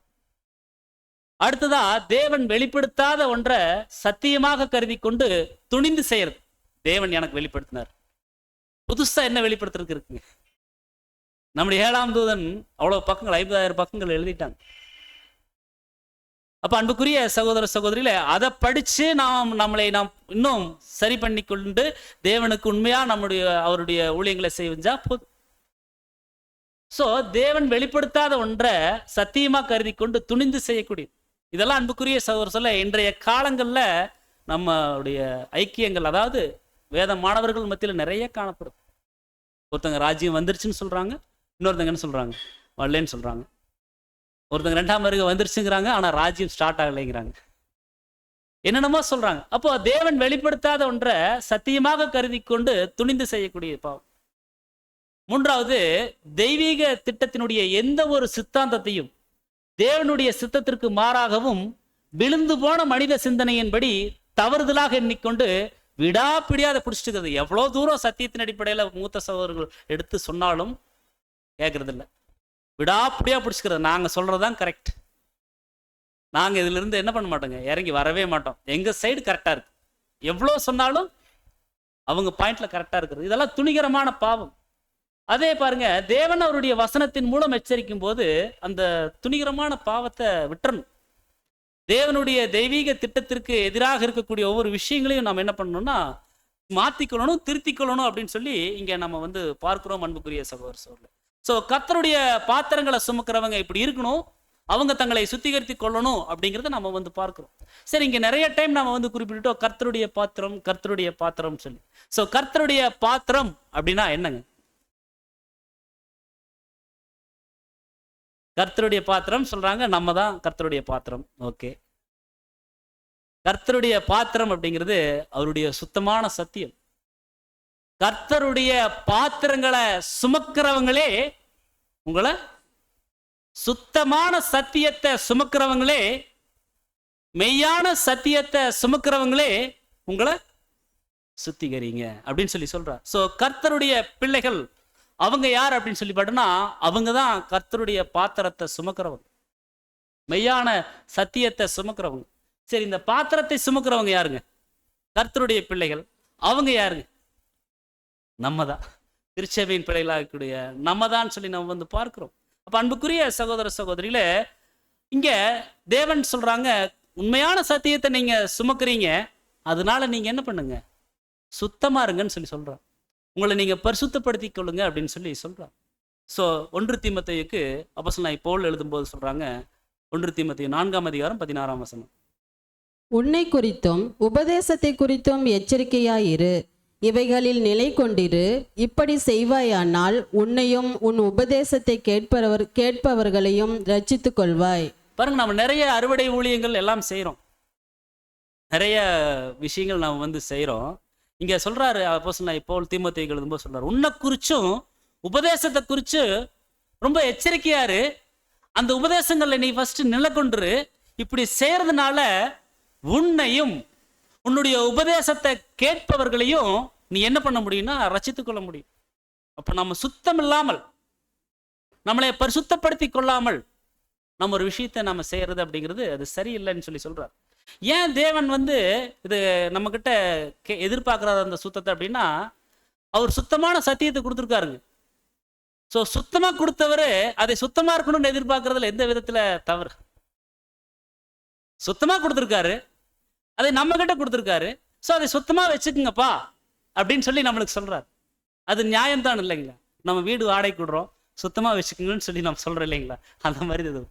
அடுத்ததா, தேவன் வெளிப்படுத்தாத ஒன்றை சத்தியமாக கருதி கொண்டு துணிந்து செய்யறது. தேவன் எனக்கு வெளிப்படுத்தினார், புதுசா என்ன வெளிப்படுத்துறதுக்கு இருக்குங்க? நம்முடைய 7ஆம் தூதன் அவ்வளவு பக்கங்கள், 50,000 பக்கங்கள் எழுதிட்டாங்க. அப்ப அன்புக்குரிய சகோதர சகோதரியில அதை படிச்சு நம்மளை இன்னும் சரி பண்ணி கொண்டு தேவனுக்கு உண்மையா அவருடைய ஊழியங்களை செய்வா போதும். ஸோ தேவன் வெளிப்படுத்தாத ஒன்றை சத்தியமா கருதி கொண்டு துணிந்து செய்யக்கூடிய இதெல்லாம் அன்புக்குரிய சகோதர சொல்ல இன்றைய காலங்கள்ல நம்மளுடைய ஐக்கியங்கள், அதாவது வேத மாணவர்கள் மத்தியில் நிறைய காணப்படும். ஒருத்தங்க ராஜ்யம் வந்துருச்சுன்னு சொல்றாங்க, இன்னொருத்தங்க என்ன சொல்றாங்க, வரலன்னு சொல்றாங்க. ஒருத்தங்க 2ஆம் வருகை வந்துருச்சுங்கிறாங்க, ஆனா ராஜ்யம் ஸ்டார்ட் ஆகலைங்கிறாங்க. என்னென்னமோ சொல்றாங்க. அப்போ தேவன் வெளிப்படுத்தாத ஒன்றை சத்தியமாக கருதி கொண்டு துணிந்து செய்யக்கூடிய பாவம். 3வது, தெய்வீக திட்டத்தினுடைய எந்த ஒரு சித்தாந்தத்தையும் தேவனுடைய சித்தத்திற்கு மாறாகவும் விழுந்து போன மனித சிந்தனையின்படி தவறுதலாக எண்ணிக்கொண்டு விடாப்பிடியாத பிடிச்சிட்டு, எவ்வளோ தூரம் சத்தியத்தின் அடிப்படையில் மூத்த சகோதரர்கள் எடுத்து சொன்னாலும் கேட்கறது இல்லை, விடாப்பிடியா பிடிச்சிக்கிறது. நாங்கள் சொல்றதுதான் கரெக்ட், நாங்கள் இதுல இருந்து என்ன பண்ண மாட்டோங்க, இறங்கி வரவே மாட்டோம், எங்க சைடு கரெக்டா இருக்கு, எவ்வளோ சொன்னாலும் அவங்க பாயிண்ட்ல கரெக்டா இருக்கிறது. இதெல்லாம் துணிகரமான பாவம். அதே பாருங்க, தேவன் அவருடைய வசனத்தின் மூலம் எச்சரிக்கும் போது அந்த துணிகரமான பாவத்தை விட்டுறணும். தேவனுடைய தெய்வீக திட்டத்திற்கு எதிராக இருக்கக்கூடிய ஒவ்வொரு விஷயங்களையும் நாம் என்ன பண்ணணும்னா மாத்திக்கொள்ளணும், திருத்திக்கொள்ளணும் அப்படின்னு சொல்லி இங்க நம்ம வந்து பார்க்கிறோம் அன்புக்குரிய சகோதர சகோதரர்களே. ஸோ கர்த்தருடைய பாத்திரங்களை சுமக்கிறவங்க இப்படி இருக்கணும், அவங்க தங்களை சுத்திகரித்து கொள்ளணும் அப்படிங்கிறத நம்ம வந்து பார்க்கிறோம். சரி, இங்க நிறைய டைம் நம்ம வந்து குறிப்பிட்டுட்டோம் கர்த்தருடைய பாத்திரம், கர்த்தருடைய பாத்திரம் சொல்லி. ஸோ கர்த்தருடைய பாத்திரம் அப்படின்னா என்னங்க? கர்த்தருடைய பாத்திரம் சொல்றாங்க, நம்ம தான் கர்த்தருடைய பாத்திரம். ஓகே, கர்த்தருடைய பாத்திரம் அப்படிங்கிறது அவருடைய சுத்தமான சத்தியம். கர்த்தருடைய பாத்திரங்களை சுமக்கிறவங்களே, உங்களை சுத்தமான சத்தியத்தை சுமக்கிறவங்களே, மெய்யான சத்தியத்தை சுமக்கிறவங்களே உங்களை சுத்திகரிங்க அப்படின்னு சொல்லி சொல்றார். ஸோ கர்த்தருடைய பிள்ளைகள் அவங்க யார் அப்படின்னு சொல்லி பார்த்தோம்னா, அவங்க தான் கர்த்தருடைய பாத்திரத்தை சுமக்கிறவங்க, மெய்யான சத்தியத்தை சுமக்கிறவங்க. சரி, இந்த பாத்திரத்தை சுமக்கிறவங்க யாருங்க? கர்த்தருடைய பிள்ளைகள். அவங்க யாருங்க? நம்ம தான், திருச்சபையின் பிள்ளைகளாகக்கூடிய நம்ம தான் சொல்லி நம்ம வந்து பார்க்கிறோம். அப்ப அன்புக்குரிய சகோதர சகோதரிகளே, இங்க தேவன் சொல்றாங்க, உண்மையான சத்தியத்தை நீங்க சுமக்கிறீங்க, அதனால நீங்க என்ன பண்ணுங்க? சுத்தமா இருங்கன்னு சொல்லி சொல்றான். உங்களை நீங்க பரிசுத்தப்படுத்திக் கொள்ளுங்க அப்படின்னு சொல்லி சொல்றான். ஸோ 1 தீமோத்தேயுக்கு அப்போஸ்தலனாகிய பவுல் எழுதும்போது சொல்றாங்க, 1 தீமோத்தேயு 4:16 உன்னை குறித்தும் உபதேசத்தை குறித்தும் எச்சரிக்கையாயிரு, இவைகளில் நிலை கொண்டிரு. இப்படி செய்வாயானால் உன்னையும் உன் உபதேசத்தை கேட்பவர்களையும் ரட்சித்துக் கொள்வாய். பாருங்க, நம்ம நிறைய அறுவடை ஊழியங்கள் எல்லாம் செய்கிறோம், நிறைய விஷயங்கள் நம்ம வந்து செய்கிறோம். இங்கே சொல்றாரு அப்போஸ்தலனாகிய பவுல் தீமோத்தேயுக்கு எழுதும்போது சொல்றாரு, உன்னை குறிச்சும் உபதேசத்தை குறித்து ரொம்ப எச்சரிக்கையாரு, அந்த உபதேசங்களில் நீ ஃபர்ஸ்ட் நிலை கொண்டுரு. இப்படி செய்யறதுனால உன்னையும் உன்னுடைய உபதேசத்தை கேட்பவர்களையும் நீ என்ன பண்ண முடியும்னா ரட்சித்துக் கொள்ள முடியும். அப்போ நம்ம சுத்தம் இல்லாமல், நம்மளை பரிசுத்தப்படுத்தி கொள்ளாமல் நம்ம ஒரு விஷயத்தை நம்ம செய்யறது அப்படிங்கிறது அது சரியில்லைன்னு சொல்லி சொல்றார். ஏன் தேவன் வந்து இது நம்ம கிட்ட எதிர்பார்க்கிறார் அந்த சுத்தத்தை அப்படின்னா, அவர் சுத்தமான சத்தியத்தை கொடுத்துருக்காருங்க. ஸோ சுத்தமா கொடுத்தவர் அதை சுத்தமா இருக்கணும்னு எதிர்பார்க்கறதுல எந்த விதத்துல தவறு? சுத்தமா கொடுத்துருக்காரு, அதை நம்ம கிட்ட கொடுத்துருக்காரு. ஸோ அதை சுத்தமா வச்சுக்குங்கப்பா அப்படின்னு சொல்லி நம்மளுக்கு சொல்றாரு. அது நியாயம்தான் இல்லைங்களா? நம்ம வீடு வாடகைக்கு விடுறோம், சுத்தமா வச்சுக்கோங்கன்னு சொல்லி நம்ம சொல்றோம் இல்லைங்களா? அந்த மாதிரி இது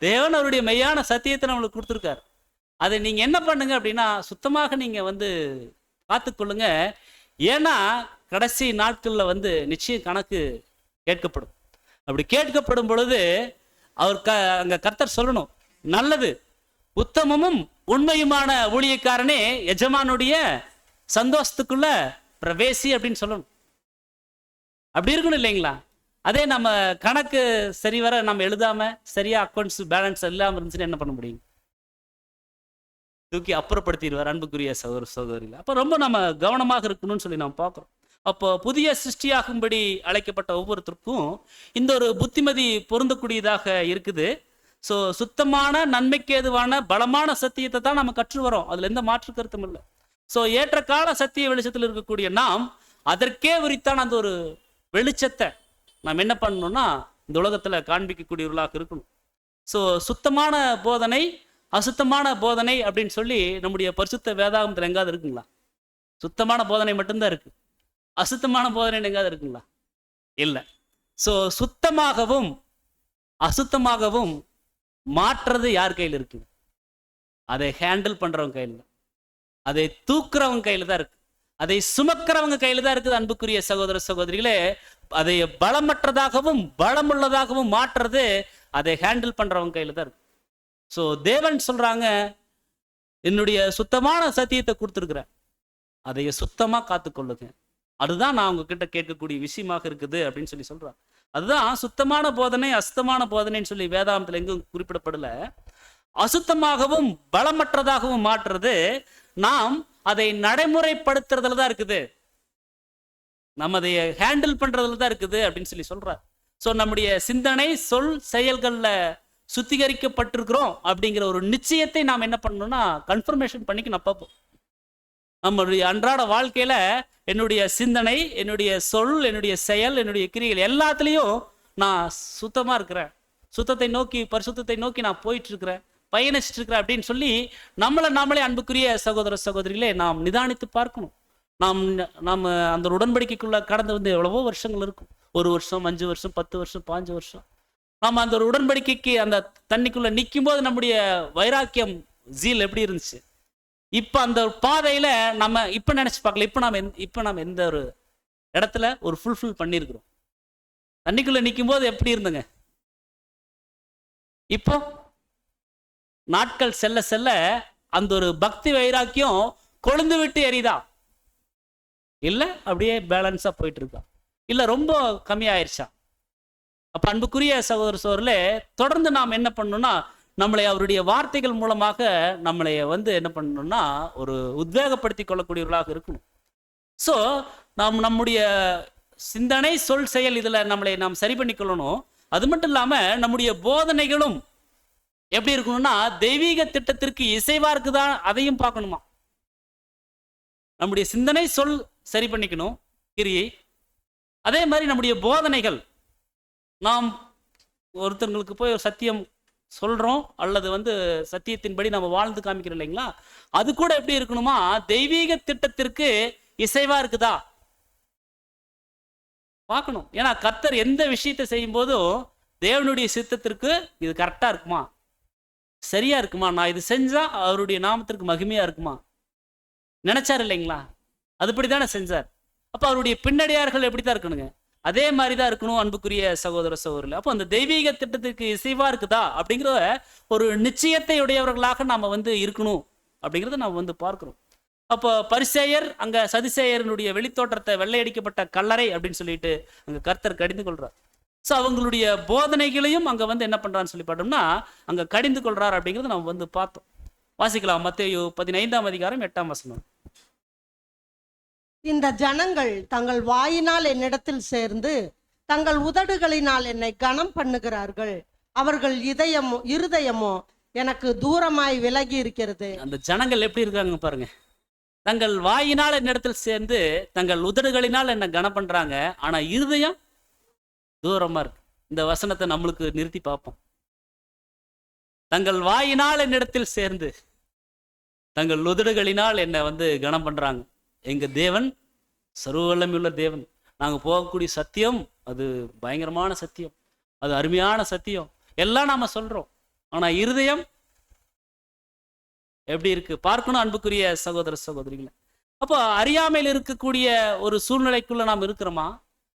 தேவன் அவருடைய மெய்யான சத்தியத்தை நம்மளுக்கு கொடுத்துருக்காரு. அதை நீங்க என்ன பண்ணுங்க அப்படின்னா, சுத்தமாக நீங்க வந்து பார்த்துக்கொள்ளுங்க. ஏன்னா கடைசி நாட்கள்ல வந்து நிச்சயம் கணக்கு கேட்கப்படும். அப்படி கேட்கப்படும் பொழுது அவர் அங்க கர்த்தர் சொல்லணும், நல்லது உத்தமமும் உண்மையுமான ஊழியக்காரனே எஜமானுடைய சந்தோஷத்துக்குள்ள பிரவேசி அப்படின்னு சொல்லணும். அப்படி இருக்கணும் இல்லைங்களா? அதே நம்ம கணக்கு சரிவர நம்ம எழுதாம, சரியா அக்கௌண்ட்ஸ் பேலன்ஸ் இல்லாம இருந்துச்சுன்னு என்ன பண்ண முடியும்? தூக்கி அப்புறப்படுத்திடுவார் அன்புக்குரிய சகோதர சகோதரிகள். அப்போ ரொம்ப நம்ம கவனமாக இருக்கணும்னு சொல்லி நம்ம பார்க்குறோம். அப்போ புதிய சிருஷ்டியாகும்படி அழைக்கப்பட்ட ஒவ்வொருத்தருக்கும் இந்த ஒரு புத்திமதி பொருந்தக்கூடியதாக இருக்குது. ஸோ சுத்தமான நன்மைக்கு ஏதுவான பலமான சத்தியத்தை தான் நம்ம கற்று வரோம், அதுல எந்த மாற்று கருத்தும் இல்லை. ஸோ ஏற்ற கால சத்திய வெளிச்சத்தில் இருக்கக்கூடிய நாம் அதற்கே உரித்தான அந்த ஒரு வெளிச்சத்தை நாம் என்ன பண்ணணும்னா இந்த உலகத்துல காண்பிக்கக்கூடியவர்களாக இருக்கணும். ஸோ சுத்தமான போதனை, அசுத்தமான போதனை அப்படின்னு சொல்லி நம்முடைய பரிசுத்த வேதாகமத்தில் எங்காவது இருக்குங்களா? சுத்தமான போதனை மட்டும்தான் இருக்கு, அசுத்தமான போதனை எங்காவது இருக்குங்களா? இல்லை. ஸோ சுத்தமாகவும் அசுத்தமாகவும் மாற்றுறது யார் கையில் இருக்கு? அதை ஹேண்டில் பண்றவங்க கையில் தான், அதை தூக்குறவங்க கையில தான் இருக்கு, அதை சுமக்கிறவங்க கையில தான் இருக்குது. அன்புக்குரிய சகோதர சகோதரிகளே, அதை பலமற்றதாகவும் பலமுள்ளதாகவும் மாற்றுறது அதை ஹேண்டில் பண்றவங்க கையில தான் இருக்கு. ஸோ தேவன் சொல்றாங்க, என்னுடைய சுத்தமான சத்தியத்தை கொடுத்துருக்குறேன், அதை சுத்தமா காத்துக்கொள்ளுங்க. அதுதான் நான் உங்ககிட்ட கேட்கக்கூடிய விஷயமாக இருக்குது அப்படின்னு சொல்லி சொல்றான். அதுதான் சுத்தமான போதனை அசுத்தமான போதனைன்னு சொல்லி வேதாந்தத்தில் எங்கும் குறிப்பிடப்படல. அசுத்தமாகவும் பலமற்றதாகவும் மாற்றுறது நாம் அதை நடைமுறைப்படுத்துறதுல தான் இருக்குது, நம்ம அதை ஹேண்டில் பண்றதுல தான் இருக்குது அப்படின்னு சொல்லி சொல்றார். ஸோ நம்முடைய சிந்தனை சொல் செயல்கள்ல சுத்திகரிக்கப்பட்டிருக்கிறோம் அப்படிங்கிற ஒரு நிச்சயத்தை நாம் என்ன பண்ணணும்னா கன்ஃபர்மேஷன் பண்ணிக்கணும். பார்ப்போம் நம்மளுடைய அன்றாட வாழ்க்கையில என்னுடைய சிந்தனை, என்னுடைய சொல், என்னுடைய செயல், என்னுடைய கிரியைகள் எல்லாத்துலேயும் நான் சுத்தமா இருக்கிறேன், சுத்தத்தை நோக்கி பரிசுத்தத்தை நோக்கி நான் போயிட்டு இருக்கிறேன், பயணிச்சுட்டு இருக்கிற அப்படின்னு சொல்லி நாமளே அன்புக்குரிய சகோதர சகோதரிகளே நாம் நிதானித்து பார்க்கணும். நாம் அந்த உடன்படிக்கைக்குள்ள கடந்து வந்து எவ்வளவோ வருஷங்கள் இருக்கும். 1 வருஷம், 5 வருஷம், 10 வருஷம், 5 வருஷம். நாம் அந்த ஒரு உடன்படிக்கைக்கு அந்த தண்ணிக்குள்ள நிற்கும் போது நம்முடைய வைராக்கியம் ஜீல் எப்படி இருந்துச்சு? இப்ப அந்த பாதையில நம்ம இப்ப நினைச்சு பார்க்கல. இப்ப நாம் எந்த ஒரு இடத்துல ஒரு ஃபுல்ஃபில் பண்ணியிருக்கிறோம்? தண்ணிக்குள்ள நிற்கும் போது எப்படி இருந்துங்க? இப்போ நாட்கள் செல்ல செல்ல அந்த ஒரு பக்தி வைராக்கியம் கொழுந்து விட்டு எரியுதா? இல்ல அப்படியே பேலன்ஸா போயிட்டு இருக்கா? இல்ல ரொம்ப கம்மியாயிருச்சா? அப்ப அன்புக்குரிய சகோதர சகோதரர்களே, தொடர்ந்து நாம் என்ன பண்ணணும்னா, நம்மளை அவருடைய வார்த்தைகள் மூலமாக நம்மளை வந்து என்ன பண்ணணும்னா ஒரு உத்வேகப்படுத்தி கொள்ளக்கூடியவர்களாக இருக்கணும். ஸோ நம்முடைய சிந்தனை, சொல், செயல் இதுல நாம் சரி பண்ணி கொள்ளணும். அது மட்டும் இல்லாம நம்முடைய போதனைகளும் எப்படி இருக்கணும்னா தெய்வீக திட்டத்திற்கு இசைவா இருக்குதா அதையும் பார்க்கணுமா. நம்முடைய சிந்தனை, சொல் சரி பண்ணிக்கணும், கிரியை. அதே மாதிரி நம்முடைய போதனைகள், நாம் ஒருத்தங்களுக்கு போய் ஒரு சத்தியம் சொல்றோம் அல்லது வந்து சத்தியத்தின்படி நம்ம வாழ்ந்து காமிக்கிறோம் இல்லைங்களா, அது கூட எப்படி இருக்கணுமா தெய்வீக திட்டத்திற்கு இசைவா இருக்குதா பார்க்கணும். ஏன்னா கர்த்தர் எந்த விஷயத்தை செய்யும் போதும் தேவனுடைய சித்தத்திற்கு இது கரெக்டா இருக்குமா, சரியா இருக்குமா, நான் இது செஞ்சா அவருடைய நாமத்திற்கு மகிமையா இருக்குமா நினைச்சார் இல்லைங்களா, அதுபடிதானே செஞ்சார். அப்ப அவருடைய பின்னடியார்கள் எப்படித்தான் இருக்கணுங்க, அதே மாதிரிதான் இருக்கணும் அன்புக்குரிய சகோதர சகோதரர்கள். அப்போ அந்த தெய்வீக திட்டத்திற்கு இசைவா இருக்குதா அப்படிங்கிற ஒரு நிச்சயத்தை உடையவர்களாக நாம வந்து இருக்கணும் அப்படிங்கிறத நாம் வந்து பார்க்கிறோம். அப்போ பரிசேயர் அங்க சதுசேயரனுடைய வெளித்தோற்றத்தை வெள்ளையடிக்கப்பட்ட கல்லறை அப்படின்னு சொல்லிட்டு அங்க கர்த்தர் கடிந்து கொள்றார். ஸோ அவங்களுடைய போதனைகளையும் அங்க வந்து என்ன பண்றான்னு சொல்லி பார்த்தோம்னா அங்க கடிந்து கொள்றார் அப்படிங்கிறத நம்ம வந்து பார்த்தோம். வாசிக்கலாம் மத்தேயு 15ஆம் அதிகாரம் 8ஆம் வசனம். இந்த ஜனங்கள் தங்கள் வாயினால் என்னிடத்தில் சேர்ந்து தங்கள் உதடுகளினால் என்னை கனம் பண்ணுகிறார்கள், அவர்கள் இருதயமோ எனக்கு தூரமாய் விலகி இருக்கிறது. அந்த ஜனங்கள் எப்படி இருக்காங்க பாருங்க. தங்கள் வாயினால் என்னிடத்தில் சேர்ந்து தங்கள் உதடுகளினால் என்ன கனம் பண்றாங்க, ஆனா இருதயம் தூரமா இருக்கு. இந்த வசனத்தை நம்மளுக்கு நிறுத்தி பார்ப்போம். தங்கள் வாயினால் என்னிடத்தில் சேர்ந்து தங்கள் உதடுகளினால் என்ன வந்து கனம் பண்றாங்க. எங்க தேவன் சர்வவல்லமையுள்ள தேவன், நாங்க போகக்கூடிய சத்தியம் அது பயங்கரமான சத்தியம், அது அருமையான சத்தியம் எல்லாம் நாம சொல்றோம். ஆனா இருதயம் எப்படி இருக்கு பார்க்கணும் அன்புக்குரிய சகோதர சகோதரிகளை. அப்போ அறியாமையில் இருக்கக்கூடிய ஒரு சூழ்நிலைக்குள்ள நாம் இருக்கிறோமா,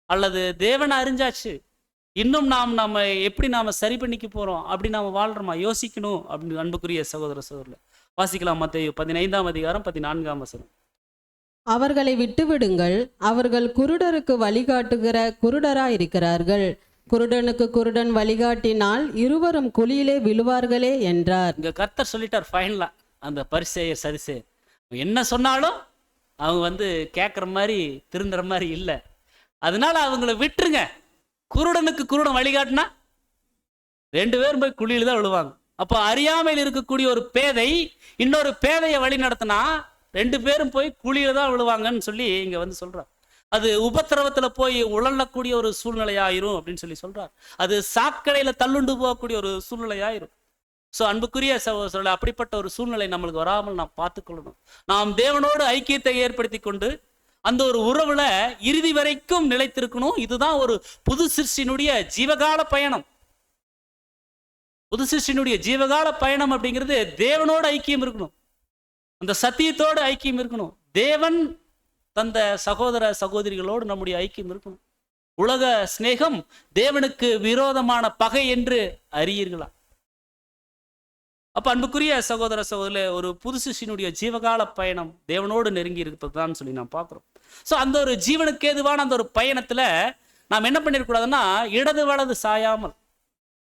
அல்லது தேவனை அறிஞ்சாச்சு இன்னும் நம்ம எப்படி நாம சரி பண்ணிக்க போறோம் அப்படி நாம வாழ்றோமா யோசிக்கணும் அப்படின்னு அன்புக்குரிய சகோதர சகோதரர்கள். வாசிக்கலாம் மத்தேயு 15ஆம் அதிகாரம் 14ஆம் வசனம். அவர்களை விட்டுவிடுங்கள், அவர்கள் குருடருக்கு வழிகாட்டுகிற குருடராயிருக்கிறார்கள், குருடனுக்கு குருடன் வழிகாட்டினால் இருவரும் குழியிலே விழுவார்களே என்றார். இங்க கர்த்தர் சொல்லிட்டார் ஃபைனலா, அந்த பரிசேயர் சதுசேயர் என்ன சொன்னாலும் அவங்க வந்து கேட்குற மாதிரி திருந்துற மாதிரி இல்லை, அதனால அவங்கள விட்டுருங்க. குருடனுக்கு குருடன் வழிகாட்டினா 2 பேரும் போய் குழியில தான் விழுவாங்க. அப்போ அறியாமையில் இருக்கக்கூடிய ஒரு பேதை இன்னொரு பேதையை வழி நடத்தினா 2 பேரும் போய் குழியில தான் விழுவாங்கன்னு சொல்லி இங்க வந்து சொல்றார். அது உபத்திரவத்துல போய் உழலக்கூடிய ஒரு சூழ்நிலையாயிரும் அப்படின்னு சொல்லி சொல்றார். அது சாக்கடையில தள்ளுண்டு போகக்கூடிய ஒரு சூழ்நிலையாயிரும். ஸோ அன்புக்குரிய சகோதரர்களே, அப்படிப்பட்ட ஒரு சூழ்நிலை நம்மளுக்கு வராமல் நாம் பார்த்துக்கொள்ளணும். நாம் தேவனோடு ஐக்கியத்தை ஏற்படுத்தி கொண்டு அந்த ஒரு உறவுல இறுதி வரைக்கும் நிலைத்திருக்கணும். இதுதான் ஒரு புது சிருஷ்டியினுடைய ஜீவகால பயணம். புது சிருஷ்டியினுடைய ஜீவகால பயணம் அப்படிங்கிறது தேவனோடு ஐக்கியம் இருக்கணும், அந்த சத்தியத்தோடு ஐக்கியம் இருக்கணும், தேவன் தந்த சகோதர சகோதரிகளோடு நம்முடைய ஐக்கியம் இருக்கணும். உலக சிநேகம் தேவனுக்கு விரோதமான பகை என்று அறியீர்களா? அப்ப அன்புக்குரிய சகோதர சகோதரர்களே, ஒரு புது சிருஷ்டியினுடைய ஜீவகால பயணம் தேவனோடு நெருங்கி இருப்பதுதான் சொல்லி நாம் பார்க்கிறோம். ஸோ அந்த ஒரு ஜீவனுக்கு ஏதுவான அந்த ஒரு பயணத்துல நாம் என்ன பண்ணிடக்கூடாதுன்னா இடது வலது சாயாமல்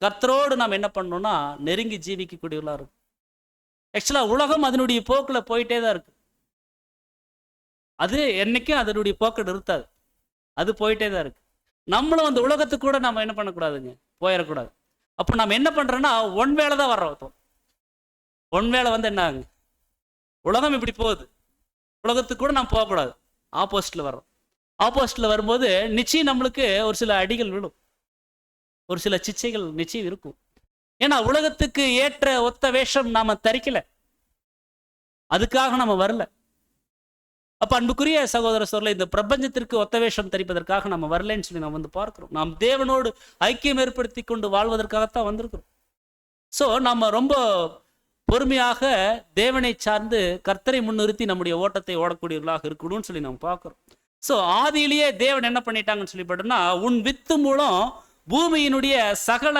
கர்த்தரோடு நாம் என்ன பண்ணணும்னா நெருங்கி ஜீவிக்கக்கூடியவர்களா இருக்கும். ஆக்சுவலா உலகம் அதனுடைய போக்குல போயிட்டே தான் இருக்கு. அது என்னைக்கும் அதனுடைய போக்கு நிறுத்தாது, அது போயிட்டே தான் இருக்கு. நம்மளும் அந்த உலகத்துக்கு கூட நம்ம என்ன பண்ணக்கூடாதுங்க, போயிடக்கூடாது. அப்போ நம்ம என்ன பண்றோம்னா ஒன் வேலை தான் வர்றோம். ஒன் வேலை வந்து என்ன ஆகுங்க, உலகம் இப்படி போகுது, உலகத்துக்கு கூட நம்ம போகக்கூடாது, ஆப்போசிட்ல வர்றோம். ஆப்போசிட்ல வரும்போது நிச்சயம் நம்மளுக்கு ஒரு சில அடிகள் விழும், ஒரு சில சிச்சைகள் நிச்சயம் இருக்கும். ஏன்னா உலகத்துக்கு ஏற்ற ஒத்த வேஷம் நாம தரிக்கல, அதுக்காக நம்ம வரல. அப்ப அன்புக்குரிய சகோதர சொல்ல, இந்த பிரபஞ்சத்திற்கு ஒத்த வேஷம் தரிப்பதற்காக நம்ம வரலன்னு சொல்லி நாம் வந்து பார்க்கிறோம். நாம் தேவனோடு ஐக்கியம் ஏற்படுத்தி கொண்டு வாழ்வதற்காகத்தான் வந்திருக்கிறோம். ஸோ நம்ம ரொம்ப பொறுமையாக தேவனை சார்ந்து கர்த்தரை முன்னிறுத்தி நம்முடைய ஓட்டத்தை ஓடக்கூடியவர்களாக இருக்கணும்னு சொல்லி நம்ம பார்க்கிறோம். ஸோ ஆதியிலேயே தேவன் என்ன பண்ணிட்டாங்கன்னு சொல்லி பார்த்தோம்னா, உன் வித்து மூலம் பூமியினுடைய சகல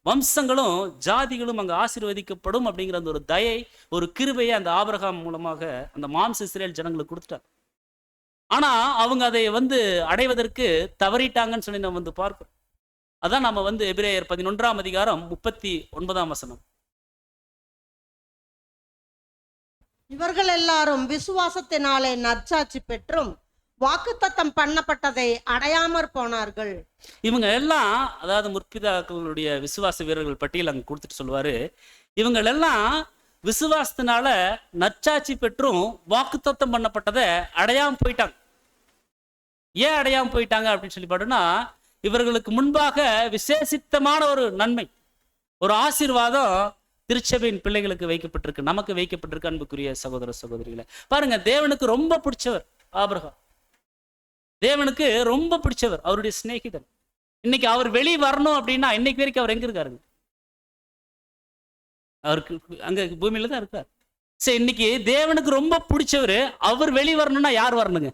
வம்சங்களும் ஜாதிகளும் அங்கே ஆசீர்வதிக்கப்படும் அப்படிங்கிற அந்த ஒரு தயை, ஒரு கிருபையை அந்த ஆபிரகாம் மூலமாக அந்த மாம்ச இஸ்ரேல் ஜனங்களுக்கு கொடுத்துட்டாங்க. ஆனா அவங்க அதை வந்து அடைவதற்கு தவறிட்டாங்கன்னு சொல்லி நம்ம வந்து பார்க்கிறோம். அதான் நம்ம வந்து எபிரேயர் 11ஆம் அதிகாரம் 39ஆம் வசனம். இவர்கள் எல்லாரும் விசுவாசத்தினாலே நற்சாட்சி பெற்றும் வாக்குத்தத்தம் பண்ணப்பட்டதை அடையாமற் போனார்கள். இவங்க எல்லாம், அதாவது முற்பிதாக்களுடைய விசுவாச வீரர்கள் பட்டியல் அங்க கொடுத்துட்டு சொல்லுவாரு, இவங்க எல்லாம் விசுவாசத்தினால நற்சாட்சி பெற்றும் வாக்குத்தத்தம் பண்ணப்பட்டதை அடையாம போயிட்டாங்க. ஏன் அடையாம போயிட்டாங்க அப்படின்னு சொல்லி பார்த்தோம்னா, இவர்களுக்கு முன்பாக விசேஷித்தமான ஒரு நன்மை, ஒரு ஆசீர்வாதம் திருச்சபையின் பிள்ளைகளுக்கு வைக்கப்பட்டிருக்கு, நமக்கு வைக்கப்பட்டிருக்கு. அன்புக்குரிய சகோதர சகோதரிகளை பாருங்க, தேவனுக்கு ரொம்ப பிடிச்சவர் ஆபிரகாம், தேவனுக்கு ரொம்ப பிடிச்சவர், அவருடைய சிநேகிதன். இன்னைக்கு அவர் வெளியே வரணும் அப்படின்னா, இன்னைக்கு வரைக்கும் அவர் எங்க இருக்காருங்க? அவருக்கு அங்க பூமியில தான் இருக்கார். சரி, இன்னைக்கு தேவனுக்கு ரொம்ப பிடிச்சவர், அவர் வெளியே வரணும்னா யார் வரணுங்க?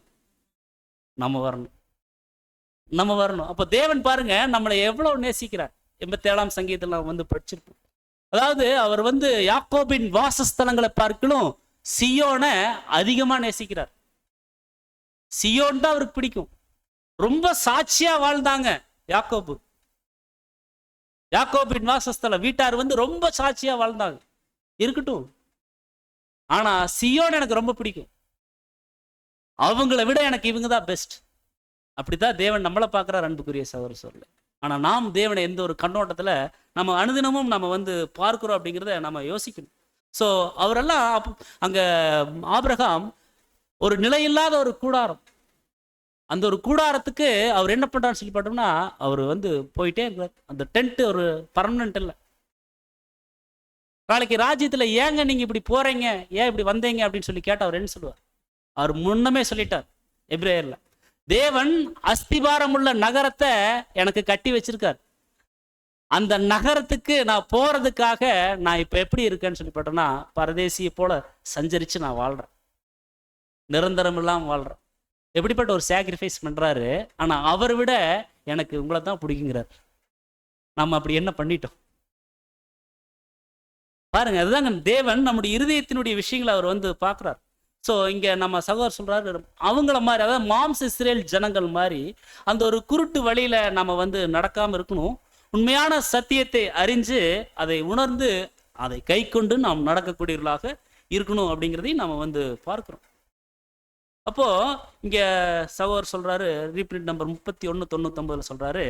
நம்ம வரணும், நம்ம வரணும். அப்போ தேவன் பாருங்க நம்மளை எவ்வளவு நேசிக்கிறார். 87ஆம் சங்கீதத்தில் நம்ம வந்து படிச்சிருப்போம். அதாவது அவர் வந்து யாக்கோபின் வாசஸ்தலங்களை பார்க்கலும் சியோனை அதிகமா நேசிக்கிறார். சியோன் தான் அவருக்கு பிடிக்கும். ரொம்ப சாட்சியா வாழ்ந்தாங்க யாக்கோபு. யாக்கோபின் வாசஸ்தலம் வீட்டார் வந்து ரொம்ப சாட்சியா வாழ்ந்தாங்க, இருக்கட்டும். ஆனா சியோன் எனக்கு ரொம்ப பிடிக்கும், அவங்கள விட எனக்கு இவங்க தான் பெஸ்ட். அப்படித்தான் தேவன் நம்மளை பார்க்கிறார் அன்புக்குரிய சகோதர சொல்ல. ஆனா நாம் தேவனை எந்த ஒரு கண்ணோட்டத்துல நம்ம அனுதினமும் நம்ம வந்து பார்க்கிறோம் அப்படிங்கிறத நம்ம யோசிக்கணும். ஸோ அவரெல்லாம் அங்க ஆபிரகாம் ஒரு நிலையில்லாத ஒரு கூடாரம், அந்த ஒரு கூடாரத்துக்கு அவர் என்ன பண்றான்னு சொல்லி பார்த்தோம்னா, அவர் வந்து போயிட்டே இருக்கிறார். அந்த டென்ட் ஒரு பர்மனன்ட் இல்லை. நாளைக்கு ராஜ்யத்துல ஏங்க நீங்க இப்படி போறீங்க, ஏன் இப்படி வந்தீங்க அப்படின்னு சொல்லி கேட்ட அவர் என்ன சொல்லுவார்? அவர் முன்னமே சொல்லிட்டார் எபிரேயர்ல, தேவன் அஸ்திபாரம் உள்ள நகரத்தை எனக்கு கட்டி வச்சிருக்கார், அந்த நகரத்துக்கு நான் போறதுக்காக நான் இப்ப எப்படி இருக்கேன்னு சொல்லி பார்த்தோம்னா, பரதேசியை போல சஞ்சரிச்சு நான் வாழ்றேன், நிரந்தரம் இல்லாம வாழ்றேன். எப்படிப்பட்ட ஒரு சாக்ரிஃபைஸ் பண்றாரு. ஆனா அவரை விட எனக்கு உங்களை தான் பிடிக்குங்கிறார். நம்ம அப்படி என்ன பண்ணிட்டோம் பாருங்க. அதுதாங்க தேவன் நம்முடைய இருதயத்தினுடைய விஷயங்களை அவர் வந்து பார்க்கிறார். ஸோ இங்க நம்ம சகோதரர் சொல்றாரு, அவங்கள மாதிரி, அதாவது மாம்ச இஸ்ரேல் ஜனங்கள் மாதிரி அந்த ஒரு குருட்டு வழியில நம்ம வந்து நடக்காம இருக்கணும். உண்மையான சத்தியத்தை அறிஞ்சு அதை உணர்ந்து அதை கை கொண்டு நாம் நடக்கக்கூடியவர்களாக இருக்கணும் அப்படிங்கிறதையும் நம்ம வந்து பார்க்கிறோம். அப்போ இங்க சகோதரர் சொல்றாரு, ரீப்ரிண்ட் நம்பர் 3199 சொல்றாரு,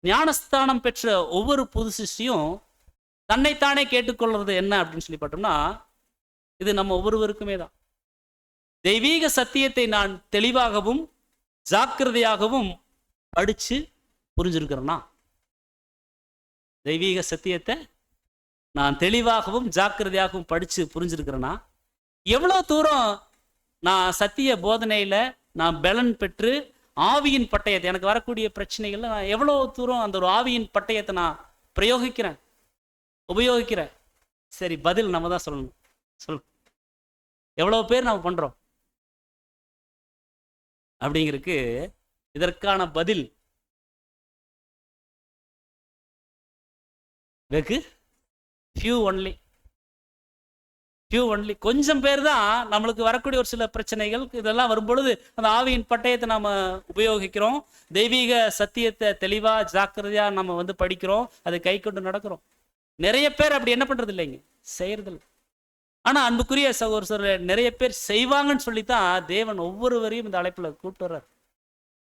ஞானஸ்தானம் பெற்ற ஒவ்வொரு புது சிஷ்டியும் தன்னைத்தானே கேட்டுக்கொள்றது என்ன அப்படின்னு சொல்லி பார்த்தோம்னா, இது நம்ம ஒவ்வொருவருக்குமே தான். தெய்வீக சத்தியத்தை நான் தெளிவாகவும் ஜாக்கிரதையாகவும் படிச்சு புரிஞ்சிருக்கிறேன்னா, தெய்வீக சத்தியத்தை நான் தெளிவாகவும் ஜாக்கிரதையாகவும் படிச்சு புரிஞ்சிருக்கிறேன்னா, எவ்வளவு தூரம் நான் சத்திய போதனையில நான் பலன் பெற்று ஆவியின் பட்டயத்தை, எனக்கு வரக்கூடிய பிரச்சனைகள்ல நான் எவ்வளவு தூரம் அந்த ஒரு ஆவியின் பட்டயத்தை நான் பிரயோகிக்கிறேன், உபயோகிக்கிறேன். சரி, பதில் நம்ம தான் சொல்லணும். எவ்வளவு பேர் நம்ம பண்றோம் அப்படிங்கிறதுக்கு இதற்கான பதில் வெகு few only. கொஞ்சம் பேர் தான் நம்மளுக்கு வரக்கூடிய ஒரு சில பிரச்சனைகள் இதெல்லாம் வரும்பொழுது அந்த ஆவியின் பட்டயத்தை நாம உபயோகிக்கிறோம், தெய்வீக சத்தியத்தை தெளிவா ஜாக்கிரதையா நம்ம வந்து படிக்கிறோம், அதை கை கொண்டு நடக்கிறோம். நிறைய பேர் அப்படி என்ன பண்றது இல்லைங்க, செய்யறதில்லை. ஆனா அன்புக்குரிய சகோதரர், நிறைய பேர் செய்வாங்கன்னு சொல்லித்தான் தேவன் ஒவ்வொருவரையும் இந்த அழைப்புல கூப்பிட்டு வர்றார்.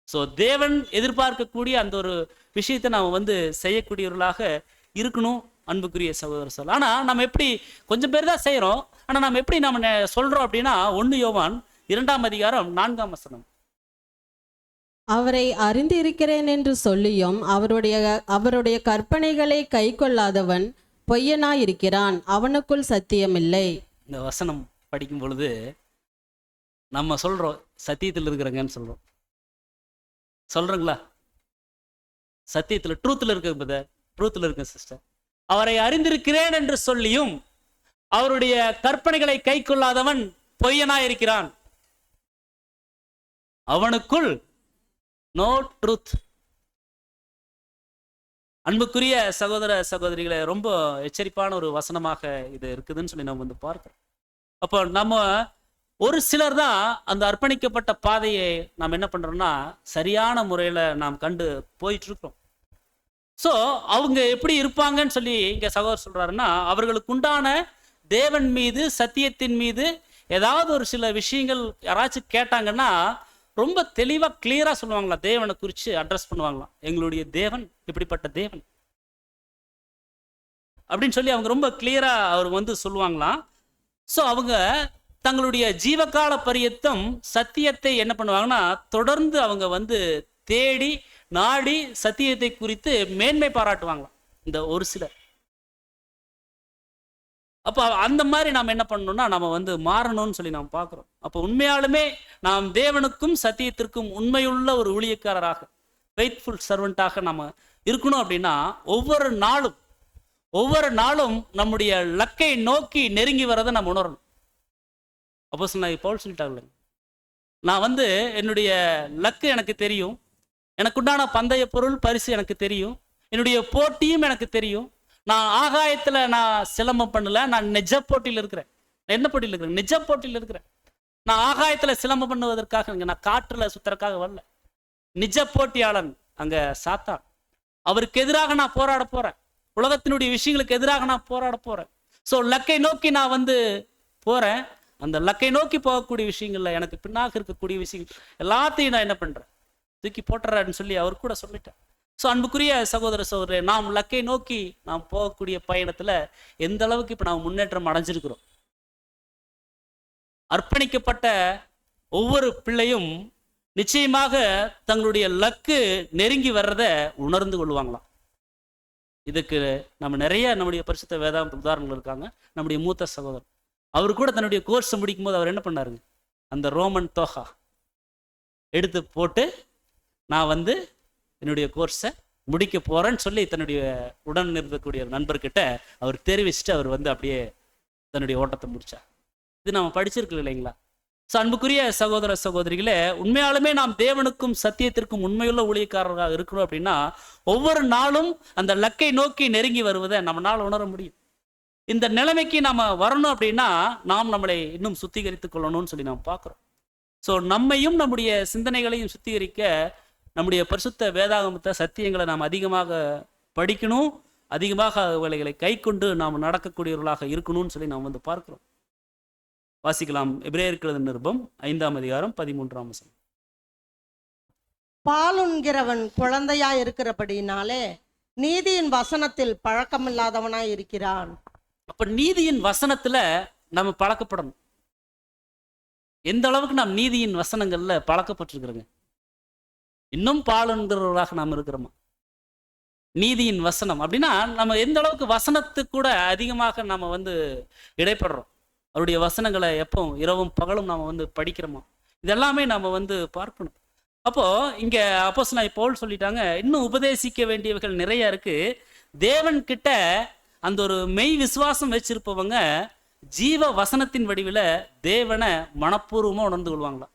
ஸோ தேவன் எதிர்பார்க்கக்கூடிய அந்த ஒரு விஷயத்தை நாம் வந்து செய்யக்கூடியவர்களாக இருக்கணும் அன்புக்குரிய சகோதரர். ஆனா நம்ம எப்படி, கொஞ்சம் பேர் தான் செய்யறோம், ஆனா நம்ம எப்படி நம்ம சொல்றோம் அப்படின்னா, 1 யோவான் 2ஆம் அதிகாரம் 4ஆம் வசனம். அவரை அறிந்திருக்கிறேன் என்று சொல்லியும் அவருடைய கற்பனைகளை கைக்கொள்ளாதவன் பொய்யனாயிருக்கிறான், அவனுக்குள் சத்தியமில்லை. இந்த வசனம் படிக்கும் பொழுது நம்ம சொல்றோம் சத்தியத்தில் இருக்கிறங்கன்னு சொல்றோம். சொல்றீங்களா? சத்தியத்தில் ட்ரூத்தில் இருக்க பிரதர், ட்ரூத்தில் இருக்க சிஸ்டர். அவரை அறிந்திருக்கிறேன் என்று சொல்லியும் அவருடைய கற்பனைகளை கைக்கொள்ளாதவன் பொய்யனாயிருக்கிறான், அவனுக்குள் நோ ட்ரூத். அன்புக்குரிய சகோதர சகோதரிகளை, ரொம்ப எச்சரிப்பான ஒரு வசனமாக இது இருக்குதுன்னு சொல்லி நம்ம வந்து பார்க்கிறோம். அப்போ நம்ம ஒரு சிலர் தான் அந்த அர்ப்பணிக்கப்பட்ட பாதையை நாம் என்ன பண்றோம்னா சரியான முறையில் நாம் கண்டு போயிட்டு இருக்கிறோம். ஸோ அவங்க எப்படி இருப்பாங்கன்னு சொல்லி இங்க சகோதரர் சொல்றாருன்னா, அவர்களுக்கு உண்டான தேவன் மீது சத்தியத்தின் மீது ஏதாவது ஒரு சில விஷயங்கள் யாராச்சும் கேட்டாங்கன்னா ரொம்ப தெளிவாக கிளியரா சொல்லுவாங்களா, தேவனை குறித்து அட்ரஸ் பண்ணுவாங்களாம். எங்களுடைய தேவன் இப்படிப்பட்ட தேவன் அப்படின்னு சொல்லி அவங்க ரொம்ப கிளியரா அவர் வந்து சொல்லுவாங்களாம். ஸோ அவங்க தங்களுடைய ஜீவகால பரியத்தம் சத்தியத்தை என்ன பண்ணுவாங்கன்னா தொடர்ந்து அவங்க வந்து தேடி நாடி சத்தியத்தை குறித்து மேன்மை பாராட்டுவாங்களாம் இந்த ஒரு சிலர். அப்போ அந்த மாதிரி நாம் என்ன பண்ணணும்னா நம்ம வந்து மாறணும்னு சொல்லி நாம் பார்க்குறோம். அப்போ உண்மையாலுமே நாம் தேவனுக்கும் சத்தியத்திற்கும் உண்மையுள்ள ஒரு ஊழியக்காரராக, ஃபெய்த்ஃபுல் சர்வெண்ட்டாக நம்ம இருக்கணும். அப்படின்னா ஒவ்வொரு நாளும் நம்முடைய லக்கை நோக்கி நெருங்கி வரதை நம்ம உணரணும். அப்போ பவுல் சொல்லிட்டாங்க, நான் வந்து என்னுடைய லக்கு எனக்கு தெரியும், எனக்குண்டான பந்தய பொருள் பரிசு எனக்கு தெரியும், என்னுடைய போட்டியும் எனக்கு தெரியும். நான் ஆகாயத்தில் நான் சிலம்பம் பண்ணல, நான் நிஜ போட்டியில் இருக்கிறேன். என்ன போட்டியில் இருக்கிறேன்? நிஜ போட்டியில் இருக்கிறேன். நான் ஆகாயத்தில் சிலம்பம் பண்ணுவதற்காக நான் காற்றுல சுத்தறதுக்காக வரல. நிஜ போட்டியாளன் அங்க சாத்தான், அவருக்கு எதிராக நான் போராட போறேன். உலகத்தினுடைய விஷயங்களுக்கு எதிராக நான் போராட போறேன். ஸோ லக்கை நோக்கி நான் வந்து போறேன். அந்த லக்கை நோக்கி போகக்கூடிய விஷயங்கள்ல எனக்கு பின்னாக இருக்கக்கூடிய விஷயங்கள் எல்லாத்தையும் நான் என்ன பண்றேன், தூக்கி போட்டுறேன்னு சொல்லி அவர் கூட சொல்லிட்டேன். ஸோ அன்புக்குரிய சகோதர சகோதரே, நாம் லக்கை நோக்கி நாம் போகக்கூடிய பயணத்துல எந்த அளவுக்கு இப்போ நாம் முன்னேற்றம் அடைஞ்சிருக்கிறோம். அர்ப்பணிக்கப்பட்ட ஒவ்வொரு பிள்ளையும் நிச்சயமாக தங்களுடைய லக்கு நெருங்கி வர்றத உணர்ந்து கொள்வாங்களாம். இதுக்கு நம்ம நிறைய நம்முடைய பரிசுத்த வேதாந்த உதாரணங்கள் இருக்காங்க. நம்முடைய மூத்த சகோதரர் அவர் கூட தன்னுடைய கோர்ஸை முடிக்கும் போது அவர் என்ன பண்ணாருங்க, அந்த ரோமன் தோஹா எடுத்து போட்டு நான் வந்து என்னுடைய கோர்ஸை முடிக்க போறேன்னு சொல்லி தன்னுடைய உடன் இருக்கக்கூடிய நண்பர்கிட்ட அவர் தெரிவிச்சுட்டு அவர் வந்து அப்படியே தன்னுடைய ஓட்டத்தை முடிச்சார். இது நம்ம படிச்சிருக்கல இல்லைங்களா? ஸோ அன்புக்குரிய சகோதர சகோதரிகளே, உண்மையாலுமே நாம் தேவனுக்கும் சத்தியத்திற்கும் உண்மையுள்ள ஊழியக்காரராக இருக்கிறோம் அப்படின்னா ஒவ்வொரு நாளும் அந்த லக்கை நோக்கி நெருங்கி வருவதை நம்மளால் உணர முடியும். இந்த நிலைமைக்கு நம்ம வரணும் அப்படின்னா நாம் நம்மளை இன்னும் சுத்திகரித்துக் கொள்ளணும்னு சொல்லி நாம் பார்க்குறோம். ஸோ நம்மையும் நம்முடைய சிந்தனைகளையும் சுத்திகரிக்க நம்முடைய பரிசுத்த வேதாகமத்தை சத்தியங்களை நாம் அதிகமாக படிக்கணும், அதிகமாக வேலைகளை கை கொண்டு நாம் நடக்கக்கூடியவர்களாக இருக்கணும்னு சொல்லி நாம் வந்து பார்க்கிறோம். வாசிக்கலாம். எபிரேயர் நிருபம் 5ஆம் அதிகாரம் 13ஆம் வசனம். பாலுண்கிறவன் குழந்தையா இருக்கிறபடினாலே நீதியின் வசனத்தில் பழக்கமில்லாதவனாய் இருக்கிறான். அப்ப நீதியின் வசனத்துல நம்ம பழக்கப்படணும். எந்த அளவுக்கு நாம் நீதியின் வசனங்கள்ல பழக்கப்பட்டிருக்கிறோங்க? இன்னும் பாலுண்கிறவர்களாக நாம் இருக்கிறோமா? நீதியின் வசனம் அப்படின்னா நம்ம எந்த அளவுக்கு வசனத்துக்கு கூட அதிகமாக நம்ம வந்து இடைப்படுறோம். அவருடைய வசனங்களை எப்போ இரவும் பகலும் நாம வந்து படிக்கிறோமா? இதெல்லாமே நாம வந்து பார்க்கணும். அப்போ இங்க அப்போஸ்தலனாகிய பவுல் சொல்லிட்டாங்க, இன்னும் உபதேசிக்க வேண்டியவர்கள் நிறைய இருக்கு. தேவன் கிட்ட அந்த ஒரு மெய் விசுவாசம் வச்சிருப்பவங்க ஜீவ வசனத்தின் வடிவில் தேவனை மனப்பூர்வமா உணர்ந்து கொள்வாங்களாம்.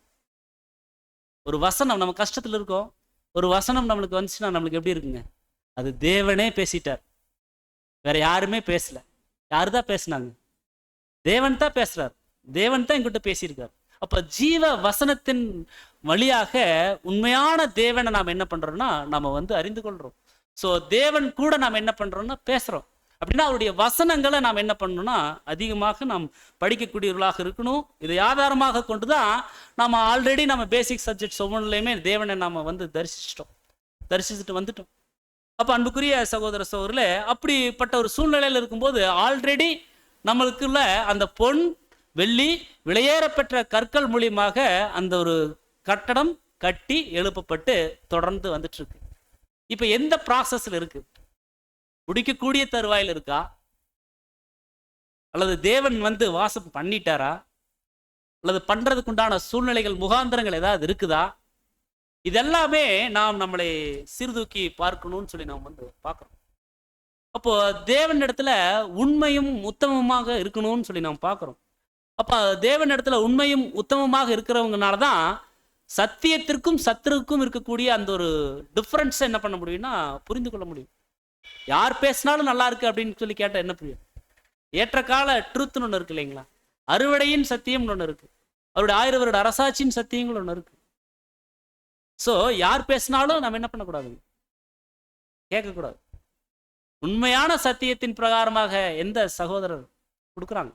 ஒரு வசனம் நம்ம கஷ்டத்துல இருக்கோம், ஒரு வசனம் நம்மளுக்கு வந்துச்சுன்னா நம்மளுக்கு எப்படி இருக்குங்க? அது தேவனே பேசிட்டார், வேற யாருமே பேசல. யாருதான் பேசினாங்க? தேவன் தான் பேசுறார், தேவன் தான் எங்கிட்ட பேசியிருக்கார். அப்ப ஜீவ வசனத்தின் வழியாக உண்மையான தேவனை நாம் என்ன பண்றோம்னா நம்ம வந்து அறிந்து கொள்றோம். ஸோ தேவன் கூட நாம் என்ன பண்றோம்னா பேசுறோம். அப்படின்னா அவருடைய வசனங்களை நாம் என்ன பண்ணணும்னா அதிகமாக நாம் படிக்கக்கூடியவர்களாக இருக்கணும். இதை ஆதாரமாக கொண்டுதான் நம்ம ஆல்ரெடி நம்ம பேசிக் சப்ஜெக்ட்ஸ் ஒவ்வொன்றுலையுமே தேவனை நாம வந்து தரிசிச்சுட்டு வந்துட்டோம். அப்ப அன்புக்குரிய சகோதர சகோதரர்களே, அப்படிப்பட்ட ஒரு சூழ்நிலையில் இருக்கும்போது ஆல்ரெடி நம்மளுக்குள்ள அந்த பொன் வெள்ளி விலையேற பெற்ற கற்கள் மூலியமாக அந்த ஒரு கட்டடம் கட்டி எழுப்பப்பட்டு தொடர்ந்து வந்துட்டு இருக்கு. இப்ப எந்த ப்ராசஸ்ல இருக்கு? முடிக்கக்கூடிய தருவாயில் இருக்கா, அல்லது தேவன் வந்து வாசம் பண்ணிட்டாரா, அல்லது பண்றதுக்கு உண்டான சூழ்நிலைகள் முகாந்திரங்கள் ஏதாவது இருக்குதா? இதெல்லாமே நாம் நம்மளை சீர்தூக்கி பார்க்கணும்னு சொல்லி நாம் வந்து பார்க்கறோம். அப்போ தேவன் இடத்துல உண்மையும் உத்தமமாக இருக்கணும்னு சொல்லி நாம் பார்க்கிறோம். அப்ப தேவன் இடத்துல உண்மையும் உத்தமமாக இருக்கிறவங்கனால தான் சத்தியத்திற்கும் சத்துருக்கும் இருக்கக்கூடிய அந்த ஒரு டிஃபரன்ஸ் என்ன பண்ண முடியும்னா புரிந்து கொள்ள முடியும். யார் பேசினாலும் நல்லா இருக்கு அப்படின்னு சொல்லி கேட்டால் என்ன புரியும்? ஏற்ற கால ட்ரூத்னு ஒன்று இருக்கு இல்லைங்களா, அறுவடையின் சத்தியம்னு ஒன்று இருக்கு, அவருடைய 1000 வருட அரசாட்சியின் சத்தியங்கள் ஒன்று இருக்கு. ஸோ யார் பேசினாலும் நம்ம என்ன பண்ணக்கூடாது? கேட்கக்கூடாது. உண்மையான சத்தியத்தின் பிரகாரமாக எந்த சகோதரர் கொடுக்குறாங்க,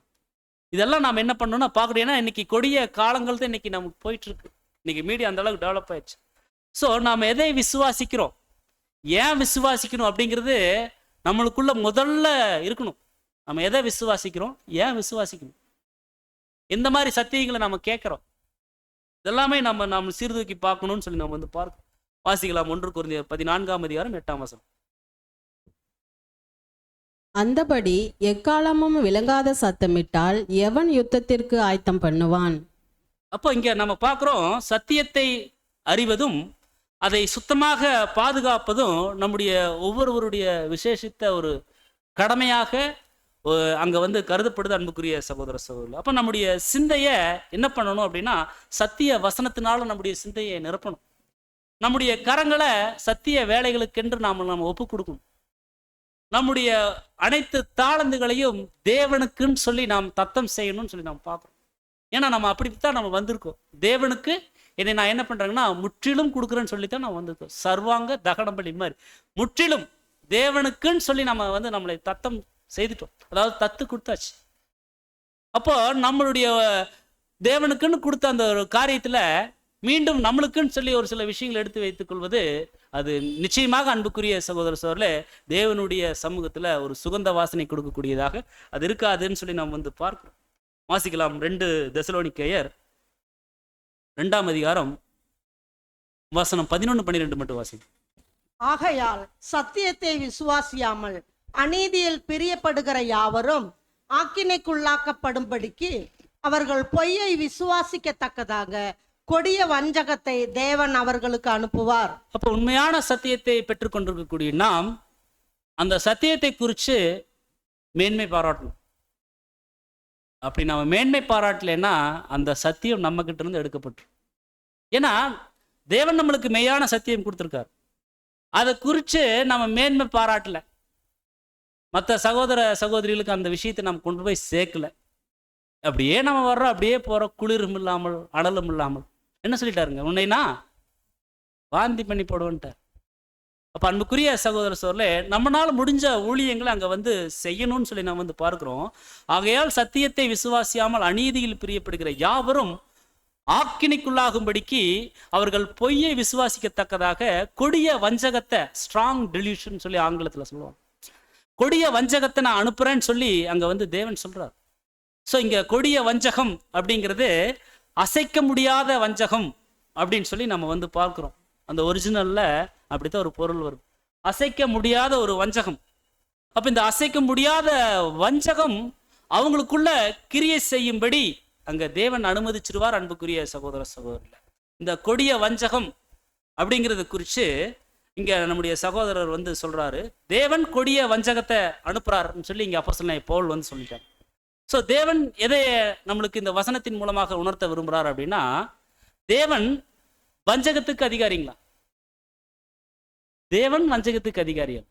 இதெல்லாம் நாம் என்ன பண்ணணும்னா பார்க்கணும். ஏன்னா இன்னைக்கு கொடிய காலங்கள் தான் இன்னைக்கு நமக்கு போயிட்டு இருக்கு. இன்னைக்கு மீடியா அந்த அளவுக்கு டெவலப் ஆயிடுச்சு. ஸோ நாம் எதை விசுவாசிக்கிறோம், ஏன் விசுவாசிக்கணும் அப்படிங்கிறது நம்மளுக்குள்ள முதல்ல இருக்கணும். நம்ம எதை விசுவாசிக்கிறோம், ஏன் விசுவாசிக்கணும், எந்த மாதிரி சத்தியங்களை நம்ம கேட்குறோம், இதெல்லாமே நம்ம சீர்தூக்கி பார்க்கணும்னு சொல்லி நம்ம வந்து பார்க்கணும். வாசிக்கலாம் 1 கொரிந்தியர் 14:8. அந்தபடி எக்காலமும் விளங்காத சத்தமிட்டால் எவன் யுத்தத்திற்கு ஆயத்தம் பண்ணுவான்? அப்போ இங்க நம்ம பார்க்குறோம், சத்தியத்தை அறிவதும் அதை சுத்தமாக பாதுகாப்பதும் நம்முடைய ஒவ்வொருவருடைய விசேஷித்த ஒரு கடமையாக அங்க வந்து கருதப்படுது. அன்புக்குரிய சகோதர சகோதரர், அப்போ நம்முடைய சிந்தையை என்ன பண்ணணும் அப்படின்னா சத்திய வசனத்தினால நம்முடைய சிந்தையை நிரப்பணும். நம்முடைய கரங்களை சத்திய வேலைகளுக்கென்று நம்ம ஒப்பு கொடுக்கணும். நம்முடைய அனைத்து தாளந்துகளையும் தேவனுக்குன்னு சொல்லி நாம் தத்தம் செய்யணும்னு சொல்லி நாம் பார்க்குறோம். ஏன்னா நம்ம அப்படித்தான் நம்ம வந்திருக்கோம். தேவனுக்கு என்னை நான் என்ன பண்றேங்கன்னா முற்றிலும் கொடுக்குறேன்னு சொல்லித்தான் நான் வந்திருக்கோம். சர்வாங்க தகனபலி மாதிரி முற்றிலும் தேவனுக்குன்னு சொல்லி நம்ம வந்து நம்மளை தத்தம் செய்துட்டோம், அதாவது தத்து கொடுத்தாச்சு. அப்போ நம்மளுடைய தேவனுக்குன்னு கொடுத்த அந்த ஒரு காரியத்துல மீண்டும் நம்மளுக்குன்னு சொல்லி ஒரு சில விஷயங்கள் எடுத்து வைத்துக் கொள்வது அது நிச்சயமாக அன்புக்குரிய சகோதர சோழர்களே தேவனுடைய சமூகத்துல ஒரு சுகந்த வாசனை கொடுக்கக்கூடியதாக அது இருக்காதுன்னு சொல்லி நாம் வந்து பார்க்கிறோம். வாசிக்கலாம் 2 தெசலோனிக்கேயர் 2ஆம் அதிகாரம் வசனம் 11-12 மட்டும் வாசி. ஆகையால் சத்தியத்தை விசுவாசியாமல் அநீதியில் பிரியப்படுகிற யாவரும் ஆக்கினைக்குள்ளாக்கப்படும்படிக்கு அவர்கள் பொய்யை விசுவாசிக்கத்தக்கதாக கொடிய வஞ்சகத்தை தேவன் அவர்களுக்கு அனுப்புவார். அப்போ உண்மையான சத்தியத்தை பெற்றுக்கொண்டிருக்கக்கூடிய நாம் அந்த சத்தியத்தை குறித்து மேன்மை பாராட்டணும். அப்படி நம்ம மேன்மை பாராட்டலைன்னா அந்த சத்தியம் நம்ம கிட்ட இருந்து எடுக்கப்பட்டு. ஏன்னா தேவன் நம்மளுக்கு மெய்யான சத்தியம் கொடுத்துருக்காரு, அதை குறித்து நம்ம மேன்மை பாராட்டல, மற்ற சகோதர சகோதரிகளுக்கு அந்த விஷயத்தை நம்ம கொண்டு போய் சேர்க்கல. அப்படியே நம்ம வர்றோம், அப்படியே போகிறோம், குளிரும் இல்லாமல் அனலும் இல்லாமல். என்ன சொல்லிட்டாருங்க, உன்னைனா வாந்தி பண்ணி போடுவோன்ட்டார். அப்போ அன்புக்குரிய சகோதர சோழர்களே நம்மளால் முடிஞ்ச ஊழியங்களை அங்கே வந்து செய்யணும்னு சொல்லி நம்ம வந்து பார்க்குறோம். ஆகையால் சத்தியத்தை விசுவாசியாமல் அநீதியில் பிரியப்படுகிற யாவரும் ஆக்கினைக்குள்ளாகும்படிக்கு அவர்கள் பொய்யை விசுவாசிக்கத்தக்கதாக கொடிய வஞ்சகத்தை, ஸ்ட்ராங் டெலியூஷன் சொல்லி ஆங்கிலத்தில் சொல்லுவாங்க, கொடிய வஞ்சகத்தை நான் அனுப்புறேன்னு சொல்லி அங்கே வந்து தேவன் சொல்றார். ஸோ இங்கே கொடிய வஞ்சகம் அப்படிங்கிறது அசைக்க முடியாத வஞ்சகம் அப்படின்னு சொல்லி நம்ம வந்து பார்க்குறோம். அந்த ஒரிஜினலில் அப்படித்தான் ஒரு பொருள் வரும், அசைக்க முடியாத ஒரு வஞ்சகம். அப்போ இந்த அசைக்க முடியாத வஞ்சகம் அவங்களுக்குள்ள கிரியை செய்யும்படி அங்கே தேவன் அனுமதிச்சிருவார். அன்புக்குரிய சகோதர சகோதரில் இந்த கொடிய வஞ்சகம் அப்படிங்கிறத குறித்து இங்கே நம்முடைய சகோதரர் வந்து சொல்கிறாரு, தேவன் கொடிய வஞ்சகத்தை அனுப்புகிறாருன்னு சொல்லி இங்கே அப்போஸ்தலனாகிய பவுல் வந்து சொல்லிட்டார். ஸோ தேவன் எதை நம்மளுக்கு இந்த வசனத்தின் மூலமாக உணர்த்த விரும்புகிறார் அப்படின்னா, தேவன் வஞ்சகத்துக்கு அதிகாரிங்களா? தேவன் வஞ்சகத்துக்கு அதிகாரியா?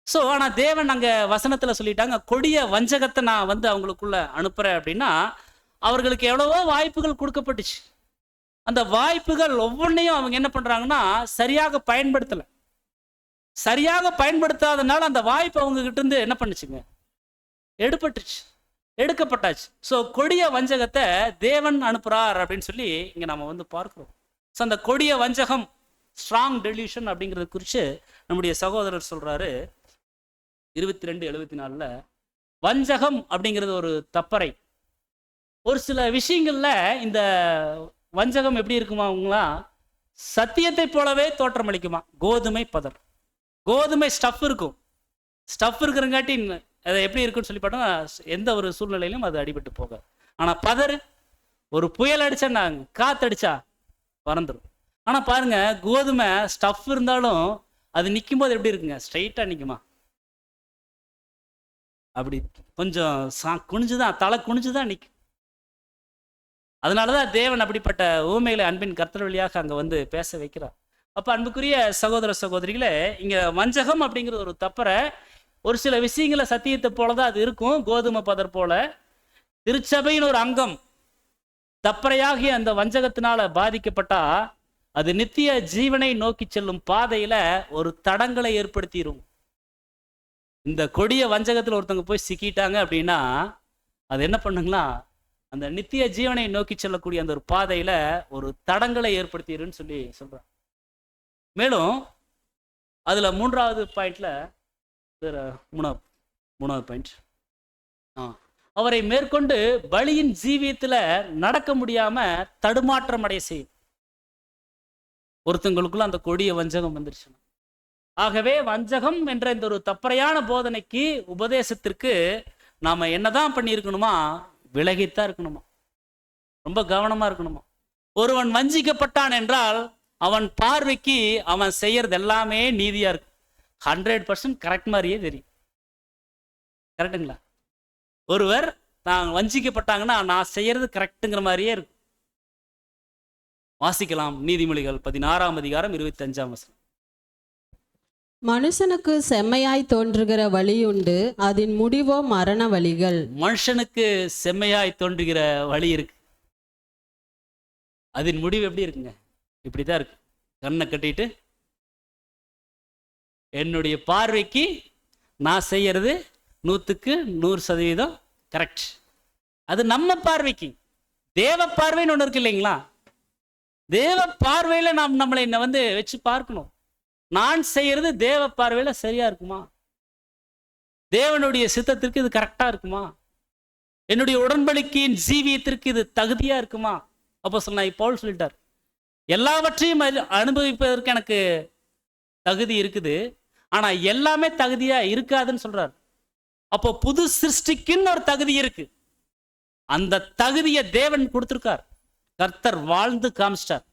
ஸோ ஆனால் தேவன் அங்கே வசனத்தில் சொல்லிட்டாங்க, கொடிய வஞ்சகத்தை நான் வந்து அவங்களுக்குள்ள அனுப்புகிறேன் அப்படின்னா, அவர்களுக்கு எவ்வளவோ வாய்ப்புகள் கொடுக்கப்பட்டுச்சு. அந்த வாய்ப்புகள் ஒவ்வொன்றையும் அவங்க என்ன பண்ணுறாங்கன்னா சரியாக பயன்படுத்தலை. சரியாக பயன்படுத்தாதனால அந்த வாய்ப்பு அவங்க கிட்ட இருந்து என்ன பண்ணுச்சுங்க, எடுக்கப்பட்டாச்சு. ஸோ கொடிய வஞ்சகத்தை தேவன் அனுப்புகிறார் அப்படின்னு சொல்லி இங்கே நம்ம வந்து பார்க்குறோம். ஸோ அந்த கொடிய வஞ்சகம், ஸ்ட்ராங் டெலியூஷன் அப்படிங்கிறத குறித்து நம்முடைய சகோதரர் சொல்கிறாரு 22:74, வஞ்சகம் அப்படிங்கிறது ஒரு தப்பறை. ஒரு சில விஷயங்களில் இந்த வஞ்சகம் எப்படி இருக்குமாங்களா, சத்தியத்தை போலவே தோற்றமளிக்குமா. கோதுமை பதர், கோதுமை ஸ்டஃப் இருக்கும், ஸ்டஃப் இருக்கிறங்காட்டி அதை எப்படி இருக்குன்னு சொல்லி பார்த்தோம்னா எந்த ஒரு சூழ்நிலையிலும் அது அடிபட்டு போகாது. ஆனால் பதர் ஒரு புயல் அடிச்சா நாங்கள் காத்தடிச்சா பறந்துடும். ஆனால் பாருங்க, கோதுமை ஸ்டஃப் இருந்தாலும் அது நிற்கும் போது எப்படி இருக்குங்க, ஸ்ட்ரைட்டாக நிற்குமா, அப்படி கொஞ்சம் குனிஞ்சுதான், தலை குனிஞ்சுதான் நிற்கும். அதனாலதான் தேவன் அப்படிப்பட்ட ஊமைகளை அன்பின் கர்த்தர் வழியாக அங்க வந்து பேச வைக்கிறார். அப்ப அன்புக்குரிய சகோதர சகோதரிகளே, இங்க வஞ்சகம் அப்படிங்கிறது ஒரு தப்பற. ஒரு சில விஷயங்கள சத்தியத்தை போலதான் அது இருக்கும், கோதுமை பதர் போல. திருச்சபையின் ஒரு அங்கம் தப்பறையாகி அந்த வஞ்சகத்தினால பாதிக்கப்பட்டா அது நித்திய ஜீவனை நோக்கி செல்லும் பாதையில ஒரு தடங்களை ஏற்படுத்திடும். இந்த கொடிய வஞ்சகத்துல ஒருத்தவங்க போய் சிக்கிட்டாங்க அப்படின்னா அது என்ன பண்ணுங்களா, அந்த நித்திய ஜீவனை நோக்கி செல்லக்கூடிய அந்த ஒரு பாதையில ஒரு தடங்களை ஏற்படுத்திடுன்னு சொல்லி சொல்றாங்க. மேலும் அதுல மூன்றாவது பாயிண்ட்ல மூணாவது பாயிண்ட், அவரை மேற்கொண்டு பலியின் ஜீவியத்துல நடக்க முடியாம தடுமாற்றம் அடைய செய்யும். ஒருத்தங்களுக்குள்ள அந்த கொடிய வஞ்சகம் வந்துருச்சு. ஆகவே வஞ்சகம் என்ற இந்த ஒரு தப்பறையான போதனைக்கு, உபதேசத்திற்கு நாம என்னதான் பண்ணியிருக்கணுமா, விலகித்தான் இருக்கணுமா, ரொம்ப கவனமா இருக்கணுமா. ஒருவன் வஞ்சிக்கப்பட்டான் என்றால் அவன் பார்வைக்கு அவன் செய்யறது எல்லாமே நீதியா இருக்கு, 100% கரெக்ட் மாதிரியே தெரியும். கரெக்டுங்களா? ஒருவர் தான் வஞ்சிக்கப்பட்டாங்கன்னா நான் செய்யறது கரெக்டுங்கிற மாதிரியே இருக்கும். வாசிக்கலாம் நீதிமொழிகள் 16ஆம் அதிகாரம் 25ஆம் வசனம். மனுஷனுக்கு செம்மையாய் தோன்றுகிற வழி உண்டு, அதன் முடிவோ மரண வழிகள். மனுஷனுக்கு செம்மையாய் தோன்றுகிற வழி இருக்கு, அதன் முடிவு எப்படி இருக்குங்க, இப்படிதான் இருக்கு. கண்ணை கட்டிட்டு என்னுடைய பார்வைக்கு நான் செய்யறது 100% கரெக்ட். அது நம்ம பார்வைக்கு. தேவ பார்வைன்னு ஒன்று இருக்கு இல்லைங்களா, தேவ பார்வையில நாம் நம்மளை வந்து வச்சு பார்க்கணும். நான் செய்யறது தேவ பார்வையில சரியா இருக்குமா, தேவனுடைய சித்தத்திற்கு இது கரெக்டா இருக்குமா, என்னுடைய உடன்படிக்கையின் ஜீவியத்திற்கு இது தகுதியா இருக்குமா. அப்போஸ்தலனாகிய பவுல் சொல்லிட்டார், எல்லாவற்றையும் அனுபவிப்பதற்கு எனக்கு தகுதி இருக்குது, ஆனா எல்லாமே தகுதியா இருக்காதுன்னு சொல்றாரு. அப்போ புது சிருஷ்டிக்குன்னு ஒரு தகுதி இருக்கு, அந்த தகுதியை தேவன் கொடுத்திருக்கார், கர்த்தர் வாழ்ந்து காமிச்சிட்டார்.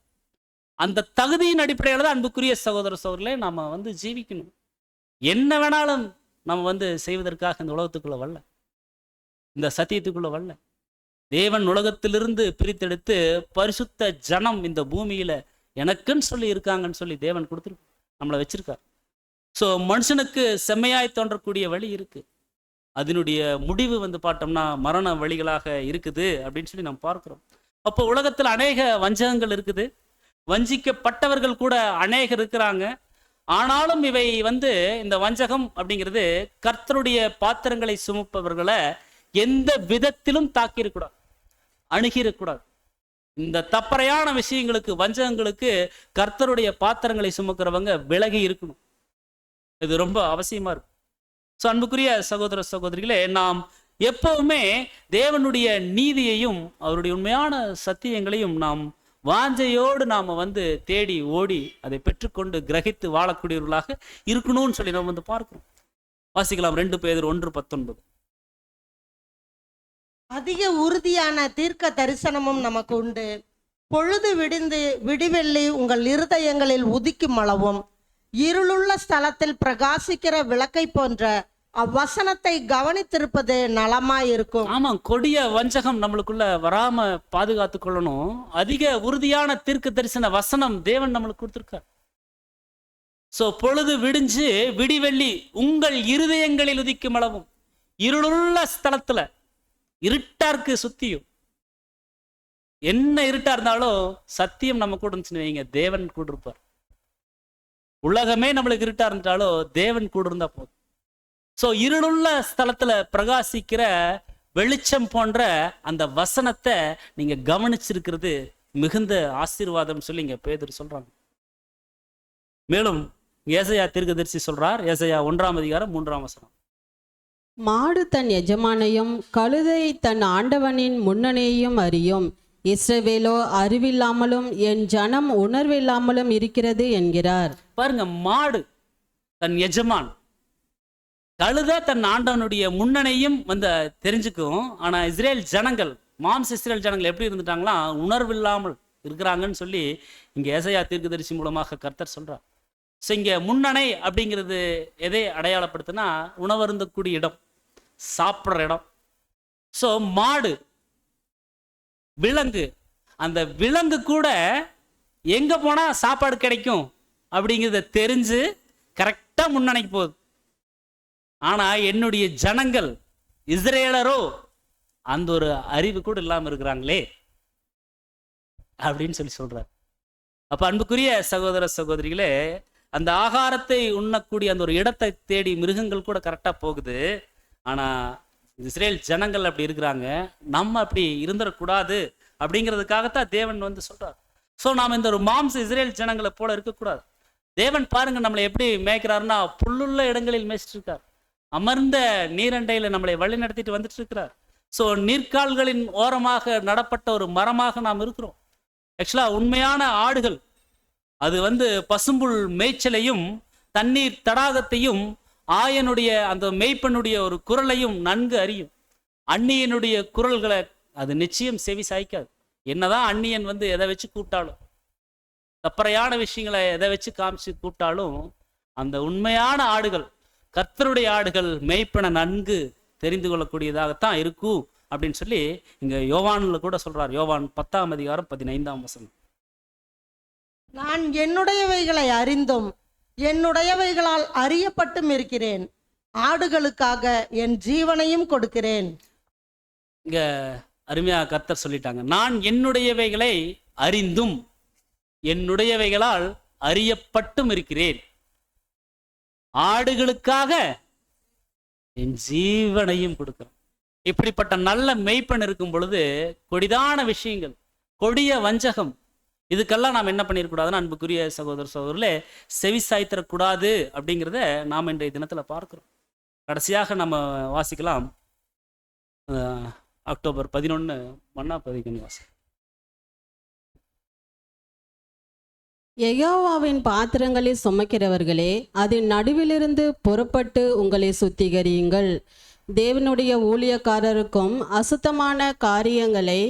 அந்த தகுதியின் அடிப்படையில் தான் அன்புக்குரிய சகோதர சகோதரர்களே நாம வந்து ஜீவிக்கணும். என்ன வேணாலும் நம்ம வந்து செய்வதற்காக இந்த உலகத்துக்குள்ள வரல, இந்த சத்தியத்துக்குள்ள வரல. தேவன் உலகத்திலிருந்து பிரித்தெடுத்து பரிசுத்த ஜனம் இந்த பூமியில எனக்குன்னு சொல்லி இருக்காங்கன்னு சொல்லி தேவன் கொடுத்துருக்கு, நம்மளை வச்சிருக்கார். ஸோ மனுஷனுக்கு செம்மையாய் தோன்றக்கூடிய வழி இருக்கு, அதனுடைய முடிவு வந்து பார்த்தோம்னா மரண வழிகளாக இருக்குது அப்படின்னு சொல்லி நம்ம பார்க்கிறோம். அப்போ உலகத்தில் அநேக வஞ்சகங்கள் இருக்குது, வஞ்சிக்கப்பட்டவர்கள் கூட அநேகர் இருக்கிறாங்க. ஆனாலும் இவை வந்து இந்த வஞ்சகம் அப்படிங்கிறது கர்த்தருடைய பாத்திரங்களை சுமப்பவர்களை எந்த விதத்திலும் தாக்கிடக்கூடாது, அணுகிடக்கூடாது. இந்த தப்பறையான விஷயங்களுக்கு, வஞ்சகங்களுக்கு கர்த்தருடைய பாத்திரங்களை சுமக்கிறவங்க விலகி இருக்கணும். இது ரொம்ப அவசியமா இருக்கு. ஸோ அன்புக்குரிய சகோதர சகோதரிகளே, நாம் எப்பவுமே தேவனுடைய நீதியையும் அவருடைய உண்மையான சத்தியங்களையும் நாம் வாஞ்சையோடு நாம வந்து தேடி ஓடி அதை பெற்றுக்கொண்டு கிரகித்து வாழக்கூடியவர்களாக இருக்கணும்னு சொல்லி நம்ம வந்து பார்க்கிறோம். வாசிக்கலாம் 2 பேதுரு 1:19. அதிக உறுதியான தீர்க்க தரிசனமும் நமக்கு உண்டு. பொழுது விடிந்து விடிவெள்ளி உங்கள் இருதயங்களில் உதிக்கும் அளவும் இருளுள்ள ஸ்தலத்தில் பிரகாசிக்கிற விளக்கை போன்ற அவ்வசனத்தை கவனித்திருப்பது நலமாயிருக்கும். ஆமா, கொடிய வஞ்சகம் நம்மளுக்குள்ள வராம பாதுகாத்து கொள்ளணும். அதிக உறுதியான தீர்க்க தரிசன வசனம் தேவன் நம்மளுக்கு கொடுத்திருக்கார். சோ பொழுது விடிஞ்சு விடிவெள்ளி உங்கள் இருதயங்களில் உதிக்கும் அளவும், இருளுள்ள ஸ்தலத்துல இருட்டா இருக்கு சுத்தியும், என்ன இருட்டா இருந்தாலும் சத்தியம் நம்ம கூட இருந்துச்சுன்னு வைங்க, தேவன் கூட இருப்பார். உலகமே நம்மளுக்கு இருட்டா இருந்தாலும் தேவன் கூட இருந்தா போதும். ஸோ இருளுள்ள ஸ்தலத்துல பிரகாசிக்கிற வெளிச்சம் போன்ற அந்த வசனத்தை நீங்க கவனிச்சிருக்கிறது மிகுந்த ஆசீர்வாதம் சொல்லி இங்க பேதுரு சொல்றாங்க. மேலும் ஏசாயா தீர்க்கதரிசி சொல்றார், ஏசாயா 1ஆம் அதிகாரம் 3ஆம் வசனம். மாடு தன் எஜமானையும் கழுதை தன் ஆண்டவனின் முன்னணியையும் அறியும், இஸ்ரவேலோ அறிவில்லாமலும் என் ஜனம் உணர்வில்லாமலும் இருக்கிறது என்கிறார். பாருங்க, மாடு தன் எஜமான், கழுத தன் ஆண்டவனுடைய முன்னணையும் வந்து தெரிஞ்சுக்கும். ஆனா இஸ்ரேல் ஜனங்கள், மாம்ச இஸ்ரேல் ஜனங்கள் எப்படி இருந்துட்டாங்களா, உணர்வில்லாமல் இருக்கிறாங்கன்னு சொல்லி இங்க ஏசாயா தீர்க்கதரிசி மூலமாக கர்த்தர் சொல்றார். ஸோ இங்க முன்னணை அப்படிங்கிறது எதை அடையாளப்படுத்துனா, உணவருந்தக்கூடிய இடம், சாப்பிட்ற இடம். ஸோ மாடு, விலங்கு, அந்த விலங்கு கூட எங்க போனா சாப்பாடு கிடைக்கும் அப்படிங்கிறத தெரிஞ்சு கரெக்டா முன்னணிக்கு போகுது. ஆனா என்னுடைய ஜனங்கள் இஸ்ரேலரோ அந்த ஒரு அறிவு கூட இல்லாம இருக்கிறாங்களே அப்படின்னு சொல்லி சொல்றார். அப்ப அன்புக்குரிய சகோதர சகோதரிகளே, அந்த ஆகாரத்தை உண்ணக்கூடிய அந்த ஒரு இடத்தை தேடி மிருகங்கள் கூட கரெக்டா போகுது. ஆனா இஸ்ரேல் ஜனங்கள் அப்படி இருக்கிறாங்க. நம்ம அப்படி இருந்துடக்கூடாது அப்படிங்கிறதுக்காகத்தான் தேவன் வந்து சொல்றார். ஸோ நாம் இந்த ஒரு மாம்ச இஸ்ரேல் ஜனங்களை போல இருக்கக்கூடாது. தேவன் பாருங்க நம்மளை எப்படி மேய்க்கிறாருன்னா, புல்லுள்ள இடங்களில் மேய்ச்சிட்டு இருக்கார், அமர்ந்த நீரண்டையில நம்மளை வழி நடத்திட்டு வந்துட்டு இருக்கிறார். ஸோ நீர்க்கால்களின் ஓரமாக நடப்பட்ட ஒரு மரமாக நாம் இருக்கிறோம். ஆக்சுவலா உண்மையான ஆடுகள் அது வந்து பசும்புல் மேய்ச்சலையும் தண்ணீர் தடாகத்தையும் ஆயனுடைய அந்த மேய்ப்பனுடைய ஒரு குரலையும் நன்கு அறியும். அந்நியனுடைய குரல்களை அது நிச்சயம் செவி சாய்க்காது. என்னதான் அந்நியன் வந்து எதை வச்சு கூப்பிட்டாலும், தப்பறையான விஷயங்களை எதை வச்சு காமிச்சு கூப்பிட்டாலும், அந்த உண்மையான ஆடுகள், கர்த்தருடைய ஆடுகள் மேய்ப்பனை நன்கு தெரிந்து கொள்ளக்கூடியதாகத்தான் இருக்கும் அப்படின்னு சொல்லி இங்க யோவான்ல கூட சொல்றார். யோவான் 10:15. நான் என்னுடையவைகளை அறிந்தும் என்னுடையவைகளால் அறியப்பட்டும் இருக்கிறேன், ஆடுகளுக்காக என் ஜீவனையும் கொடுக்கிறேன். இங்க அருமையா கர்த்தர் சொல்லிட்டாங்க, நான் என்னுடையவைகளை அறிந்தும் என்னுடையவைகளால் அறியப்பட்டும் இருக்கிறேன், ஆடுகளுக்காக என் ஜீவனையும் கொடுக்கிறேன். இப்படிப்பட்ட நல்ல மெய்ப்பன் இருக்கும் பொழுது கொடிதான விஷயங்கள், கொடிய வஞ்சகம், இதுக்கெல்லாம் நாம் என்ன பண்ணிடக்கூடாதுன்னு அன்புக்குரிய சகோதர சகோதரர்களே செவி சாய்த்தரக்கூடாது அப்படிங்கிறத நாம் இன்றைய தினத்தில் பார்க்கிறோம். கடைசியாக நம்ம வாசிக்கலாம் அக்டோபர் 11 மன்னா பதிக்கணும் வாசி. யெகோவாவின் பாத்திரங்களை சுமக்கிறவர்களே, அதன் நடுவிலிருந்து புறப்பட்டு உங்களை சுத்திகரியுங்கள். தேவனுடைய ஊழியக்காரருக்கும் அசுத்தமான காரியங்களை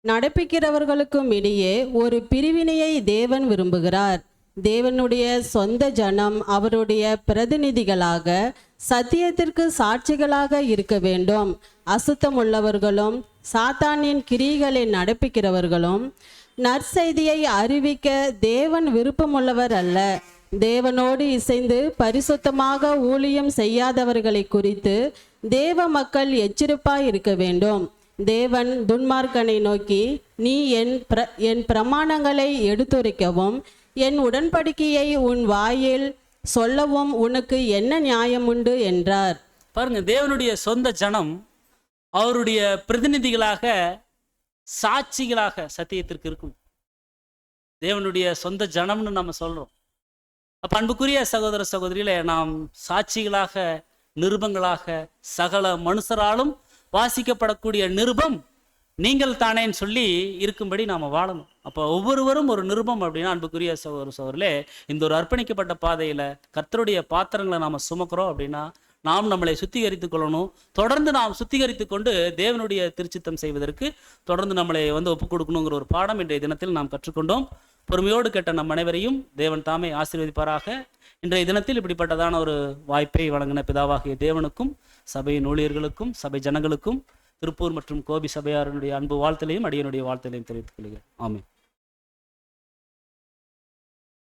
நடப்பிக்கிறவர்களுக்கும் இடையே ஒரு பிரிவினையை தேவன் விரும்புகிறார். தேவனுடைய சொந்த ஜனம் அவருடைய பிரதிநிதிகளாக சத்தியத்திற்கு சாட்சிகளாக இருக்க வேண்டும். அசுத்தமுள்ளவர்களும் சாத்தானின் கிரியைகளை நடப்பிக்கிறவர்களும் நற்செய்தியை அறிவிக்க தேவன் விருப்பமுள்ளவர் அல்ல. தேவனோடு இசைந்து பரிசுத்தமாக ஊழியம் செய்யாதவர்களை குறித்து தேவ மக்கள் எச்சரிப்பாய் இருக்க வேண்டும். தேவன் துன்மார்க்கனை நோக்கி, நீ என் பிரமாணங்களை எடுத்துரைக்கவும் என் உடன்படிக்கையை உன் வாயில் சொல்லவும் உனக்கு என்ன நியாயம் உண்டு என்றார். பாருங்க, தேவனுடைய சொந்த ஜனம் அவருடைய பிரதிநிதிகளாக சாட்சிகளாக சத்தியத்திற்கு இருக்கும். தேவனுடைய சொந்த ஜனம்னு நம்ம சொல்றோம். அப்ப அன்புக்குரிய சகோதர சகோதரிகளே, நாம் சாட்சிகளாக, நிருபங்களாக, சகல மனுஷராலும் வாசிக்கப்படக்கூடிய நிருபம் நீங்கள் தானேன்னு சொல்லி இருக்கும்படி நாம் வாழணும். அப்போ ஒவ்வொருவரும் ஒரு நிருபம் அப்படின்னா அன்புக்குரிய சகோதர சகோதரர்களே, இந்த ஒரு அர்ப்பணிக்கப்பட்ட பாதையில் கர்த்தருடைய பாத்திரங்களை நாம் சுமக்கிறோம் அப்படின்னா நாம் நம்மளை சுத்திகரித்து கொள்ளணும். தொடர்ந்து நாம் சுத்திகரித்து கொண்டு தேவனுடைய திருச்சித்தம் செய்வதற்கு தொடர்ந்து நம்மளை வந்து ஒப்புக் கொடுக்கணுங்கிற ஒரு பாடம் இன்றைய தினத்தில் நாம் கற்றுக்கொண்டோம். பொறுமையோடு கேட்ட நம் அனைவரையும் தேவன் தாமே ஆசீர்வதிப்பாராக. இன்றைய தினத்தில் இப்படிப்பட்டதான ஒரு வாய்ப்பை வழங்கின பிதாவாகிய தேவனுக்கும் சபையின் ஊழியர்களுக்கும் சபை ஜனங்களுக்கும் திருப்பூர் மற்றும் கோபி சபையாரனுடைய அன்பு வாழ்த்தலையும் அடியனுடைய வாழ்த்தலையும் தெரிவித்துக் கொள்கிறேன். ஆமென்.